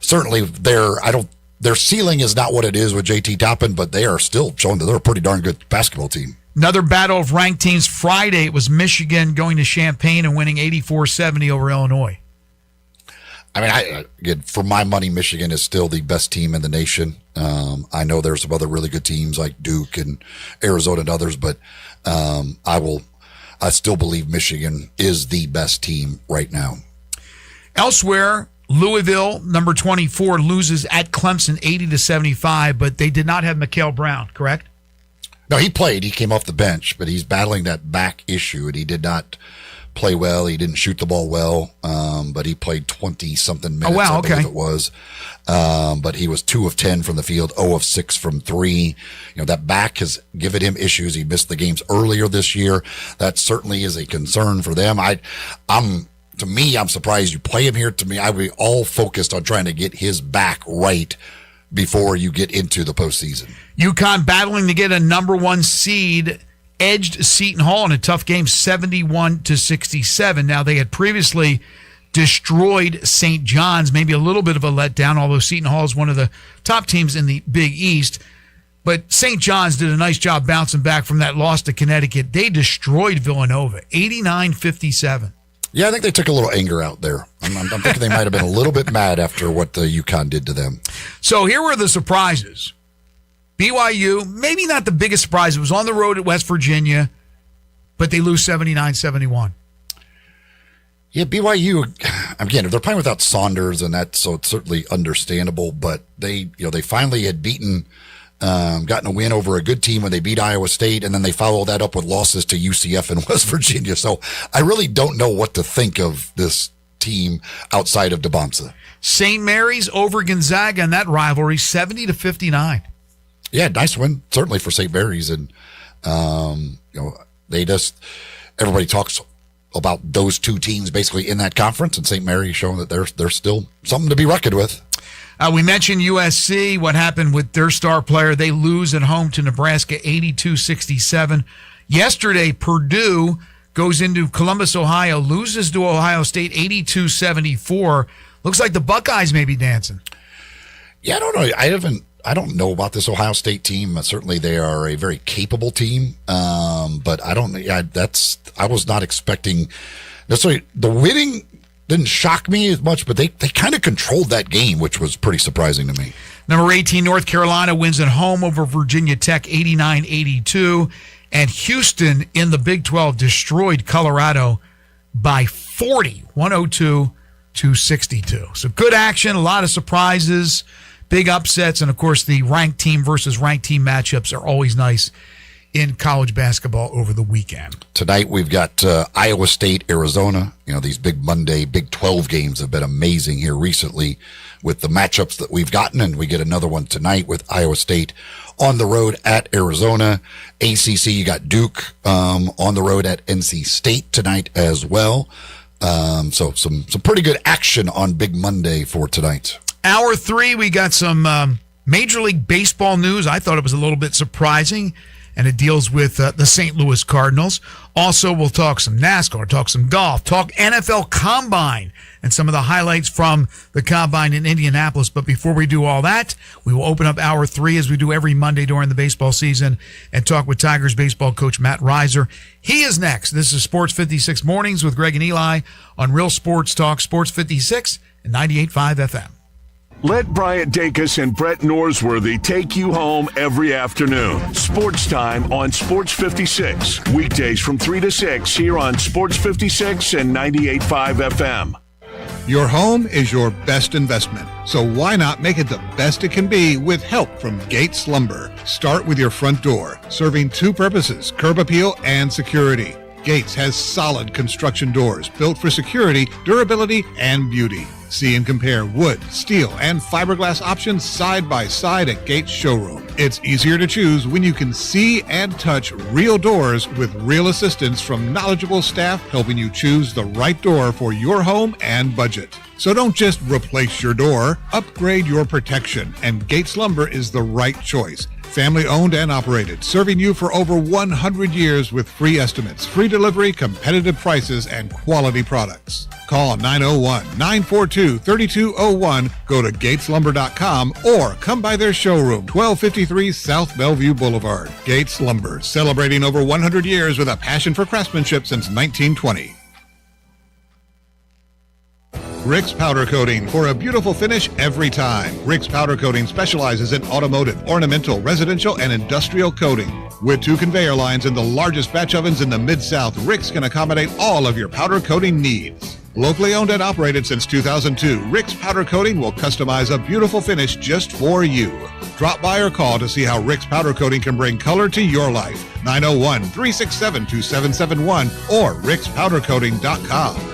certainly their ceiling is not what it is with JT Toppin, but they are still showing that they're a pretty darn good basketball team. Another battle of ranked teams Friday. It was Michigan going to Champaign and winning 84-70 over Illinois. I mean, again, for my money, Michigan is still the best team in the nation. I know there's some other really good teams like Duke and Arizona and others, but I still believe Michigan is the best team right now. Elsewhere, Louisville, number 24, loses at Clemson 80-75, but they did not have Mikal Brown, correct? No, he played. He came off the bench, but he's battling that back issue, and he did not play well. He didn't shoot the ball well, but he played 20-something minutes, I believe it was. But he was 2 of 10 from the field, 0 of 6 from 3. That back has given him issues. He missed the games earlier this year. That certainly is a concern for them. To me, I'm surprised you play him here. To me, I would be all focused on trying to get his back right before you get into the postseason. UConn battling to get a number 1 seed, edged Seton Hall in a tough game, 71-67. Now, they had previously destroyed St. John's, maybe a little bit of a letdown, although Seton Hall is one of the top teams in the Big East. But St. John's did a nice job bouncing back from that loss to Connecticut. They destroyed Villanova, 89-57. Yeah, I think they took a little anger out there. I'm thinking they might have been a little bit mad after what the UConn did to them. So here were the surprises. BYU, maybe not the biggest surprise. It was on the road at West Virginia, but they lose 79-71. Yeah, BYU, again, if they're playing without Saunders, and that's so it's certainly understandable, but they finally had gotten a win over a good team when they beat Iowa State, and then they followed that up with losses to UCF and West Virginia. So I really don't know what to think of this team outside of DeBonsa. St. Mary's over Gonzaga in that rivalry, 70-59. Yeah, nice win, certainly for St. Mary's. And, everybody talks about those two teams basically in that conference, and St. Mary's showing that they're still something to be reckoned with. We mentioned USC, what happened with their star player. They lose at home to Nebraska 82-67. Yesterday, Purdue goes into Columbus, Ohio, loses to Ohio State 82-74. Looks like the Buckeyes may be dancing. Yeah, I don't know. I don't know about this Ohio State team. Certainly they are a very capable team. But I was not expecting necessarily the winning. Didn't shock me as much, but they kind of controlled that game, which was pretty surprising to me. Number 18, North Carolina wins at home over Virginia Tech 89-82. And Houston in the Big 12 destroyed Colorado by 40, 102-62. So good action, a lot of surprises, big upsets, and of course the ranked team versus ranked team matchups are always nice in college basketball over the weekend. Tonight we've got Iowa State, Arizona. These big Monday, Big 12 games have been amazing here recently with the matchups that we've gotten, and we get another one tonight with Iowa State on the road at Arizona. ACC, you got Duke on the road at NC State tonight as well. So some pretty good action on Big Monday for tonight. Hour 3, we got some Major League Baseball news. I thought it was a little bit surprising, and it deals with the St. Louis Cardinals. Also, we'll talk some NASCAR, talk some golf, talk NFL Combine, and some of the highlights from the Combine in Indianapolis. But before we do all that, we will open up Hour 3 as we do every Monday during the baseball season and talk with Tigers baseball coach Matt Reiser. He is next. This is Sports 56 Mornings with Greg and Eli on Real Sports Talk, Sports 56 and 98.5 FM. Let Bryant Dacus and Brett Norsworthy take you home every afternoon. Sports Time on Sports 56. Weekdays from 3 to 6 here on Sports 56 and 98.5 FM. Your home is your best investment, so why not make it the best it can be with help from Gates Lumber? Start with your front door, serving two purposes, curb appeal and security. Gates has solid construction doors built for security, durability, and beauty. See and compare wood, steel, and fiberglass options side by side at Gates Showroom. It's easier to choose when you can see and touch real doors with real assistance from knowledgeable staff helping you choose the right door for your home and budget. So don't just replace your door, upgrade your protection, and Gates Lumber is the right choice. Family owned and operated, serving you for over 100 years with free estimates, free delivery, competitive prices, and quality products. Call 901-942-3201, go to gateslumber.com, or come by their showroom, 1253 South Bellevue Boulevard. Gates Lumber, celebrating over 100 years with a passion for craftsmanship since 1920. Rick's Powder Coating, for a beautiful finish every time. Rick's Powder Coating specializes in automotive, ornamental, residential, and industrial coating. With 2 conveyor lines and the largest batch ovens in the Mid-South, Rick's can accommodate all of your powder coating needs. Locally owned and operated since 2002, Rick's Powder Coating will customize a beautiful finish just for you. Drop by or call to see how Rick's Powder Coating can bring color to your life. 901-367-2771 or rickspowdercoating.com.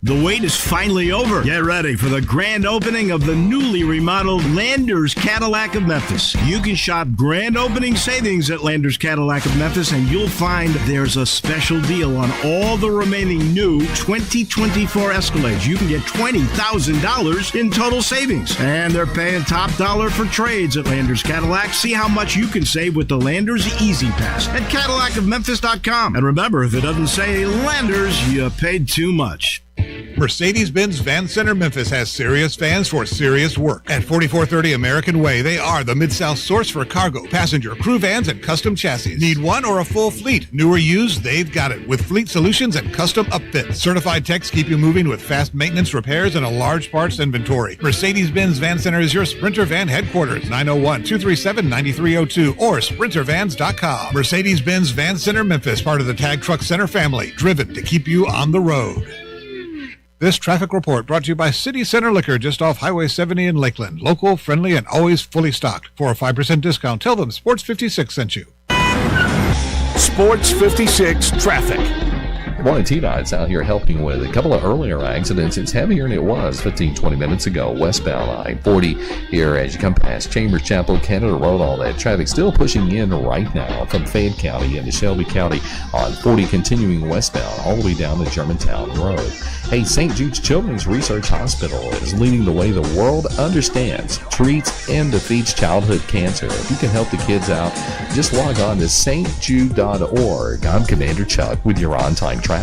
The wait is finally over. Get ready for the grand opening of the newly remodeled Landers Cadillac of Memphis. You can shop grand opening savings at Landers Cadillac of Memphis, and you'll find there's a special deal on all the remaining new 2024 Escalades. You can get $20,000 in total savings. And they're paying top dollar for trades at Landers Cadillac. See how much you can save with the Landers Easy Pass at CadillacofMemphis.com. And remember, if it doesn't say Landers, you paid too much. Mercedes-Benz Van Center Memphis has serious vans for serious work. At 4430 American Way, they are the Mid-South source for cargo, passenger, crew vans, and custom chassis. Need one or a full fleet? New or used? They've got it with fleet solutions and custom upfits. Certified techs keep you moving with fast maintenance, repairs, and a large parts inventory. Mercedes-Benz Van Center is your Sprinter Van headquarters. 901-237-9302 or sprintervans.com. Mercedes-Benz Van Center Memphis, part of the Tag Truck Center family, driven to keep you on the road. This traffic report brought to you by City Center Liquor, just off Highway 70 in Lakeland. Local, friendly, and always fully stocked. For a 5% discount, tell them Sports 56 sent you. Sports 56 traffic. Good morning, T-Dot's out here helping with a couple of earlier accidents. It's heavier than it was 15-20 minutes ago. Westbound I-40 here as you come past Chambers Chapel, Canada Road. All that traffic still pushing in right now from Fayette County into Shelby County on 40, continuing westbound all the way down to Germantown Road. Hey, St. Jude's Children's Research Hospital is leading the way the world understands, treats, and defeats childhood cancer. If you can help the kids out, just log on to stjude.org. I'm Commander Chuck with your on-time traffic.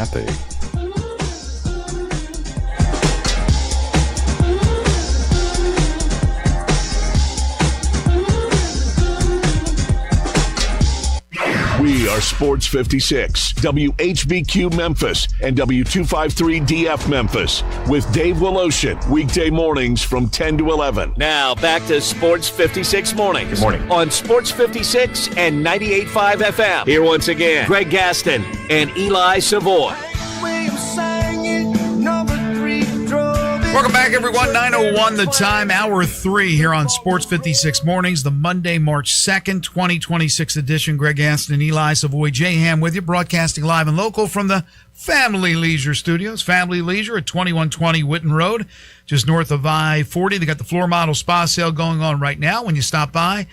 We are Sports 56, WHBQ Memphis, and W253DF Memphis, with Dave Woloshin, weekday mornings from 10 to 11. Now, back to Sports 56 Mornings. Good morning. On Sports 56 and 98.5 FM. Here once again, Greg Gaston and Eli Savoy. Welcome back, everyone. 9:01 the time, hour 3 here on Sports 56 Mornings, the Monday, March 2nd, 2026 edition. Greg Gaston and Eli Savoy, J. Ham with you, broadcasting live and local from the Family Leisure Studios. Family Leisure at 2120 Whitten Road, just north of I-40. They got the floor model spa sale going on right now. When you stop by,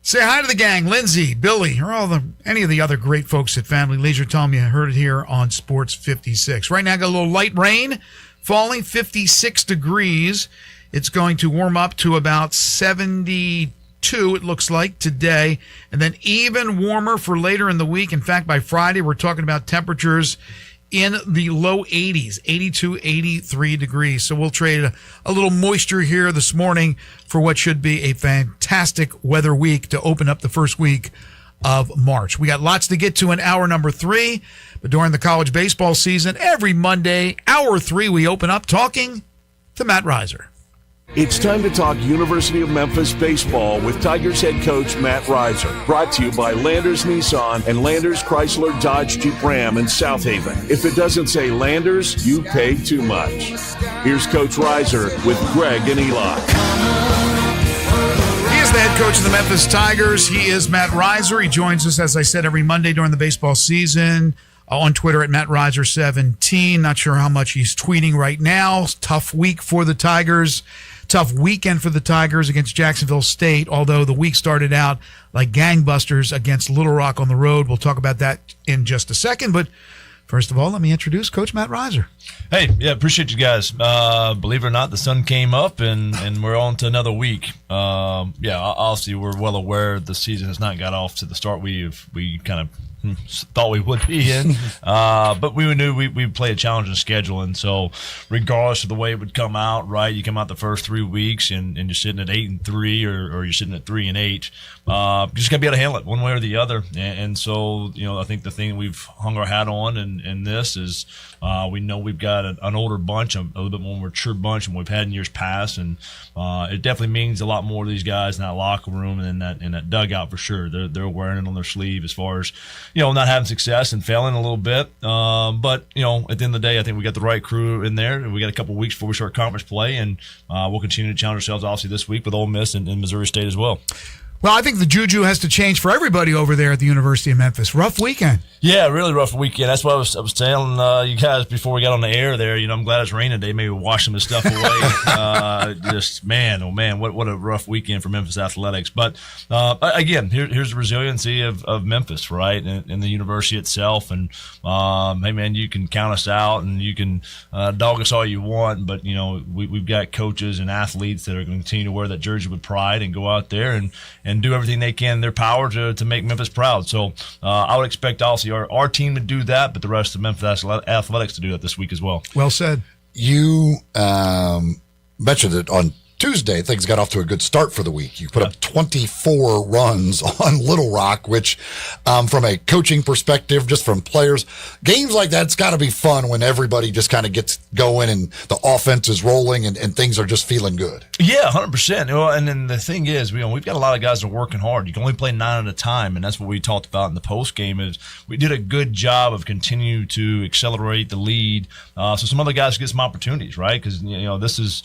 say hi to the gang, Lindsay, Billy, or any of the other great folks at Family Leisure. Tell them you heard it here on Sports 56. Right now, got a little light rain falling, 56 degrees. It's going to warm up to about 72, it looks like, today. And then even warmer for later in the week. In fact, by Friday, we're talking about temperatures in the low 80s, 82, 83 degrees. So we'll trade a little moisture here this morning for what should be a fantastic weather week to open up the first week of March. We got lots to get to in hour number 3, but during the college baseball season, every Monday, hour 3, we open up talking to Matt Reiser. It's time to talk University of Memphis baseball with Tigers head coach Matt Reiser. Brought to you by Landers Nissan and Landers Chrysler Dodge Jeep Ram in South Haven. If it doesn't say Landers, you paid too much. Here's Coach Reiser with Greg and Eli. He is the head coach of the Memphis Tigers. He is Matt Reiser. He joins us, as I said, every Monday during the baseball season on Twitter at MattReiser17. Not sure how much he's tweeting right now. Tough week for the Tigers. Tough weekend for the Tigers against Jacksonville State, although the week started out like gangbusters against Little Rock on the road. We'll talk about that in just a second, but First of all, let me introduce Coach Matt Reiser. Hey, yeah, appreciate you guys. Believe it or not, the sun came up and we're on to another week. Obviously we're well aware the season has not got off to the start we kind of thought we would be in, but we knew we'd play a challenging schedule, and so regardless of the way it would come out, right, you come out the first 3 weeks and you're sitting at 8-3 or you're sitting at 3-8, you just gotta be able to handle it one way or the other, and so I think the thing we've hung our hat on in this is we know we've got an older bunch, a little bit more mature bunch than we've had in years past, and it definitely means a lot more to these guys in that locker room and in that dugout for sure. They're wearing it on their sleeve as far as not having success and failing a little bit. But at the end of the day, I think we got the right crew in there, and we got a couple of weeks before we start conference play, and we'll continue to challenge ourselves obviously this week with Ole Miss and Missouri State as well. Well, I think the juju has to change for everybody over there at the University of Memphis. Rough weekend. Yeah, really rough weekend. That's what I was telling you guys before we got on the air there. I'm glad it's raining today. Maybe wash some of the stuff away. Just, man, oh, man, what a rough weekend for Memphis athletics. But, again, here's the resiliency of Memphis, right, and the university itself. And, hey, man, you can count us out and you can dog us all you want, but, we've got coaches and athletes that are going to continue to wear that jersey with pride and go out there and do everything they can in their power to make Memphis proud. So I would expect obviously our team to do that, but the rest of Memphis Athletics to do that this week as well. Well said. You mentioned it on Tuesday. Things got off to a good start for the week. You put up 24 runs on Little Rock, which from a coaching perspective, just from players, games like that's got to be fun when everybody just kind of gets going and the offense is rolling and things are just feeling good. Yeah, 100%. Well, and then the thing is, we've got a lot of guys that are working hard. You can only play 9 at a time, and that's what we talked about in the post game. Is we did a good job of continuing to accelerate the lead, so some other guys get some opportunities, right? Because this is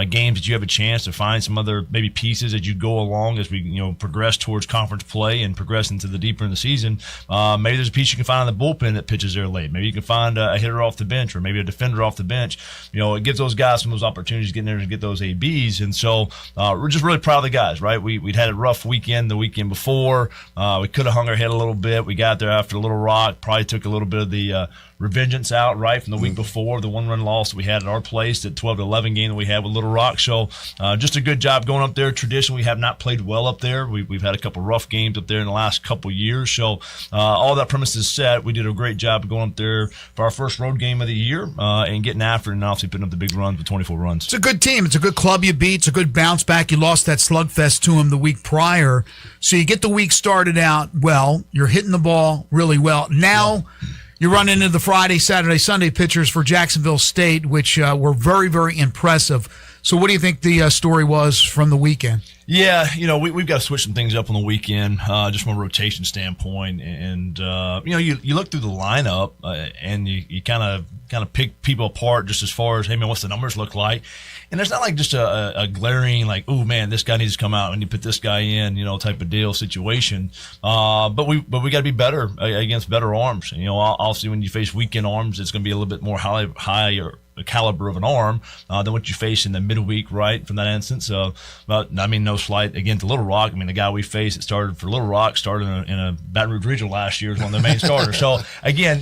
games that you have a chance to find some other maybe pieces as you go along as we progress towards conference play and progress into the deeper in the season. Maybe there's a piece you can find on the bullpen that pitches there late. Maybe you can find a hitter off the bench or maybe a defender off the bench. It gives those guys some of those opportunities to get in there and get those ABs. And so we're just really proud of the guys, right? We'd had a rough weekend the weekend before. We could have hung our head a little bit. We got there after Little Rock, probably took a little bit of the revengeance out, right, from the week before, the 1-run loss that we had at our place, that 12-11 game that we had with Little Rock. So just a good job going up there. Traditionally, we have not played well up there. We've had a couple rough games up there in the last couple years. So all that premise is set. We did a great job of going up there for our first road game of the year and getting after it and obviously putting up the big runs with 24 runs. It's a good team. It's a good club you beat. It's a good bounce back. You lost that slugfest to them the week prior. So you get the week started out well. You're hitting the ball really well. Now you run into the Friday, Saturday, Sunday pitchers for Jacksonville State, which were very, very impressive. So what do you think the story was from the weekend? Yeah, we've got to switch some things up on the weekend, just from a rotation standpoint. And, you look through the lineup and you kind of pick people apart just as far as, hey, man, what's the numbers look like? And there's not like just a glaring, like, oh, man, this guy needs to come out and you put this guy in, type of deal situation. But we got to be better against better arms. Obviously when you face weekend arms, it's going to be a little bit more higher caliber of an arm than what you face in the midweek, right, from that instance. But no slight again to Little Rock. The guy we faced that started for Little Rock started in a Baton Rouge Regional last year as one of their main starters. So again,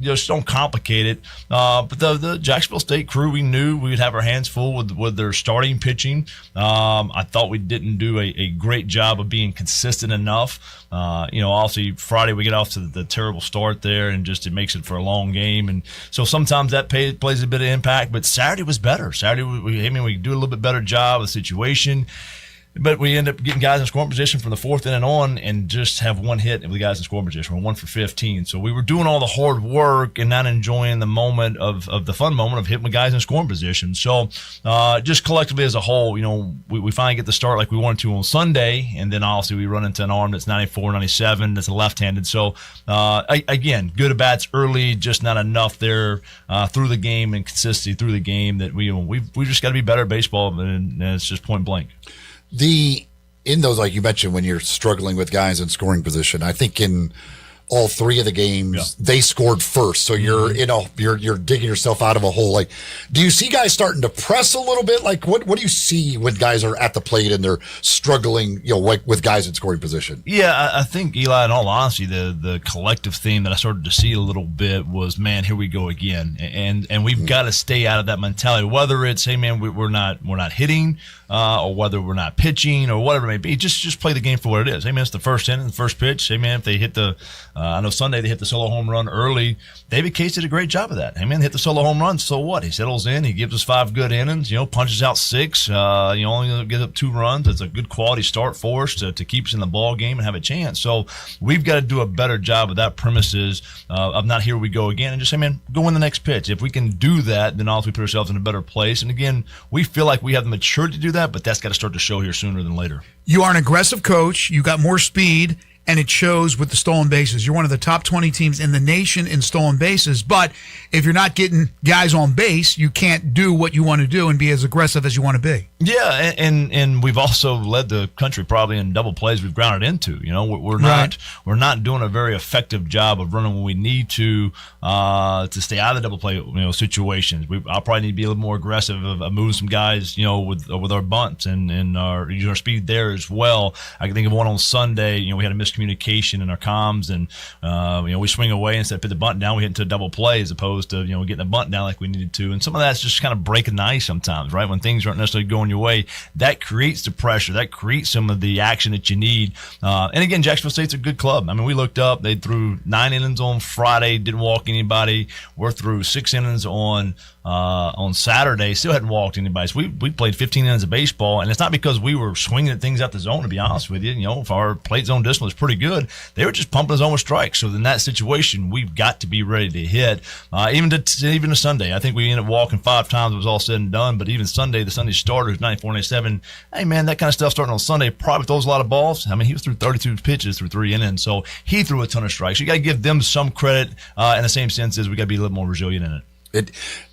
just don't complicate it. But the Jacksonville State crew, we knew we would have our hands full with their starting pitching. I thought we didn't do a great job of being consistent enough. Also Friday we get off to the terrible start there, and just it makes it for a long game, and so sometimes that plays a bit of impact. But Saturday was better. Saturday we do a little bit better job of the situation. But we end up getting guys in scoring position from the fourth inning on and just have one hit with the guys in scoring position. We're 1 for 15. So we were doing all the hard work and not enjoying the moment of the fun moment of hitting with guys in scoring position. So just collectively as a whole, we finally get the start like we wanted to on Sunday. And then obviously we run into an arm that's 94, 97, that's a left-handed. So again, good at bats early, just not enough there through the game and consistency through the game that we just got to be better at baseball, and it's just point blank. In those, like you mentioned, when you're struggling with guys in scoring position, I think in all three of the games, they scored first. So you're you're digging yourself out of a hole. Like, do you see guys starting to press a little bit? Like, what do you see when guys are at the plate and they're struggling, with guys in scoring position? Yeah, I think, Eli, in all honesty, the collective theme that I started to see a little bit was, man, here we go again, and we've got to stay out of that mentality. Whether it's, hey, man, we're not hitting, or whether we're not pitching, or whatever it may be, just play the game for what it is. Hey, man, it's the first inning, the first pitch. Hey, man, if they hit the I know Sunday they hit the solo home run early. David Case did a great job of that. Hey, man, hit the solo home run, so what? He settles in. He gives us 5 good innings, punches out 6. Only gives up 2 runs. It's a good quality start for us to keep us in the ball game and have a chance. So we've got to do a better job of that premises of not here we go again, and just say, man, go in the next pitch. If we can do that, then obviously we put ourselves in a better place. And again, we feel like we have the maturity to do that, but that's got to start to show here sooner than later. You are an aggressive coach. You got more speed, and it shows with the stolen bases. You're one of the top 20 teams in the nation in stolen bases. But if you're not getting guys on base, you can't do what you want to do and be as aggressive as you want to be. Yeah, and we've also led the country probably in double plays we've grounded into. We're not doing a very effective job of running when we need to stay out of the double play situations. I'll probably need to be a little more aggressive of moving some guys with our bunts and our using our speed there as well. I can think of one on Sunday. We had a miscommunication in our comms, and we swing away instead of put the bunt down. We hit into a double play as opposed to getting the bunt down like we needed to. And some of that's just kind of breaking the ice sometimes, right? When things aren't necessarily going your way, that creates the pressure, that creates some of the action that you need. And again, Jacksonville State's a good club. I mean, we looked up, they threw 9 innings on Friday, didn't walk anybody. We're through 6 innings on Saturday, still hadn't walked anybody. So we played 15 innings of baseball, and it's not because we were swinging at things out the zone, to be honest with you. If our plate zone distance was pretty good, they were just pumping us on with strikes. So in that situation, we've got to be ready to hit. Even to Sunday, I think we ended up walking 5 times. It was all said and done. But even Sunday, the Sunday starters, 94, 97. Hey, man, that kind of stuff starting on Sunday probably throws a lot of balls. I mean, he was through 32 pitches through 3 innings, so he threw a ton of strikes. You got to give them some credit in the same sense as we got to be a little more resilient in it.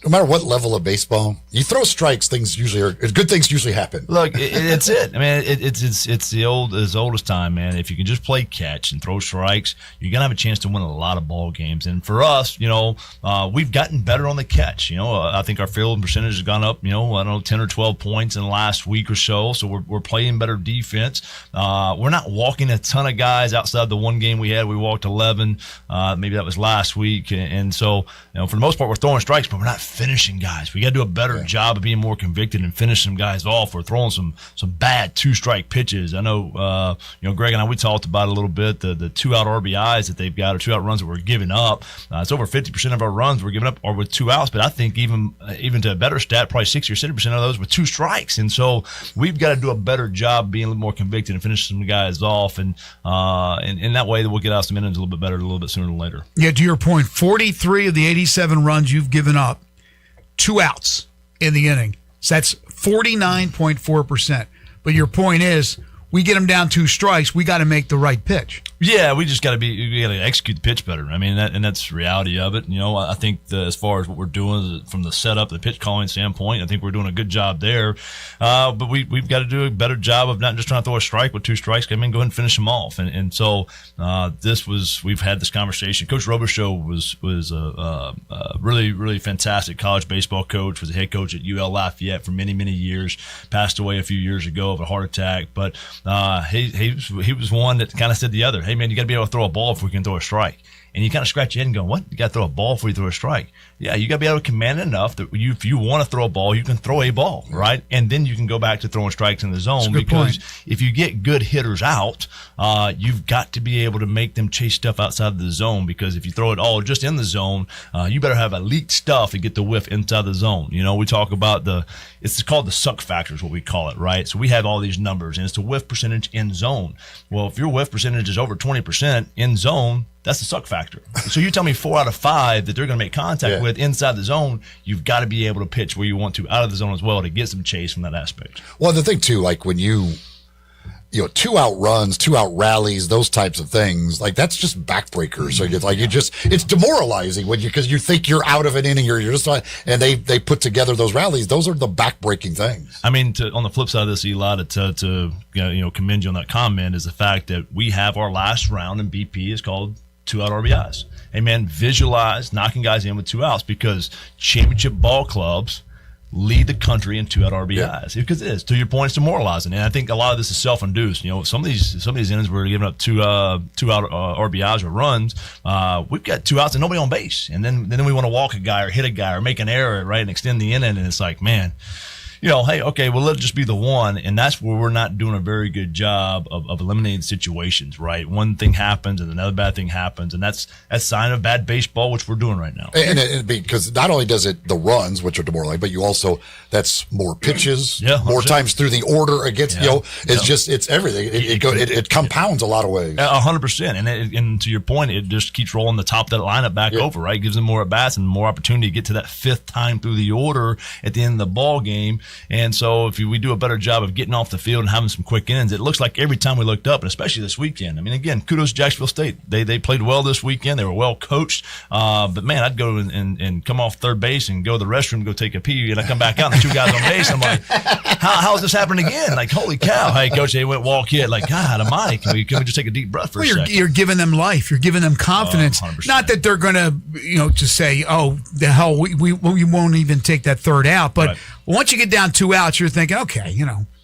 No matter what level of baseball, you throw strikes, good things usually happen. Look, it's it. I mean, it's the old as time, man. If you can just play catch and throw strikes, you're gonna have a chance to win a lot of ball games. And for us, we've gotten better on the catch. I think our field percentage has gone up. 10 or 12 points in the last week or so. So we're playing better defense. We're not walking a ton of guys outside the one game we had. We walked 11. Maybe that was last week. And so, for the most part, we're throwing strikes, but we're not finishing guys. We got to do a better job of being more convicted and finish some guys off. We're throwing some bad 2-strike pitches. I know, Greg and I, we talked about it a little bit, the 2-out RBIs that they've got, or 2-out runs that we're giving up. It's over 50% of our runs we're giving up are with 2 outs, but I think even to a better stat, probably 60 or 70% of those with 2 strikes. And so we've got to do a better job being a little more convicted and finish some guys off. And in that way, we'll get out some innings a little bit better, a little bit sooner than later. Yeah, to your point, 43 of the 87 runs you've given up, 2 outs in the inning. So that's 49.4%. But your point is, we get them down 2 strikes, we got to make the right pitch. Yeah, we just got to execute the pitch better. I mean, that's the reality of it. I think as far as what we're doing from the setup, the pitch calling standpoint, I think we're doing a good job there. But we've got to do a better job of not just trying to throw a strike with 2 strikes. Go ahead and finish them off. And so we've had this conversation. Coach Robichaux was a really, really fantastic college baseball coach, was a head coach at UL Lafayette for many, many years, passed away a few years ago of a heart attack. But he was one that kind of said the other. Hey, man, you got to be able to throw a ball if we can throw a strike. And you kind of scratch your head and go, what? You got to throw a ball before you throw a strike. Yeah, you got to be able to command it enough that if you want to throw a ball, you can throw a ball, right? And then you can go back to throwing strikes in the zone, because if you get good hitters out, you've got to be able to make them chase stuff outside the zone, because if you throw it all just in the zone, you better have elite stuff to get the whiff inside the zone. We talk about it's called the suck factor is what we call it, right? So we have all these numbers, and it's the whiff percentage in zone. Well, if your whiff percentage is over 20% in zone, that's the suck factor. So you tell me 4 out of 5 that they're going to make contact with inside the zone, you've got to be able to pitch where you want to out of the zone as well to get some chase from that aspect. Well, the thing too, like when you 2-out runs, 2-out rallies, those types of things, like that's just backbreakers. So it's demoralizing because you think you're out of an inning, you're just and they put together those rallies. Those are the backbreaking things. I mean, on the flip side of this, Eli, to commend you on that comment is the fact that we have our last round in BP is called 2-out RBIs. Hey, man, visualize knocking guys in with 2 outs because championship ball clubs lead the country in 2-out RBIs because it is. To your point, it's demoralizing, and I think a lot of this is self-induced. Some of these innings we're giving up 2-out RBIs or runs. We've got 2 outs and nobody on base, and then we want to walk a guy or hit a guy or make an error, right, and extend the inning, and it's like, man. Hey, okay, well, let it just be the one, and that's where we're not doing a very good job of eliminating situations, right? One thing happens, and another bad thing happens, and that's a sign of bad baseball, which we're doing right now. And because not only does it the runs, which are demoralizing, but you also that's more pitches, more times through the order against it's everything. It compounds a lot of ways. 100%, and to your point, it just keeps rolling the top of that lineup back over, right? It gives them more at bats and more opportunity to get to that 5th time through the order at the end of the ball game. And so if we do a better job of getting off the field and having some quick innings, it looks like every time we looked up, and especially this weekend. I mean, again, kudos to Jacksonville State. They played well this weekend. They were well coached. But, man, I'd go and come off third base and go to the restroom, go take a pee, and I come back out and 2 guys on base. I'm like, how is this happening again? Like, holy cow. Hey, Coach, they went walk hit. Like, God almighty, can we just take a deep breath for a second? You're giving them life. You're giving them confidence. 100%. Not that they're going to, just say, oh, the hell, we won't even take that 3rd out. But once you get down 2 outs, you're thinking, okay,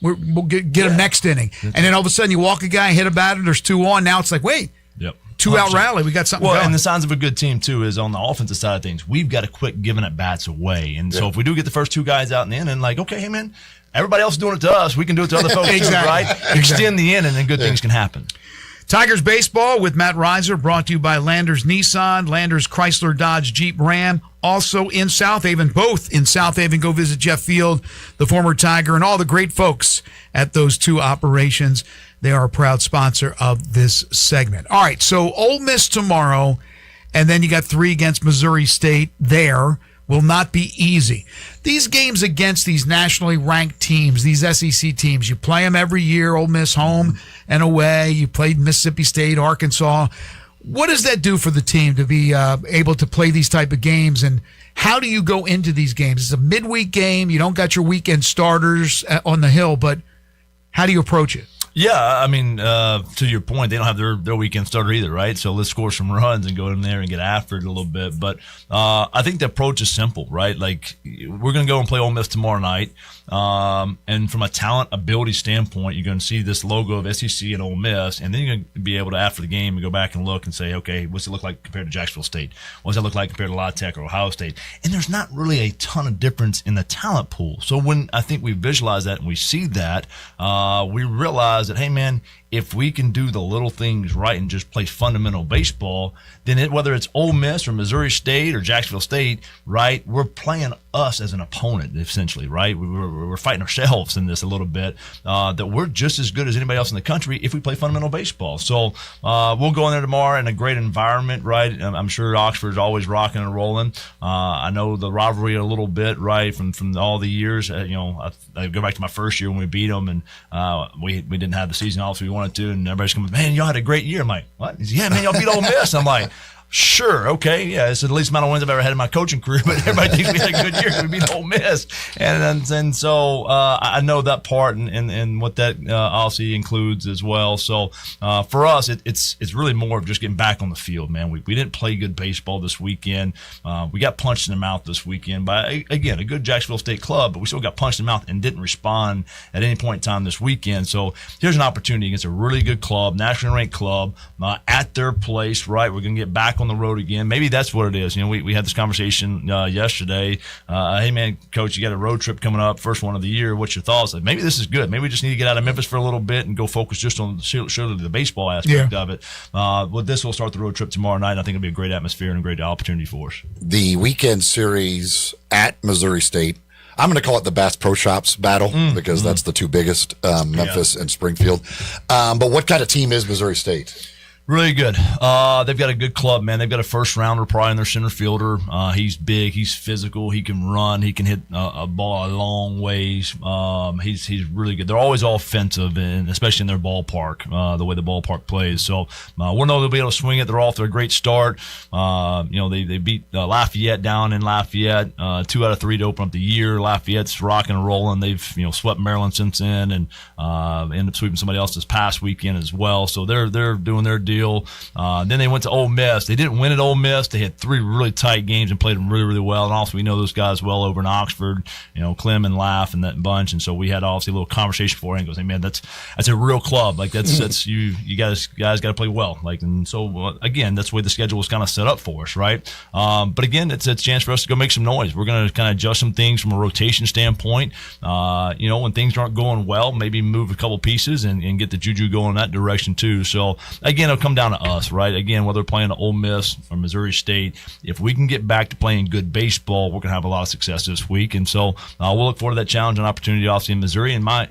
we'll get them next inning. And then all of a sudden you walk a guy, hit a batter, there's 2 on. Now it's like, wait. 2-out rally. We got something going. And the signs of a good team, too, is on the offensive side of things. We've got to quit giving at bats away. And so if we do get the first 2 guys out in the inning, like, okay, hey, man, everybody else is doing it to us. We can do it to other folks, too, right? Extend the inning, and good things can happen. Tigers baseball with Matt Reiser, brought to you by Landers Nissan, Landers Chrysler Dodge Jeep Ram, also in South Haven, both in South Haven. Go visit Jeff Field, the former Tiger, and all the great folks at those 2 operations. They are a proud sponsor of this segment. All right, so Ole Miss tomorrow, and then you got 3 against Missouri State there. Will not be easy. These games against these nationally ranked teams, these SEC teams, you play them every year, Ole Miss home and away. You played Mississippi State, Arkansas. What does that do for the team to be able to play these type of games, and how do you go into these games? It's a midweek game. You don't got your weekend starters on the hill, but how do you approach it? Yeah, I mean, to your point, they don't have their weekend starter either, right? So let's score some runs and go in there and get after it a little bit. But I think the approach is simple, right? Like, we're going to go and play Ole Miss tomorrow night. And from a talent ability standpoint, you're going to see this logo of SEC and Ole Miss, and then you're going to be able to, after the game, go back and look and say, okay, what's it look like compared to Jacksonville State? What does it look like compared to La Tech or Ohio State? And there's not really a ton of difference in the talent pool. So when I think we visualize that and we see that, we realize that, hey, man, if we can do the little things right and just play fundamental baseball, then whether it's Ole Miss or Missouri State or Jacksonville State, right, we're playing us as an opponent, essentially, right? We're fighting ourselves in this a little bit, that we're just as good as anybody else in the country if we play fundamental baseball. So we'll go in there tomorrow in a great environment, right? I'm sure Oxford's always rocking and rolling. I know the rivalry a little bit, right, from all the years. I go back to my first year when we beat them, and we didn't have the season off we wanted to, and everybody's coming, man, y'all had a great year. I'm like, what? He's, yeah, man, y'all beat Ole Miss. I'm like, sure, okay, yeah, it's the least amount of wins I've ever had in my coaching career, but everybody thinks we had a good year because we beat Ole Miss. And so I know that part and what that obviously includes as well. So for us, it's really more of just getting back on the field, man. We didn't play good baseball this weekend. We got punched in the mouth this weekend by, again, a good Jacksonville State club, but we still got punched in the mouth and didn't respond at any point in time this weekend. So here's an opportunity against a really good club, nationally ranked club, at their place, right? We're going to get back on the road again. Maybe that's what it is. We had this conversation yesterday. Hey, man, Coach, you got a road trip coming up, first one of the year. What's your thoughts? Like, maybe this is good. Maybe we just need to get out of Memphis for a little bit and go focus just on surely the baseball aspect of it. With this, we'll start the road trip tomorrow night. I think it'll be a great atmosphere and a great opportunity for us. The weekend series at Missouri State, I'm going to call it the Bass Pro Shops battle because that's the 2 biggest, Memphis and Springfield. But what kind of team is Missouri State? Really good. They've got a good club, man. They've got a first rounder probably in their center fielder. He's big. He's physical. He can run. He can hit a ball a long ways. He's really good. They're always offensive, and especially in their ballpark, the way the ballpark plays. So we'll know they'll be able to swing it. They're off to a great start. They beat Lafayette down in Lafayette 2 out of 3 to open up the year. Lafayette's rocking and rolling. They've swept Maryland since then, and ended up sweeping somebody else this past weekend as well. So they're doing their deal. deal. Then they went to Ole Miss. They didn't win at Ole Miss. They had 3 really tight games and played them really, really well. And also we know those guys well over in Oxford, Clem and Laugh and that bunch. And so we had obviously a little conversation beforehand. Goes, hey man, that's a real club. Like that's you guys got to play well. Like, and so again, that's the way the schedule was kind of set up for us, right? But again, it's a chance for us to go make some noise. We're going to kind of adjust some things from a rotation standpoint. When things aren't going well, maybe move a couple pieces and get the juju going in that direction too. So again, it'll come down to us, right? Again, whether we're playing Ole Miss or Missouri State, if we can get back to playing good baseball, we're going to have a lot of success this week. And so we'll look forward to that challenge and opportunity, obviously, in Missouri. And my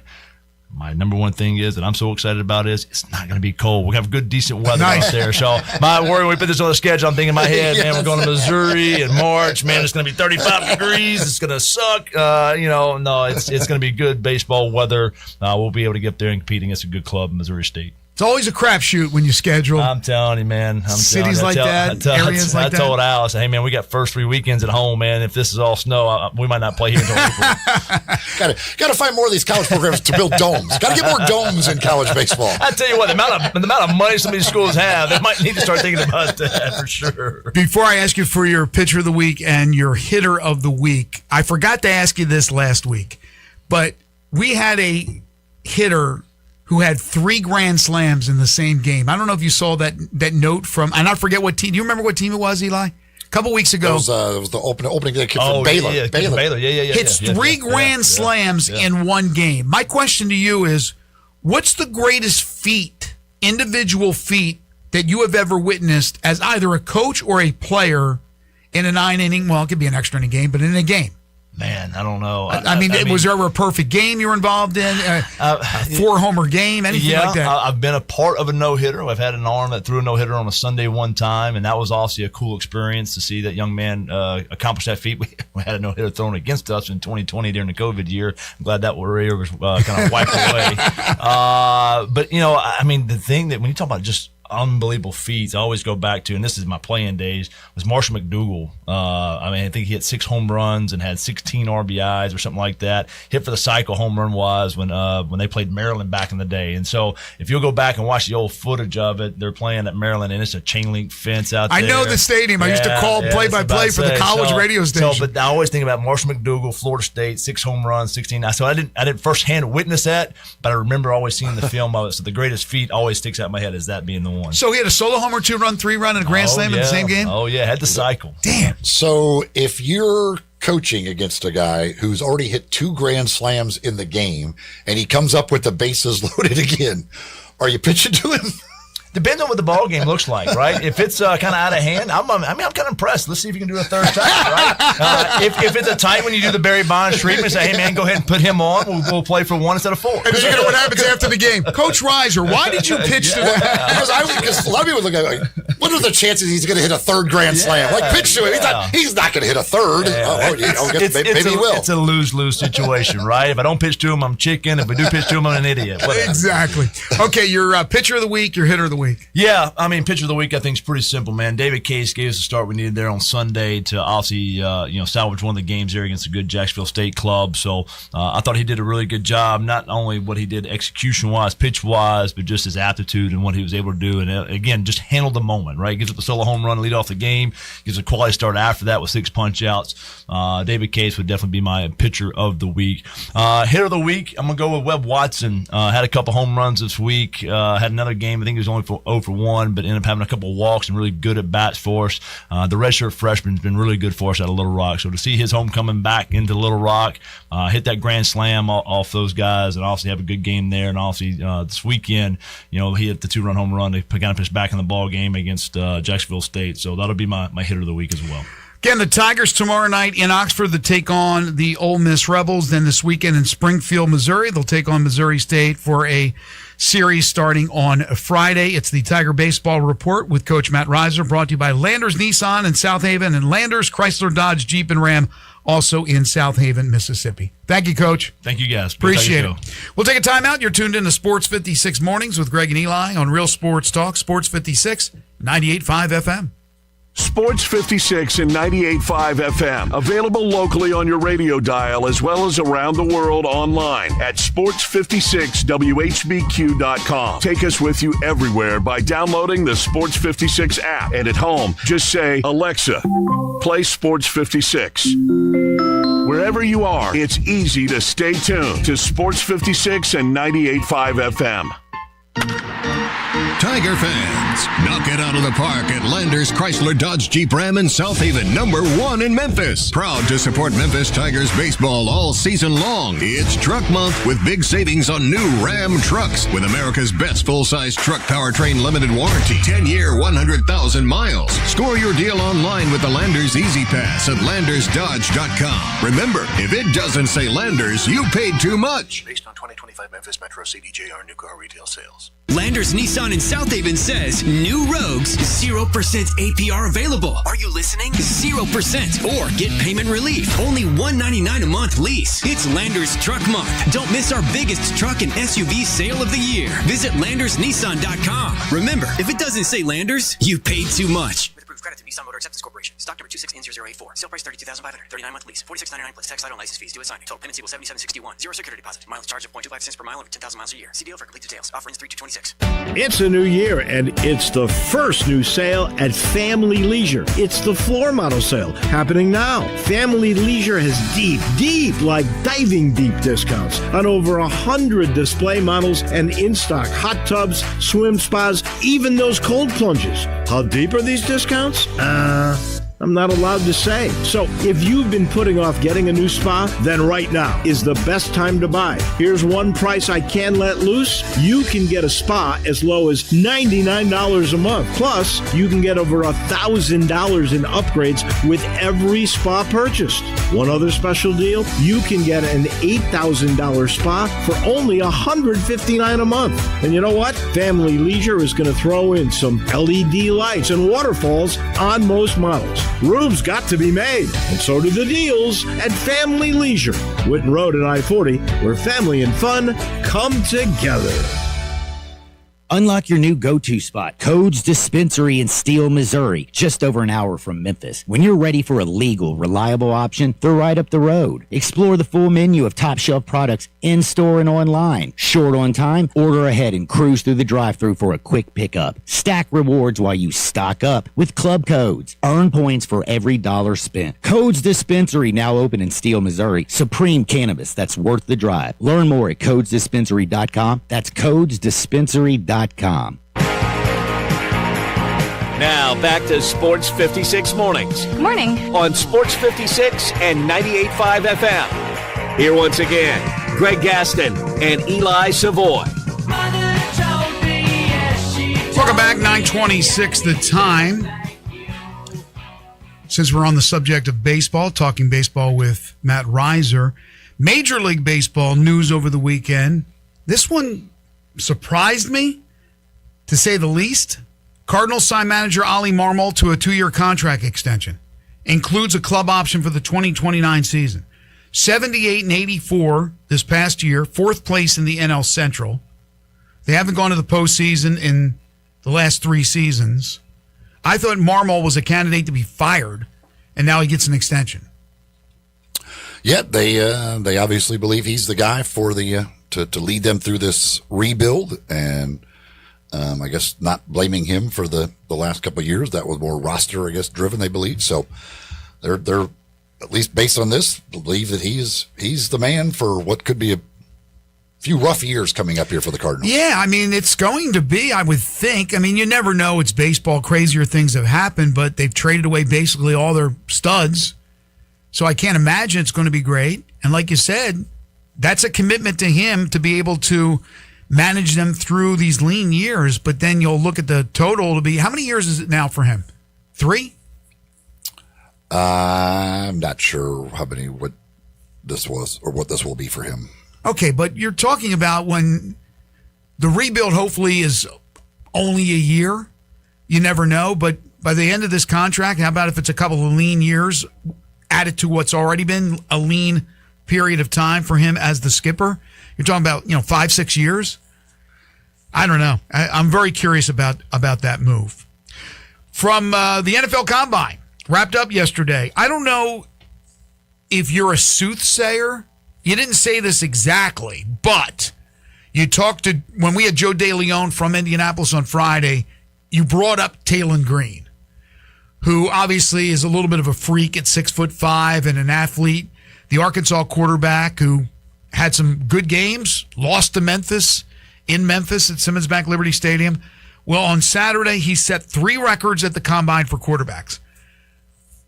number one thing is that I'm so excited about is it's not going to be cold. We're going to have good, decent weather out there. So my worry when we put this on the schedule, I'm thinking in my head, man, we're going to Missouri in March. Man, it's going to be 35 degrees. It's going to suck. No, it's going to be good baseball weather. We'll be able to get up there and compete against a good club in Missouri State. It's always a crapshoot when you schedule. I'm telling you, man. Cities like that, areas like that. I told Alice, hey, man, we got first 3 weekends at home, man. If this is all snow, we might not play here until April. Got to find more of these college programs to build domes. Got to get more domes in college baseball. I tell you what, the amount of money some of these schools have, they might need to start thinking about that for sure. Before I ask you for your pitcher of the week and your hitter of the week, I forgot to ask you this last week, but we had a hitter who had 3 grand slams in the same game. I don't know if you saw that note from, and I forget what team. Do you remember what team it was, Eli? A couple weeks ago. It was the opening day kid from Baylor. Yeah, Baylor. Yeah. Hits 3 grand slams in one game. My question to you is, what's the greatest feat, individual feat, that you have ever witnessed as either a coach or a player in a 9-inning, well, it could be an extra inning game, but in a game? Man, I don't know. I mean, was there ever a perfect game you were involved in? A 4-homer game, anything like that? I've been a part of a no-hitter. I've had an arm that threw a no-hitter on a Sunday one time, and that was obviously a cool experience to see that young man accomplish that feat. We had a no-hitter thrown against us in 2020 during the COVID year. I'm glad that warrior was kind of wiped away. But, I mean, the thing that when you talk about just unbelievable feats I always go back to, and this is my playing days, was Marshall McDougal. I think he hit 6 home runs and had 16 RBIs or something like that. Hit for the cycle home run was when they played Maryland back in the day. And so if you'll go back and watch the old footage of it, they're playing at Maryland and it's a chain link fence out there. I know the stadium. I used to call play-by-play for the college radio station. But I always think about Marshall McDougal, Florida State, 6 home runs, 16. So I didn't firsthand witness that, but I remember always seeing the film of it. So the greatest feat always sticks out in my head as that being the one. So he had a solo homer, 2-run, 3-run, and a grand slam in the same game? Oh, yeah. Had the cycle. Damn. So if you're coaching against a guy who's already hit 2 grand slams in the game and he comes up with the bases loaded again, are you pitching to him? Depends on what the ball game looks like, right? If it's kind of out of hand, I'm kind of impressed. Let's see if you can do a third time, right? If it's a tight when you do the Barry Bonds treatment, say, hey man, go ahead and put him on. We'll play for 1 instead of 4. And you know what happens after the game? Coach Reiser, why did you pitch to that? Because a lot of people look at it like, what are the chances he's going to hit a 3rd grand slam? Like, pitch to him. He's not going to hit a 3rd. Maybe he will. It's a lose-lose situation, right? If I don't pitch to him, I'm chicken. If I do pitch to him, I'm an idiot. Whatever. Exactly. Okay, your pitcher of the week, your hitter of the week. Yeah, I mean, pitcher of the week I think is pretty simple, man. David Case gave us the start we needed there on Sunday to obviously salvage one of the games there against a good Jacksonville State club. So I thought he did a really good job, not only what he did execution-wise, pitch-wise, but just his aptitude and what he was able to do. And again, just handled the moment, right? Gives up a solo home run, lead off the game, gives a quality start after that with 6 punch-outs. David Case would definitely be my pitcher of the week. Hitter of the week, I'm going to go with Webb Watson. Had a couple home runs this week. Had another game, I think he was only 0 for 1, but ended up having a couple of walks and really good at bats for us. The redshirt freshman's been really good for us out of Little Rock. So to see his homecoming back into Little Rock, hit that grand slam off those guys, and obviously have a good game there. And obviously this weekend, he hit the 2-run home run to kind of pitch back in the ball game against Jacksonville State. So that'll be my hitter of the week as well. Again, the Tigers tomorrow night in Oxford to take on the Ole Miss Rebels. Then this weekend in Springfield, Missouri, they'll take on Missouri State for a series starting on Friday. It's the Tiger Baseball Report with Coach Matt Reiser, brought to you by Landers Nissan in South Haven and Landers Chrysler Dodge Jeep and Ram, also in South Haven, Mississippi. Thank you, Coach. Thank you, guys. Appreciate it. We'll take a timeout. You're tuned in to Sports 56 Mornings with Greg and Eli on Real Sports Talk, Sports 56, 98.5 FM. Sports 56 and 98.5 FM. Available locally on your radio dial as well as around the world online at sports56whbq.com. Take us with you everywhere by downloading the Sports 56 app. And at home, just say, Alexa, play Sports 56. Wherever you are, it's easy to stay tuned to Sports 56 and 98.5 FM. Tiger fans, knock it out of the park at Landers Chrysler Dodge Jeep Ram in South Haven, #1 in Memphis. Proud to support Memphis Tigers baseball all season long. It's Truck Month with big savings on new Ram trucks with America's best full-size truck powertrain limited warranty. 10-year, 100,000 miles. Score your deal online with the Landers Easy Pass at LandersDodge.com. Remember, if it doesn't say Landers, you paid too much. Based on 2025 Memphis Metro CDJR new car retail sales. Landers Nissan in South Haven says new Rogues, 0% APR available. Are you listening? 0% or get payment relief. Only $199 a month lease. It's Landers Truck Month. Don't miss our biggest truck and SUV sale of the year. Visit LandersNissan.com. Remember, if it doesn't say Landers, you paid too much. With approved credit to Nissan Motor Acceptance Corporation. Stock number 26N0084. Sale price $32,500. 39-month lease. $46.99 plus tax, title, and license fees due at signing. Total payment equals $77.61. Zero security deposit. Mileage charge of 0.25 cents per mile over 10,000 miles a year. See deal for complete details. Offer ends 3/2/26. It's a new year, and it's the first new sale at Family Leisure. It's the floor model sale happening now. Family Leisure has deep, like diving deep discounts on over 100 display models and in-stock hot tubs, swim spas, even those cold plunges. How deep are these discounts? I'm not allowed to say. So if you've been putting off getting a new spa, then right now is the best time to buy. Here's one price I can let loose. You can get a spa as low as $99 a month. Plus, you can get over $1,000 in upgrades with every spa purchased. One other special deal, you can get an $8,000 spa for only $159 a month. And you know what? Family Leisure is going to throw in some LED lights and waterfalls on most models. Room's got to be made, and so do the deals at Family Leisure, Whitten Road and I-40, where family and fun come together. Unlock your new go-to spot, Codes Dispensary in Steele, Missouri, just over an hour from Memphis. When you're ready for a legal, reliable option, they're right up the road. Explore the full menu of top-shelf products in-store and online. Short on time? Order ahead and cruise through the drive-thru for a quick pickup. Stack rewards while you stock up with Club Codes. Earn points for every dollar spent. Codes Dispensary, now open in Steele, Missouri. Supreme cannabis that's worth the drive. Learn more at CodesDispensary.com. That's CodesDispensary.com. Now back to Sports 56 Mornings. Good morning. On Sports 56 and 98.5 FM. Here once again, Greg Gaston and Eli Savoy. Welcome back, 9:26 the time. Since we're on the subject of baseball, talking baseball with Matt Reiser, Major League Baseball news over the weekend. This one surprised me, to say the least. Cardinals signed manager Ollie Marmol to a 2-year contract extension. Includes a club option for the 2029 season. 78-84 this past year, 4th place in the NL Central. They haven't gone to the postseason in the last 3 seasons. I thought Marmol was a candidate to be fired, and now he gets an extension. Yeah, they obviously believe he's the guy for the to lead them through this rebuild, and I guess not blaming him for the last couple of years. That was more roster, I guess, driven, they believe. So they're at least based on this, believe that he's the man for what could be a few rough years coming up here for the Cardinals. Yeah, I mean, it's going to be, I would think. I mean, you never know. It's baseball. Crazier things have happened, but they've traded away basically all their studs. So I can't imagine it's going to be great. And like you said, that's a commitment to him to be able to manage them through these lean years. But then you'll look at the total to be, how many years is it now for him? 3? I'm not sure what this was or what this will be for him. Okay, but you're talking about when the rebuild hopefully is only a year. You never know, but by the end of this contract, how about if it's a couple of lean years added to what's already been a lean period of time for him as the skipper? You're talking about, 5-6 years. I don't know. I'm very curious about that move. From the NFL Combine, wrapped up yesterday. I don't know if you're a soothsayer. You didn't say this exactly, but you talked to, when we had Joe DeLeon from Indianapolis on Friday, you brought up Taylon Green, who obviously is a little bit of a freak at 6'5" and an athlete. The Arkansas quarterback who had some good games, lost to Memphis, in Memphis at Simmons Bank Liberty Stadium. Well, on Saturday, he set 3 records at the Combine for quarterbacks.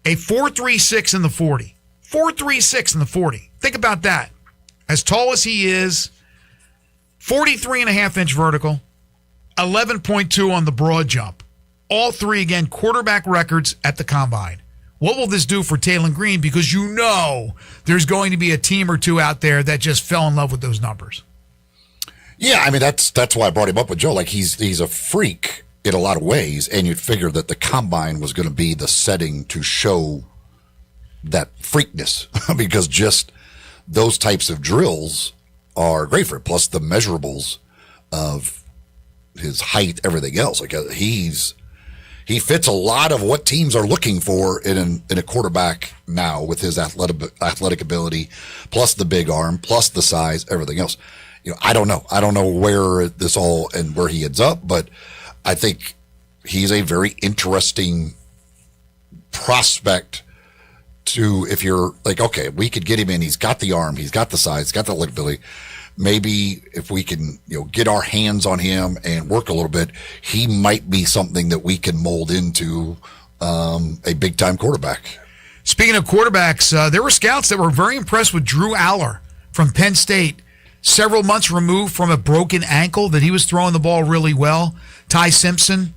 A 4.36 in the 40. 4.36 in the 40. Think about that. As tall as he is, 43.5-inch vertical, 11.2 on the broad jump. All 3, again, quarterback records at the Combine. What will this do for Taylon Green? Because you know there's going to be a team or two out there that just fell in love with those numbers. Yeah, I mean, that's why I brought him up with Joe. Like, he's a freak in a lot of ways, and you'd figure that the Combine was going to be the setting to show that freakness because just those types of drills are great for it. Plus the measurables of his height, everything else. Like, he fits a lot of what teams are looking for in a quarterback now with his athletic ability, plus the big arm, plus the size, everything else. You know, I don't know where this all and where he ends up, but I think he's a very interesting prospect to, if you're like, okay, we could get him in. He's got the arm, he's got the size, he's got the ability. Maybe if we can, get our hands on him and work a little bit, he might be something that we can mold into a big time quarterback. Speaking of quarterbacks, there were scouts that were very impressed with Drew Aller from Penn State. Several months removed from a broken ankle, that he was throwing the ball really well. Ty Simpson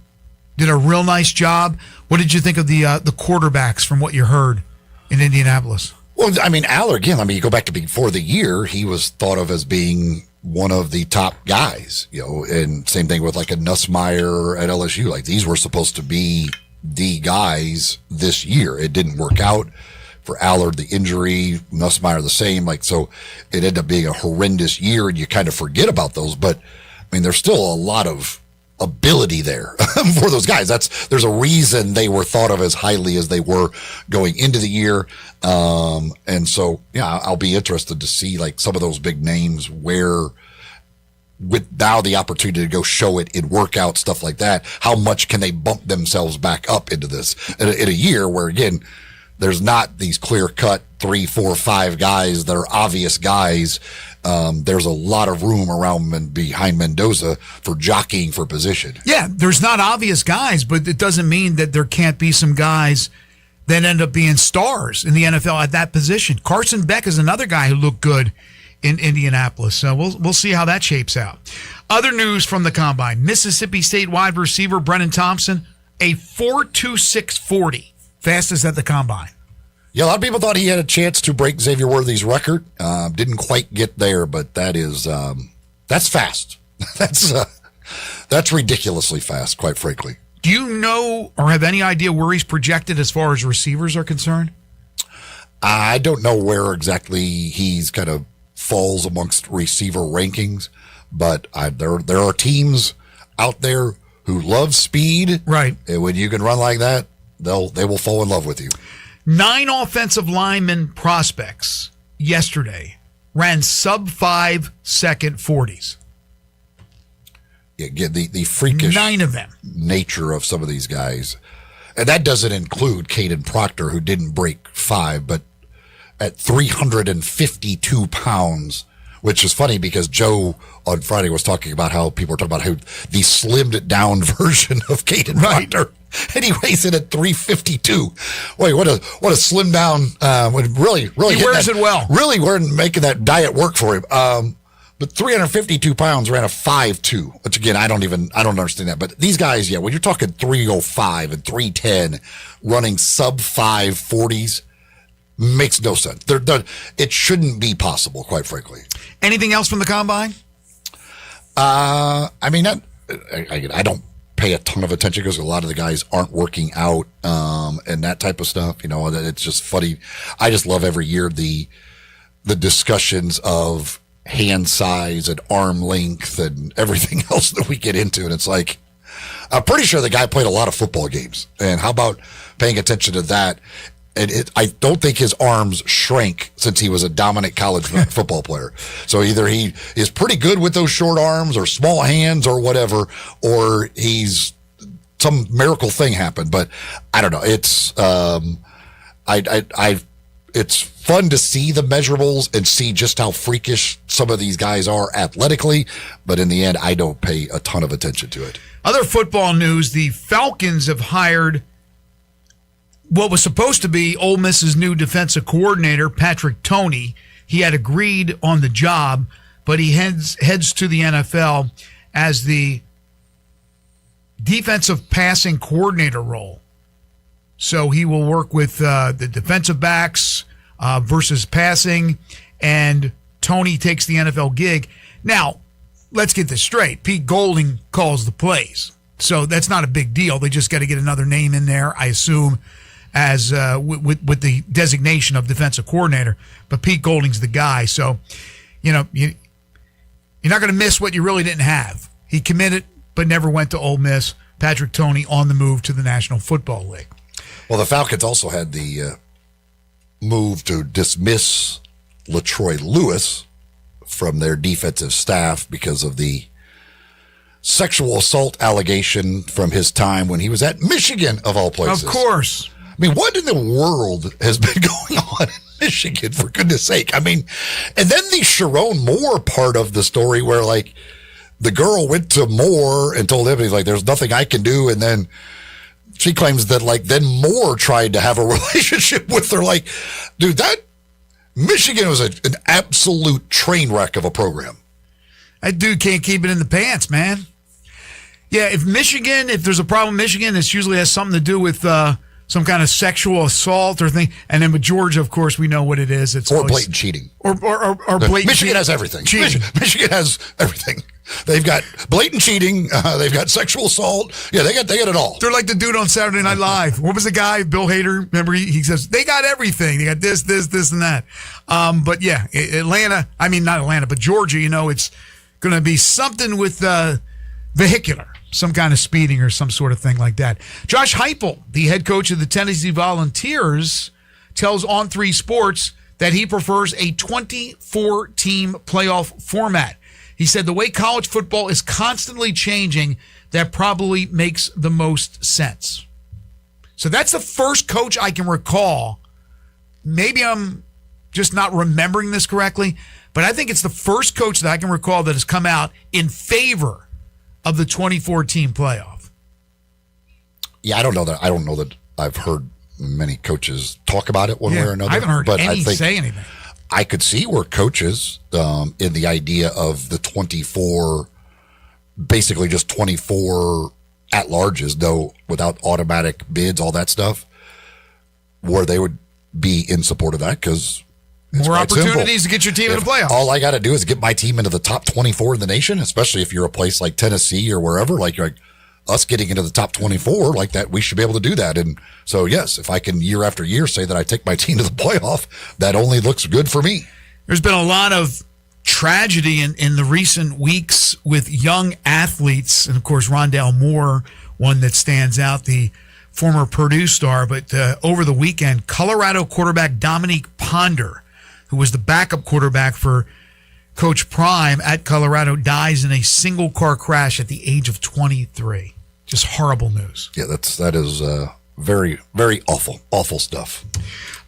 did a real nice job. What did you think of the quarterbacks from what you heard in Indianapolis? Well, I mean, Aller, again, you go back to before the year, he was thought of as being one of the top guys, and same thing with like a Nussmeier at LSU. Like, these were supposed to be the guys this year. It didn't work out. For Allard, the injury, Nussmeier the same. So it ended up being a horrendous year, and you kind of forget about those. But, I mean, there's still a lot of ability there for those guys. There's a reason they were thought of as highly as they were going into the year. And so, yeah, I'll be interested to see, some of those big names where, with now the opportunity to go show it in workout, stuff like that, how much can they bump themselves back up into this in a year where, again, there's not these clear-cut 3, 4, 5 guys that are obvious guys. There's a lot of room around and behind Mendoza for jockeying for position. Yeah, there's not obvious guys, but it doesn't mean that there can't be some guys that end up being stars in the NFL at that position. Carson Beck is another guy who looked good in Indianapolis. So we'll see how that shapes out. Other news from the Combine. Mississippi State wide receiver Brennan Thompson, a 4.26 40. Fastest at the Combine. Yeah, a lot of people thought he had a chance to break Xavier Worthy's record. Didn't quite get there, but that's fast. That's ridiculously fast, quite frankly. Do you know or have any idea where he's projected as far as receivers are concerned? I don't know where exactly he's kind of falls amongst receiver rankings, but there are teams out there who love speed. Right. And when you can run like that, they will fall in love with you. 9 offensive lineman prospects yesterday ran sub-5 second 40s. Yeah, get the freakish 9 of them. Nature of some of these guys. And that doesn't include Caden Proctor, who didn't break 5, but at 352 pounds, which is funny because Joe on Friday was talking about how people were talking about how the slimmed down version of Caden Proctor. And he weighs in at 352. Wait, what a slim down. Really, he wears it well. Really, we're making that diet work for him. But 352 pounds ran a 5.2, which again, I don't understand that. But these guys, yeah, when you're talking 305 and 310, running sub 540s, makes no sense. It shouldn't be possible, quite frankly. Anything else from the Combine? I mean, I don't pay a ton of attention because a lot of the guys aren't working out and that type of stuff. It's just funny. I just love every year the discussions of hand size and arm length and everything else that we get into. And it's like, I'm pretty sure the guy played a lot of football games. And how about paying attention to that? And I don't think his arms shrank since he was a dominant college football player. So either he is pretty good with those short arms or small hands or whatever, or he's some miracle thing happened. But I don't know. It's it's fun to see the measurables and see just how freakish some of these guys are athletically. But in the end, I don't pay a ton of attention to it. Other football news, the Falcons have hired what was supposed to be Ole Miss's new defensive coordinator, Patrick Toney. He had agreed on the job, but he heads to the NFL as the defensive passing coordinator role. So he will work with the defensive backs versus passing, and Toney takes the NFL gig. Now, let's get this straight. Pete Golding calls the plays. So that's not a big deal. They just got to get another name in there, I assume, as with the designation of defensive coordinator. But Pete Golding's the guy. So, you're not going to miss what you really didn't have. He committed, but never went to Ole Miss. Patrick Toney on the move to the National Football League. Well, the Falcons also had the move to dismiss LaTroy Lewis from their defensive staff because of the sexual assault allegation from his time when he was at Michigan, of all places. Of course. I mean, what in the world has been going on in Michigan, for goodness sake? I mean, and then the Sharon Moore part of the story where, like, the girl went to Moore and told him, he's like, there's nothing I can do. And then she claims that, like, then Moore tried to have a relationship with her. Like, dude, that Michigan was an absolute train wreck of a program. That dude can't keep it in the pants, man. Yeah, if there's a problem in Michigan, it usually has something to do with some kind of sexual assault or thing. And then with Georgia, of course, we know what it is. It's or blatant cheating. Or blatant Michigan has everything. Michigan has everything. They've got blatant cheating. They've got sexual assault. Yeah, they got it all. They're like the dude on Saturday Night Live. What was the guy? Bill Hader. Remember, he says they got everything. They got this, and that. But yeah, Atlanta. I mean, not Atlanta, but Georgia. It's going to be something with vehicular, some kind of speeding or some sort of thing like that. Josh Heupel, the head coach of the Tennessee Volunteers, tells On3 Sports that he prefers a 24-team playoff format. He said the way college football is constantly changing, that probably makes the most sense. So that's the first coach I can recall. Maybe I'm just not remembering this correctly, but I think it's the first coach that I can recall that has come out in favor of the 24-team playoff. Yeah, I don't know that I've heard many coaches talk about it one way or another. I haven't heard any say anything. I could see where coaches in the idea of the 24, basically just 24 at-larges, though without automatic bids, all that stuff, where they would be in support of that because more opportunities to get your team in the playoffs. All I got to do is get my team into the top 24 in the nation, especially if you're a place like Tennessee or wherever, like us getting into the top 24 like that, we should be able to do that. And so, yes, if I can year after year say that I take my team to the playoff, that only looks good for me. There's been a lot of tragedy in the recent weeks with young athletes. And, of course, Rondale Moore, one that stands out, the former Purdue star. But over the weekend, Colorado quarterback Dominique Ponder, who was the backup quarterback for Coach Prime at Colorado, dies in a single-car crash at the age of 23. Just horrible news. Yeah, that is very, very awful stuff.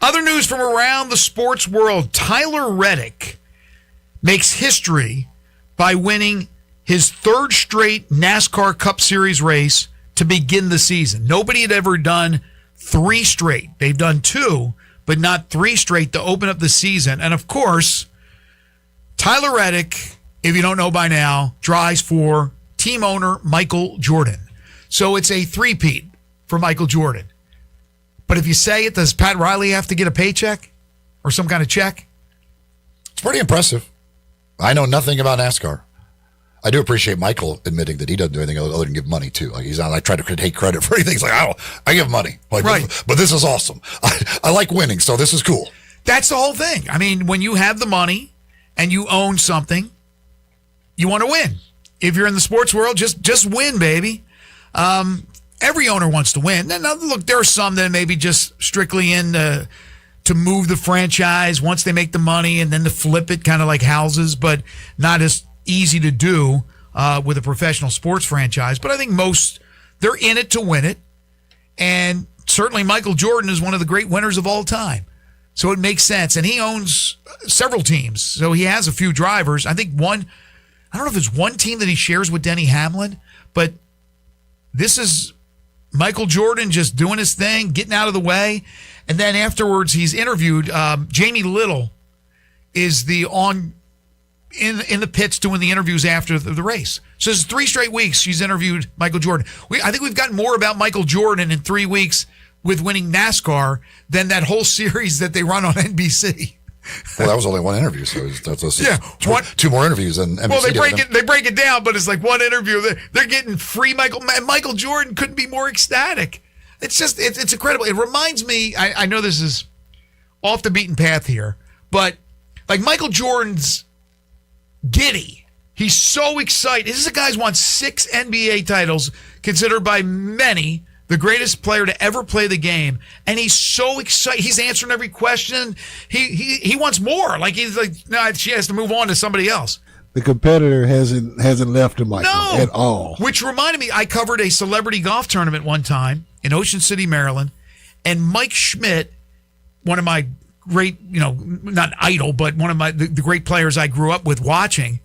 Other news from around the sports world. Tyler Reddick makes history by winning his third straight NASCAR Cup Series race to begin the season. Nobody had ever done 3 straight. They've done 2, but not 3 straight to open up the season. And, of course, Tyler Reddick, if you don't know by now, drives for team owner Michael Jordan. So it's a three-peat for Michael Jordan. But if you say it, does Pat Riley have to get a paycheck or some kind of check? It's pretty impressive. I know nothing about NASCAR. I do appreciate Michael admitting that he doesn't do anything other than give money too. Like he's not. I try to take credit for anything. He's like, I give money. Like, right. But this is awesome. I like winning, so this is cool. That's the whole thing. I mean, when you have the money and you own something, you want to win. If you're in the sports world, just win, baby. Every owner wants to win. Now, look, there are some that maybe just strictly in to move the franchise once they make the money and then to flip it, kind of like houses, but not as easy to do with a professional sports franchise. But I think most, they're in it to win it. And certainly Michael Jordan is one of the great winners of all time. So it makes sense. And he owns several teams. So he has a few drivers. I think I don't know if it's one team that he shares with Denny Hamlin, but this is Michael Jordan just doing his thing, getting out of the way. And then afterwards, he's interviewed. Jamie Little is in the pits doing the interviews after the race. So it's 3 straight weeks she's interviewed Michael Jordan. I think we've gotten more about Michael Jordan in 3 weeks with winning NASCAR than that whole series that they run on NBC. Well, that was only one interview, so that's yeah, two more interviews. And NBC well, they break it down, but it's like one interview. They're getting free Michael Jordan couldn't be more ecstatic. It's just it's incredible. It reminds me. I know this is off the beaten path here, but like Michael Jordan's giddy. He's so excited. This is a guy who's won 6 NBA titles, considered by many the greatest player to ever play the game, and he's so excited. He's answering every question. He wants more. Like he's like, no, she has to move on to somebody else. The competitor hasn't left him at all. Which reminded me, I covered a celebrity golf tournament one time in Ocean City, Maryland, and Mike Schmidt, one of my great, not idol, but one of the great players I grew up with watching,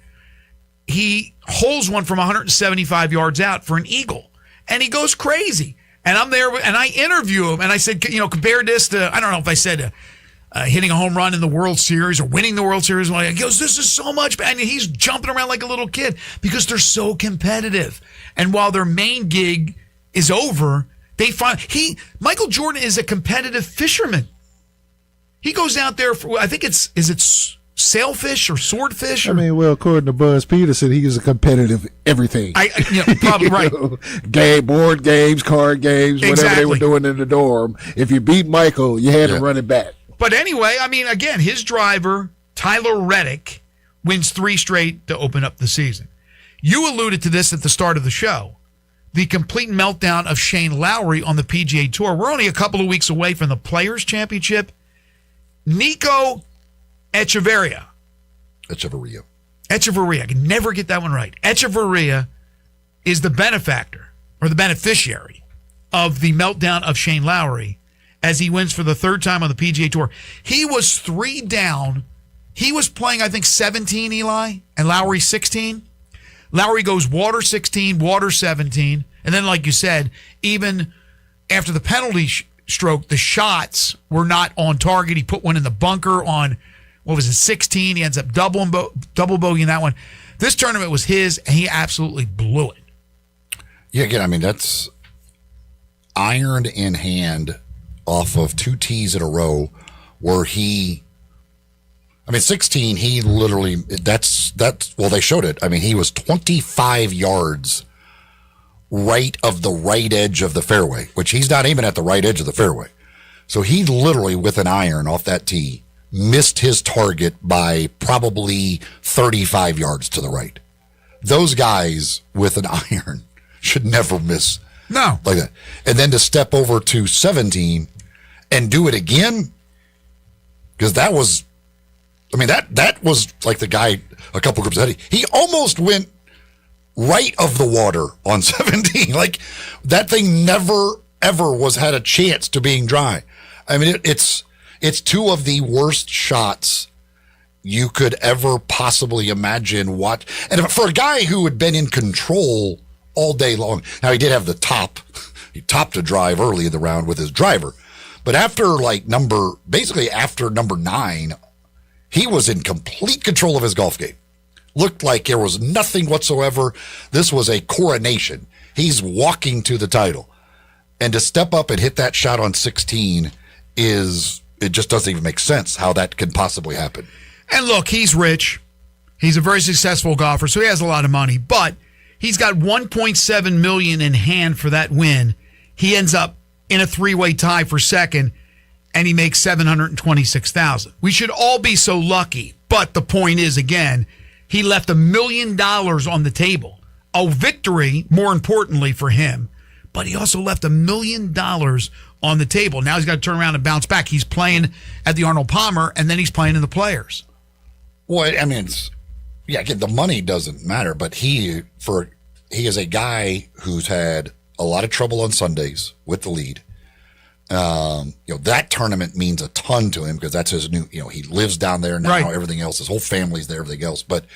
he holes one from 175 yards out for an eagle, and he goes crazy. And I'm there, and I interview him, and I said, compare this to, I don't know if I said hitting a home run in the World Series or winning the World Series. He goes, this is so much, and he's jumping around like a little kid because they're so competitive. And while their main gig is over, they find Michael Jordan is a competitive fisherman. He goes out there for, I think is it sailfish or swordfish? Well, according to Buzz Peterson, he is a competitive everything. Probably right. Board games, card games, whatever they were doing in the dorm. If you beat Michael, you had to run it back. But anyway, again, his driver, Tyler Reddick, wins 3 straight to open up the season. You alluded to this at the start of the show. The complete meltdown of Shane Lowry on the PGA Tour. We're only a couple of weeks away from the Players' Championship. Nico Echeverria. I can never get that one right. Echeverria is the benefactor or the beneficiary of the meltdown of Shane Lowry as he wins for the 3rd time on the PGA Tour. He was 3 down. He was playing, I think, 17, Eli, and Lowry 16. Lowry goes water 16, water 17. And then, like you said, even after the penalty stroke, the shots were not on target. He put one in the bunker on 16? He ends up double bogeying that one. This tournament was his, and he absolutely blew it. Yeah, again, that's ironed in hand off of 2 tees in a row where 16, he literally, they showed it. He was 25 yards right of the right edge of the fairway, which he's not even at the right edge of the fairway. So he literally, with an iron off that tee, missed his target by probably 35 yards to the right. Those guys with an iron should never miss. No. Like that. And then to step over to 17 and do it again, because that was, that was like the guy a couple groups ahead. He almost went right of the water on 17. Like that thing never, ever had a chance to being dry. It's 2 of the worst shots you could ever possibly imagine. And for a guy who had been in control all day long, now he did have he topped a drive early in the round with his driver, but after number 9, he was in complete control of his golf game. Looked like there was nothing whatsoever. This was a coronation. He's walking to the title, and to step up and hit that shot on 16 it just doesn't even make sense how that can possibly happen. And look, he's rich. He's a very successful golfer, so he has a lot of money. But he's got $1.7 million in hand for that win. He ends up in a 3-way tie for second, and he makes $726,000. We should all be so lucky. But the point is, again, he left $1 million on the table. A victory, more importantly for him, but he also left $1 million on the table. Now he's got to turn around and bounce back. He's playing at the Arnold Palmer, and then he's playing in the Players. Well, I mean, again, the money doesn't matter, but he is a guy who's had a lot of trouble on Sundays with the lead. That tournament means a ton to him because that's his new, he lives down there now, right. Everything else, his whole family's there, everything else. But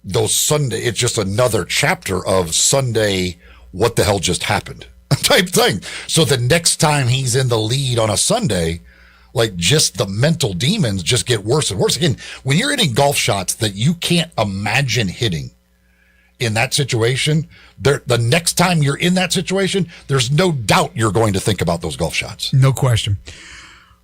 those Sunday, it's just another chapter of Sunday, what the hell just happened type thing. So the next time he's in the lead on a Sunday, like just the mental demons just get worse and worse. Again, when you're hitting golf shots that you can't imagine hitting in that situation, the next time you're in that situation, there's no doubt you're going to think about those golf shots. No question.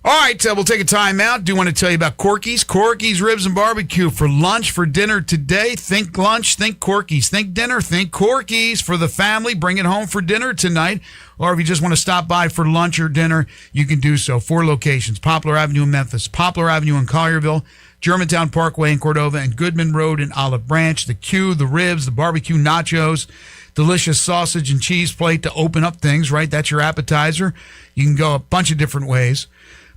All right, we'll take a time out. Do want to tell you about Corky's. Corky's Ribs and Barbecue for lunch, for dinner today. Think lunch, think Corky's. Think dinner, think Corky's for the family. Bring it home for dinner tonight. Or if you just want to stop by for lunch or dinner, you can do so. 4 locations: Poplar Avenue in Memphis, Poplar Avenue in Collierville, Germantown Parkway in Cordova, and Goodman Road in Olive Branch. The Q, the ribs, the barbecue nachos, delicious sausage and cheese plate to open up things, right? That's your appetizer. You can go a bunch of different ways.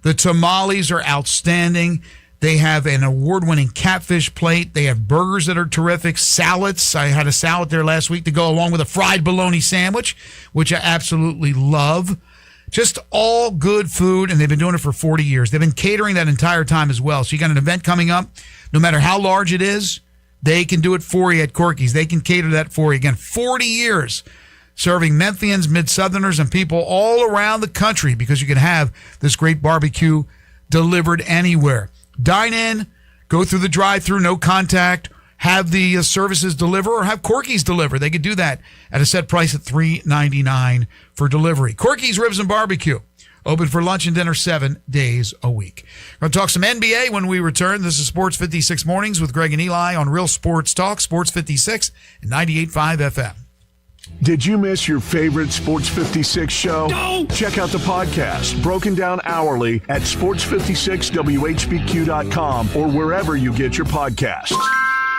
The tamales are outstanding. They have an award-winning catfish plate. They have burgers that are terrific. Salads. I had a salad there last week to go along with a fried bologna sandwich, which I absolutely love. Just all good food, and they've been doing it for 40 years. They've been catering that entire time as well. So you got an event coming up, no matter how large it is, they can do it for you at Corky's. They can cater that for you. Again, 40 years serving Memphians, Mid-Southerners, and people all around the country because you can have this great barbecue delivered anywhere. Dine in, go through the drive-thru, no contact, have the services deliver, or have Corky's deliver. They could do that at a set price at $3.99 for delivery. Corky's Ribs and Barbecue, open for lunch and dinner 7 days a week. We're going to talk some NBA when we return. This is Sports 56 Mornings with Greg and Eli on Real Sports Talk, Sports 56 and 98.5 FM. Did you miss your favorite Sports 56 show? No! Check out the podcast, broken down hourly at sports56whbq.com or wherever you get your podcasts.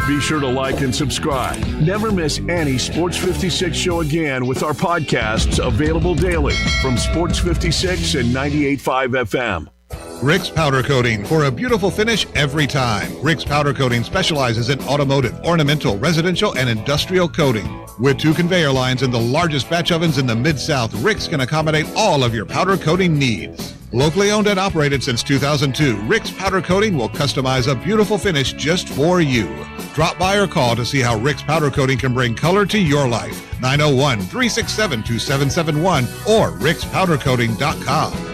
Be sure to like and subscribe. Never miss any Sports 56 show again with our podcasts available daily from Sports 56 and 98.5 FM. Rick's Powder Coating for a beautiful finish every time. Rick's Powder Coating specializes in automotive, ornamental, residential, and industrial coating. With 2 conveyor lines and the largest batch ovens in the Mid-South, Rick's can accommodate all of your powder coating needs. Locally owned and operated since 2002, Rick's Powder Coating will customize a beautiful finish just for you. Drop by or call to see how Rick's Powder Coating can bring color to your life. 901-367-2771 or rickspowdercoating.com.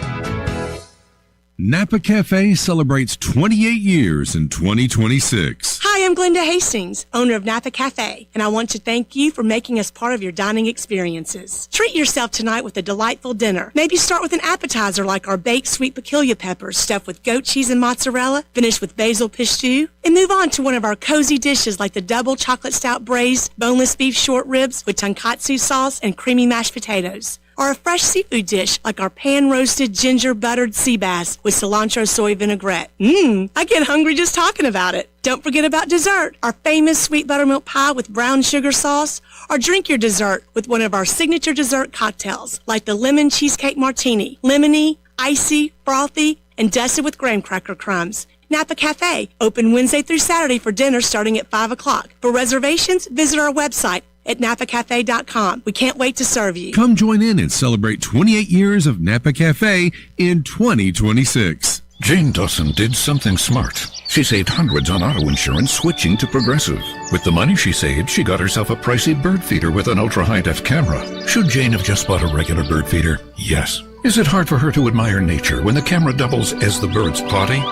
Napa Cafe celebrates 28 years in 2026. Hi, I'm Glenda Hastings, owner of Napa Cafe, and I want to thank you for making us part of your dining experiences. Treat yourself tonight with a delightful dinner. Maybe start with an appetizer like our baked sweet piquilla peppers stuffed with goat cheese and mozzarella, finished with basil pistou, and move on to one of our cozy dishes like the double chocolate stout braised boneless beef short ribs with tonkatsu sauce and creamy mashed potatoes. Or a fresh seafood dish like our pan-roasted ginger-buttered sea bass with cilantro soy vinaigrette. I get hungry just talking about it. Don't forget about dessert, our famous sweet buttermilk pie with brown sugar sauce, or drink your dessert with one of our signature dessert cocktails like the lemon cheesecake martini, lemony, icy, frothy, and dusted with graham cracker crumbs. Napa Cafe, open Wednesday through Saturday for dinner starting at 5 o'clock. For reservations, visit our website at napacafe.com. We can't wait to serve you. Come join in and celebrate 28 years of Napa Cafe in 2026. Jane Dawson did something smart. She saved hundreds on auto insurance switching to Progressive. With the money she saved, she got herself a pricey bird feeder with an ultra-high-def camera. Should Jane have just bought a regular bird feeder? Yes. Is it hard for her to admire nature when the camera doubles as the bird's potty?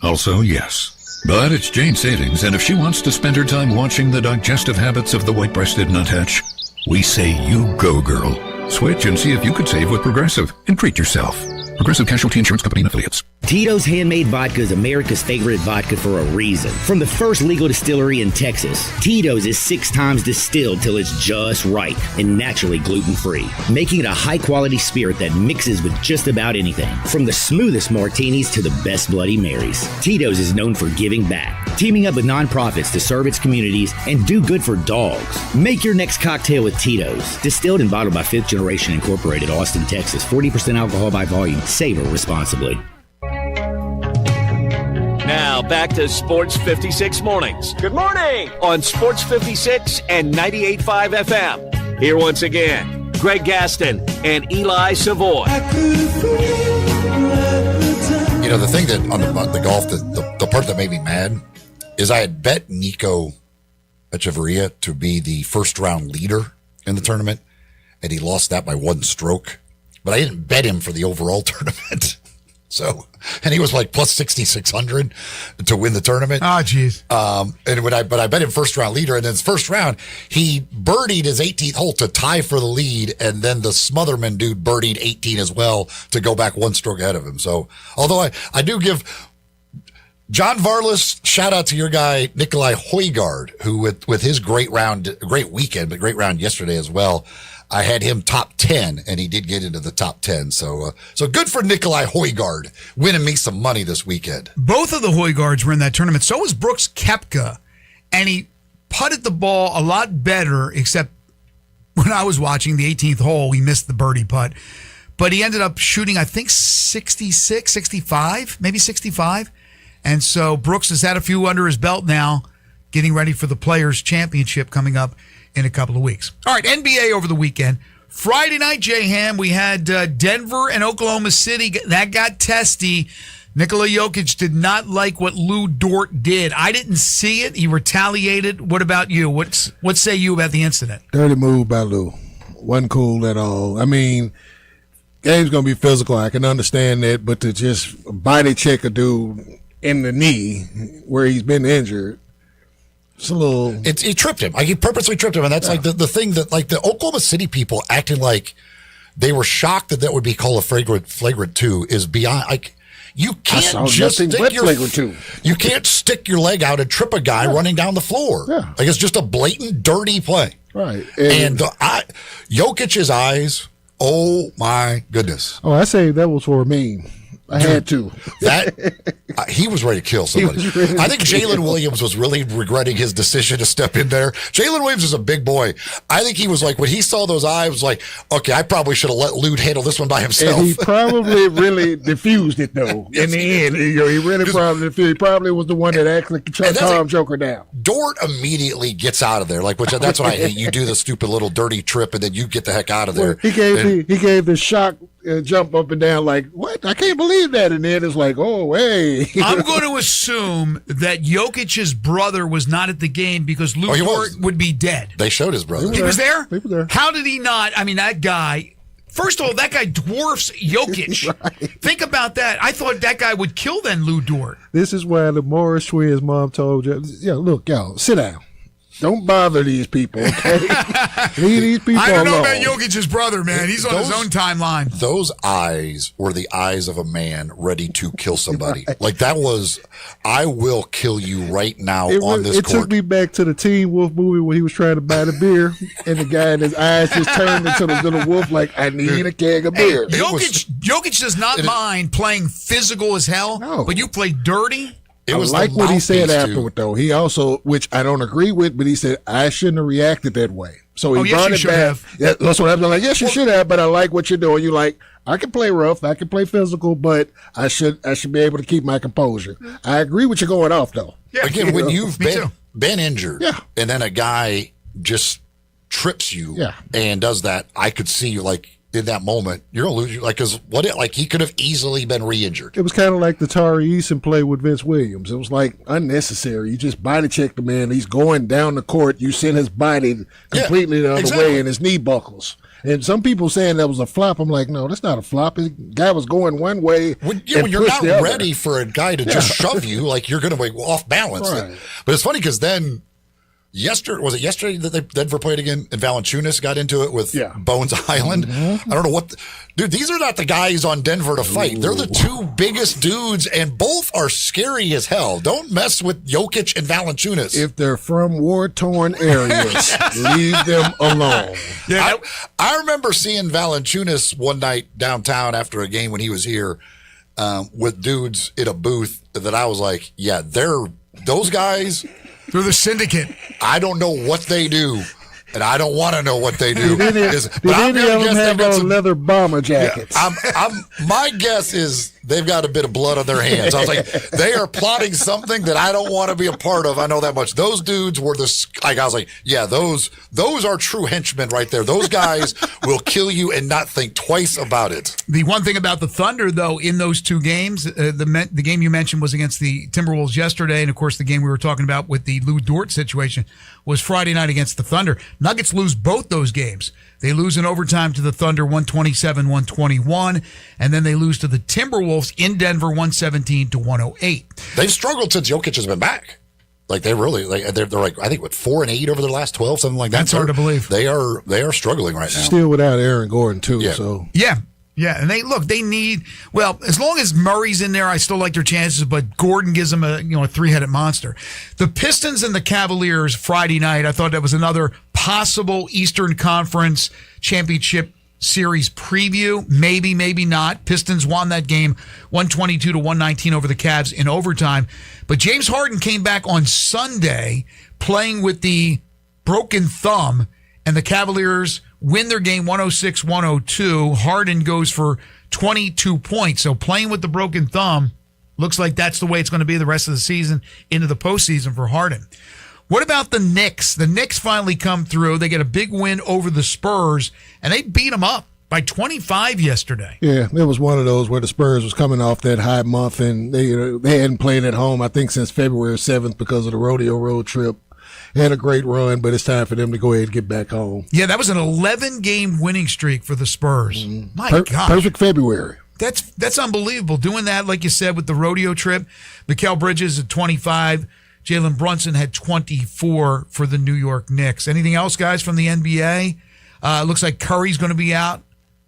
Also, yes. But it's Jane's savings, and if she wants to spend her time watching the digestive habits of the white-breasted nuthatch, we say you go, girl. Switch and see if you could save with Progressive and treat yourself. Progressive Casualty Insurance Company and Affiliates. Tito's Handmade Vodka is America's favorite vodka for a reason. From the first legal distillery in Texas, Tito's is 6 times distilled till it's just right and naturally gluten-free, making it a high-quality spirit that mixes with just about anything. From the smoothest martinis to the best Bloody Marys, Tito's is known for giving back, teaming up with nonprofits to serve its communities and do good for dogs. Make your next cocktail with Tito's. Distilled and bottled by 5th Generation Incorporated, Austin, Texas. 40% alcohol by volume. Savor responsibly. Now back to Sports 56 Mornings. Good morning! On Sports 56 and 98.5 FM. Here once again, Greg Gaston and Eli Savoy. You know, the thing that on the golf, the part that made me mad is I had bet Nico Echeverria to be the first round leader in the tournament, and he lost that by 1 stroke. But I didn't bet him for the overall tournament. So, and he was like plus 6,600 to win the tournament. Oh, geez. But I bet him first round leader, and then his first round, he birdied his 18th hole to tie for the lead, and then the Smotherman dude birdied 18 as well to go back 1 stroke ahead of him. So, although I do give John Varlas, shout out to your guy, Nikolai Højgaard, who with his great weekend, but great round yesterday as well. I had him top 10, and he did get into the top 10. So good for Nikolai Højgaard, winning me some money this weekend. Both of the Højgaards were in that tournament. So was Brooks Koepka, and he putted the ball a lot better, except when I was watching the 18th hole, he missed the birdie putt. But he ended up shooting, I think, 66, 65, maybe 65. And so Brooks has had a few under his belt now, getting ready for the Players' Championship coming up in a couple of weeks. All right, NBA over the weekend. Friday night, J-Ham, we had Denver and Oklahoma City. That got testy. Nikola Jokic did not like what Lou Dort did. I didn't see it. He retaliated. What about you? What say you about the incident? Dirty move by Lou. Wasn't cool at all. I mean, game's going to be physical. I can understand that, but to just body check a dude in the knee where he's been injured, it's a little. He tripped him. Like, he purposely tripped him, and that's like the thing that like the Oklahoma City people acting like they were shocked that would be called a flagrant 2 is beyond. Like, you can't just you can't stick your leg out and trip a guy running down the floor. Yeah. Like, it's just a blatant dirty play. Right. And Jokic's eyes. Oh my goodness. Oh, I say that was for a meme. I had to. He was ready to kill somebody. I think Jalen Williams was really regretting his decision to step in there. Jalen Williams is a big boy. I think he was like, when he saw those eyes, was like, okay, I probably should have let Lude handle this one by himself. And he probably really diffused it, though. In the end, he really probably diffused. He probably was the one that actually calmed Joker down. Dort immediately gets out of there. Like, that's what I hate. You do the stupid little dirty trip, and then you get the heck out of there. He gave the shock jump up and down like, what? I can't believe that. And then it's like, oh, hey. I'm going to assume that Jokic's brother was not at the game because Lou Dort would be dead. They showed his brother. He was there? He was there. How did he not? I mean, that guy, first of all, that guy dwarfs Jokic. Right. Think about that. I thought that guy would kill then Lou Dort. This is why the Morris twins' mom told you, look, y'all, sit down. Don't bother these people, okay? Leave these people alone. I don't know about Jokic's brother, man. He's on his own timeline. Those eyes were the eyes of a man ready to kill somebody. Like, that was, I will kill you right now on this court. It took me back to the Teen Wolf movie where he was trying to buy the beer, and the guy in his eyes just turned into the little wolf like, I need a keg of beer. Jokic does not mind playing physical as hell, but you play dirty. I like what he said afterward, though. He also, which I don't agree with, but he said, I shouldn't have reacted that way. So he brought it back. Yeah, that's what I'm like, yes, you should have, but I like what you're doing. You like, I can play rough, I can play physical, but I should be able to keep my composure. I agree with you going off, though. Yeah, again, when you've been injured, and then a guy just trips you and does that, I could see you like, in that moment, you're gonna lose. Because he could have easily been re-injured. It was kind of like the Tari Eason play with Vince Williams. It was like unnecessary. You just body check the man. He's going down the court. You send his body completely the other way, and his knee buckles. And some people saying that was a flop. I'm like, no, that's not a flop. The guy was going one way. When you're not ready for a guy to just shove you, like you're gonna be off balance. Right. But it's funny because then Was it yesterday that Denver played again and Valanciunas got into it with Bones Highland? I don't know dude, these are not the guys on Denver to fight. They're the two biggest dudes, and both are scary as hell. Don't mess with Jokic and Valanciunas. If they're from war-torn areas, leave them alone. Yeah, I remember seeing Valanciunas one night downtown after a game when he was here with dudes in a booth that I was like, yeah, those guys. They're the syndicate. I don't know what they do, and I don't want to know what they do. Did any of them have those leather bomber jackets? Yeah, my guess is they've got a bit of blood on their hands. I was like, they are plotting something that I don't want to be a part of. I know that much. Those dudes were I was like, yeah, those are true henchmen right there. Those guys will kill you and not think twice about it. The one thing about the Thunder, though, in those two games, the game you mentioned was against the Timberwolves yesterday, and of course the game we were talking about with the Lou Dort situation was Friday night against the Thunder. Nuggets lose both those games. They lose in overtime to the Thunder 127-121, and then they lose to the Timberwolves in Denver 117-108. They've struggled since Jokic has been back. Like they're like I think 4-8 over their last 12, something like that. That's hard to believe. They are struggling right now. Still without Aaron Gordon too. Yeah. So yeah, and they need as long as Murray's in there, I still like their chances, but Gordon gives them a three-headed monster. The Pistons and the Cavaliers Friday night, I thought that was another possible Eastern Conference Championship Series preview. Maybe, maybe not. Pistons won that game 122-119 over the Cavs in overtime. But James Harden came back on Sunday playing with the broken thumb, and the Cavaliers win their game 106-102. Harden goes for 22 points. So playing with the broken thumb looks like that's the way it's going to be the rest of the season into the postseason for Harden. What about the Knicks? The Knicks finally come through. They get a big win over the Spurs, and they beat them up by 25 yesterday. Yeah, it was one of those where the Spurs was coming off that high month, and they hadn't played at home, I think, since February 7th because of the rodeo road trip. They had a great run, but it's time for them to go ahead and get back home. Yeah, that was an 11-game winning streak for the Spurs. My God. Perfect February. That's unbelievable. Doing that, like you said, with the rodeo trip. Mikal Bridges at 25. Jalen Brunson had 24 for the New York Knicks. Anything else, guys, from the NBA? Looks like Curry's going to be out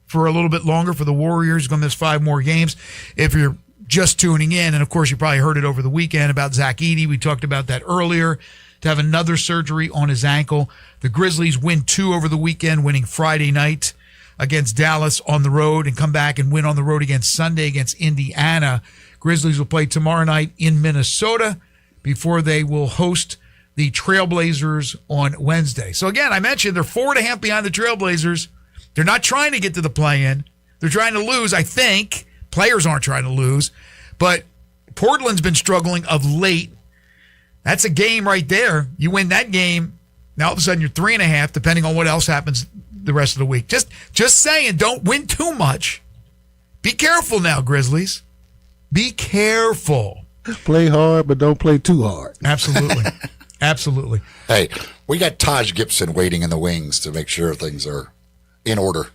for a little bit longer for the Warriors. He's going to miss 5 more games. If you're just tuning in, and of course you probably heard it over the weekend about Zach Edey. We talked about that earlier. To have another surgery on his ankle. The Grizzlies win 2 over the weekend, winning Friday night against Dallas on the road and come back and win on the road against Sunday against Indiana. Grizzlies will play tomorrow night in Minnesota before they will host the Trailblazers on Wednesday. So again, I mentioned they're 4.5 behind the Trailblazers. They're not trying to get to the play-in. They're trying to lose, I think. Players aren't trying to lose. But Portland's been struggling of late. That's a game right there. You win that game, now all of a sudden you're 3.5, depending on what else happens the rest of the week. Just saying, don't win too much. Be careful now, Grizzlies. Be careful. Play hard, but don't play too hard. Absolutely. Absolutely. Hey, we got Taj Gibson waiting in the wings to make sure things are in order.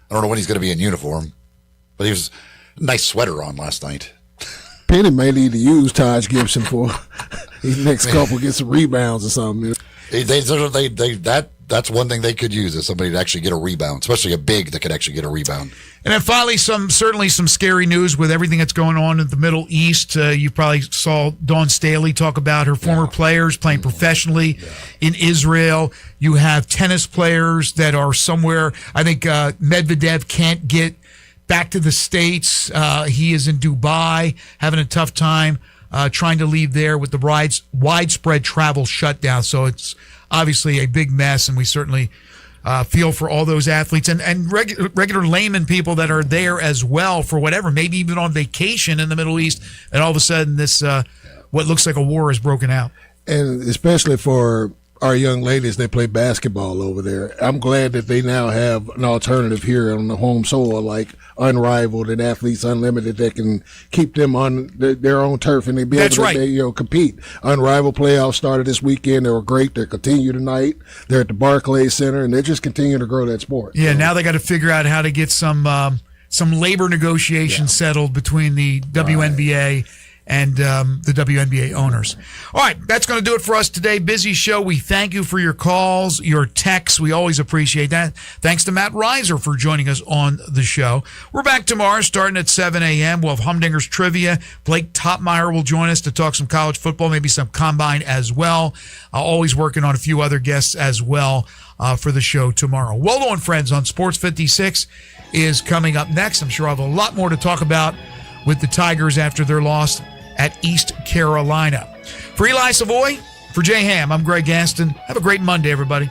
I don't know when he's going to be in uniform, but he was a nice sweater on last night. Penny may need to use Taj Gibson for his next couple, get some rebounds or something. That's one thing they could use is somebody to actually get a rebound, especially a big that could actually get a rebound. And then finally, certainly some scary news with everything that's going on in the Middle East. You probably saw Dawn Staley talk about her former players playing professionally in Israel. You have tennis players that are somewhere. I think Medvedev can't get back to the States. He is in Dubai having a tough time trying to leave there with the widespread travel shutdown. So it's obviously a big mess, and we certainly feel for all those athletes and regular layman people that are there as well for whatever, maybe even on vacation in the Middle East, and all of a sudden this what looks like a war has broken out. And especially for our young ladies that play basketball over there, I'm glad that they now have an alternative here on the home soil, like Unrivaled and Athletes Unlimited, that can keep them on their own turf and they be able to compete. Unrivaled playoffs started this weekend. They were great. They continue tonight. They're at the Barclays Center, and they're just continuing to grow that sport. Yeah, now they got to figure out how to get some labor negotiations settled between the WNBA and the WNBA owners. All right, that's going to do it for us today. Busy show. We thank you for your calls, your texts. We always appreciate that. Thanks to Matt Reiser for joining us on the show. We're back tomorrow starting at 7 a.m. We'll have Humdinger's Trivia. Blake Topmeyer will join us to talk some college football, maybe some combine as well. Always working on a few other guests as well for the show tomorrow. Waldo and Friends on Sports 56 is coming up next. I'm sure I'll have a lot more to talk about with the Tigers after their loss at East Carolina. For Eli Savoy, for Jay Ham, I'm Greg Gaston. Have a great Monday, everybody.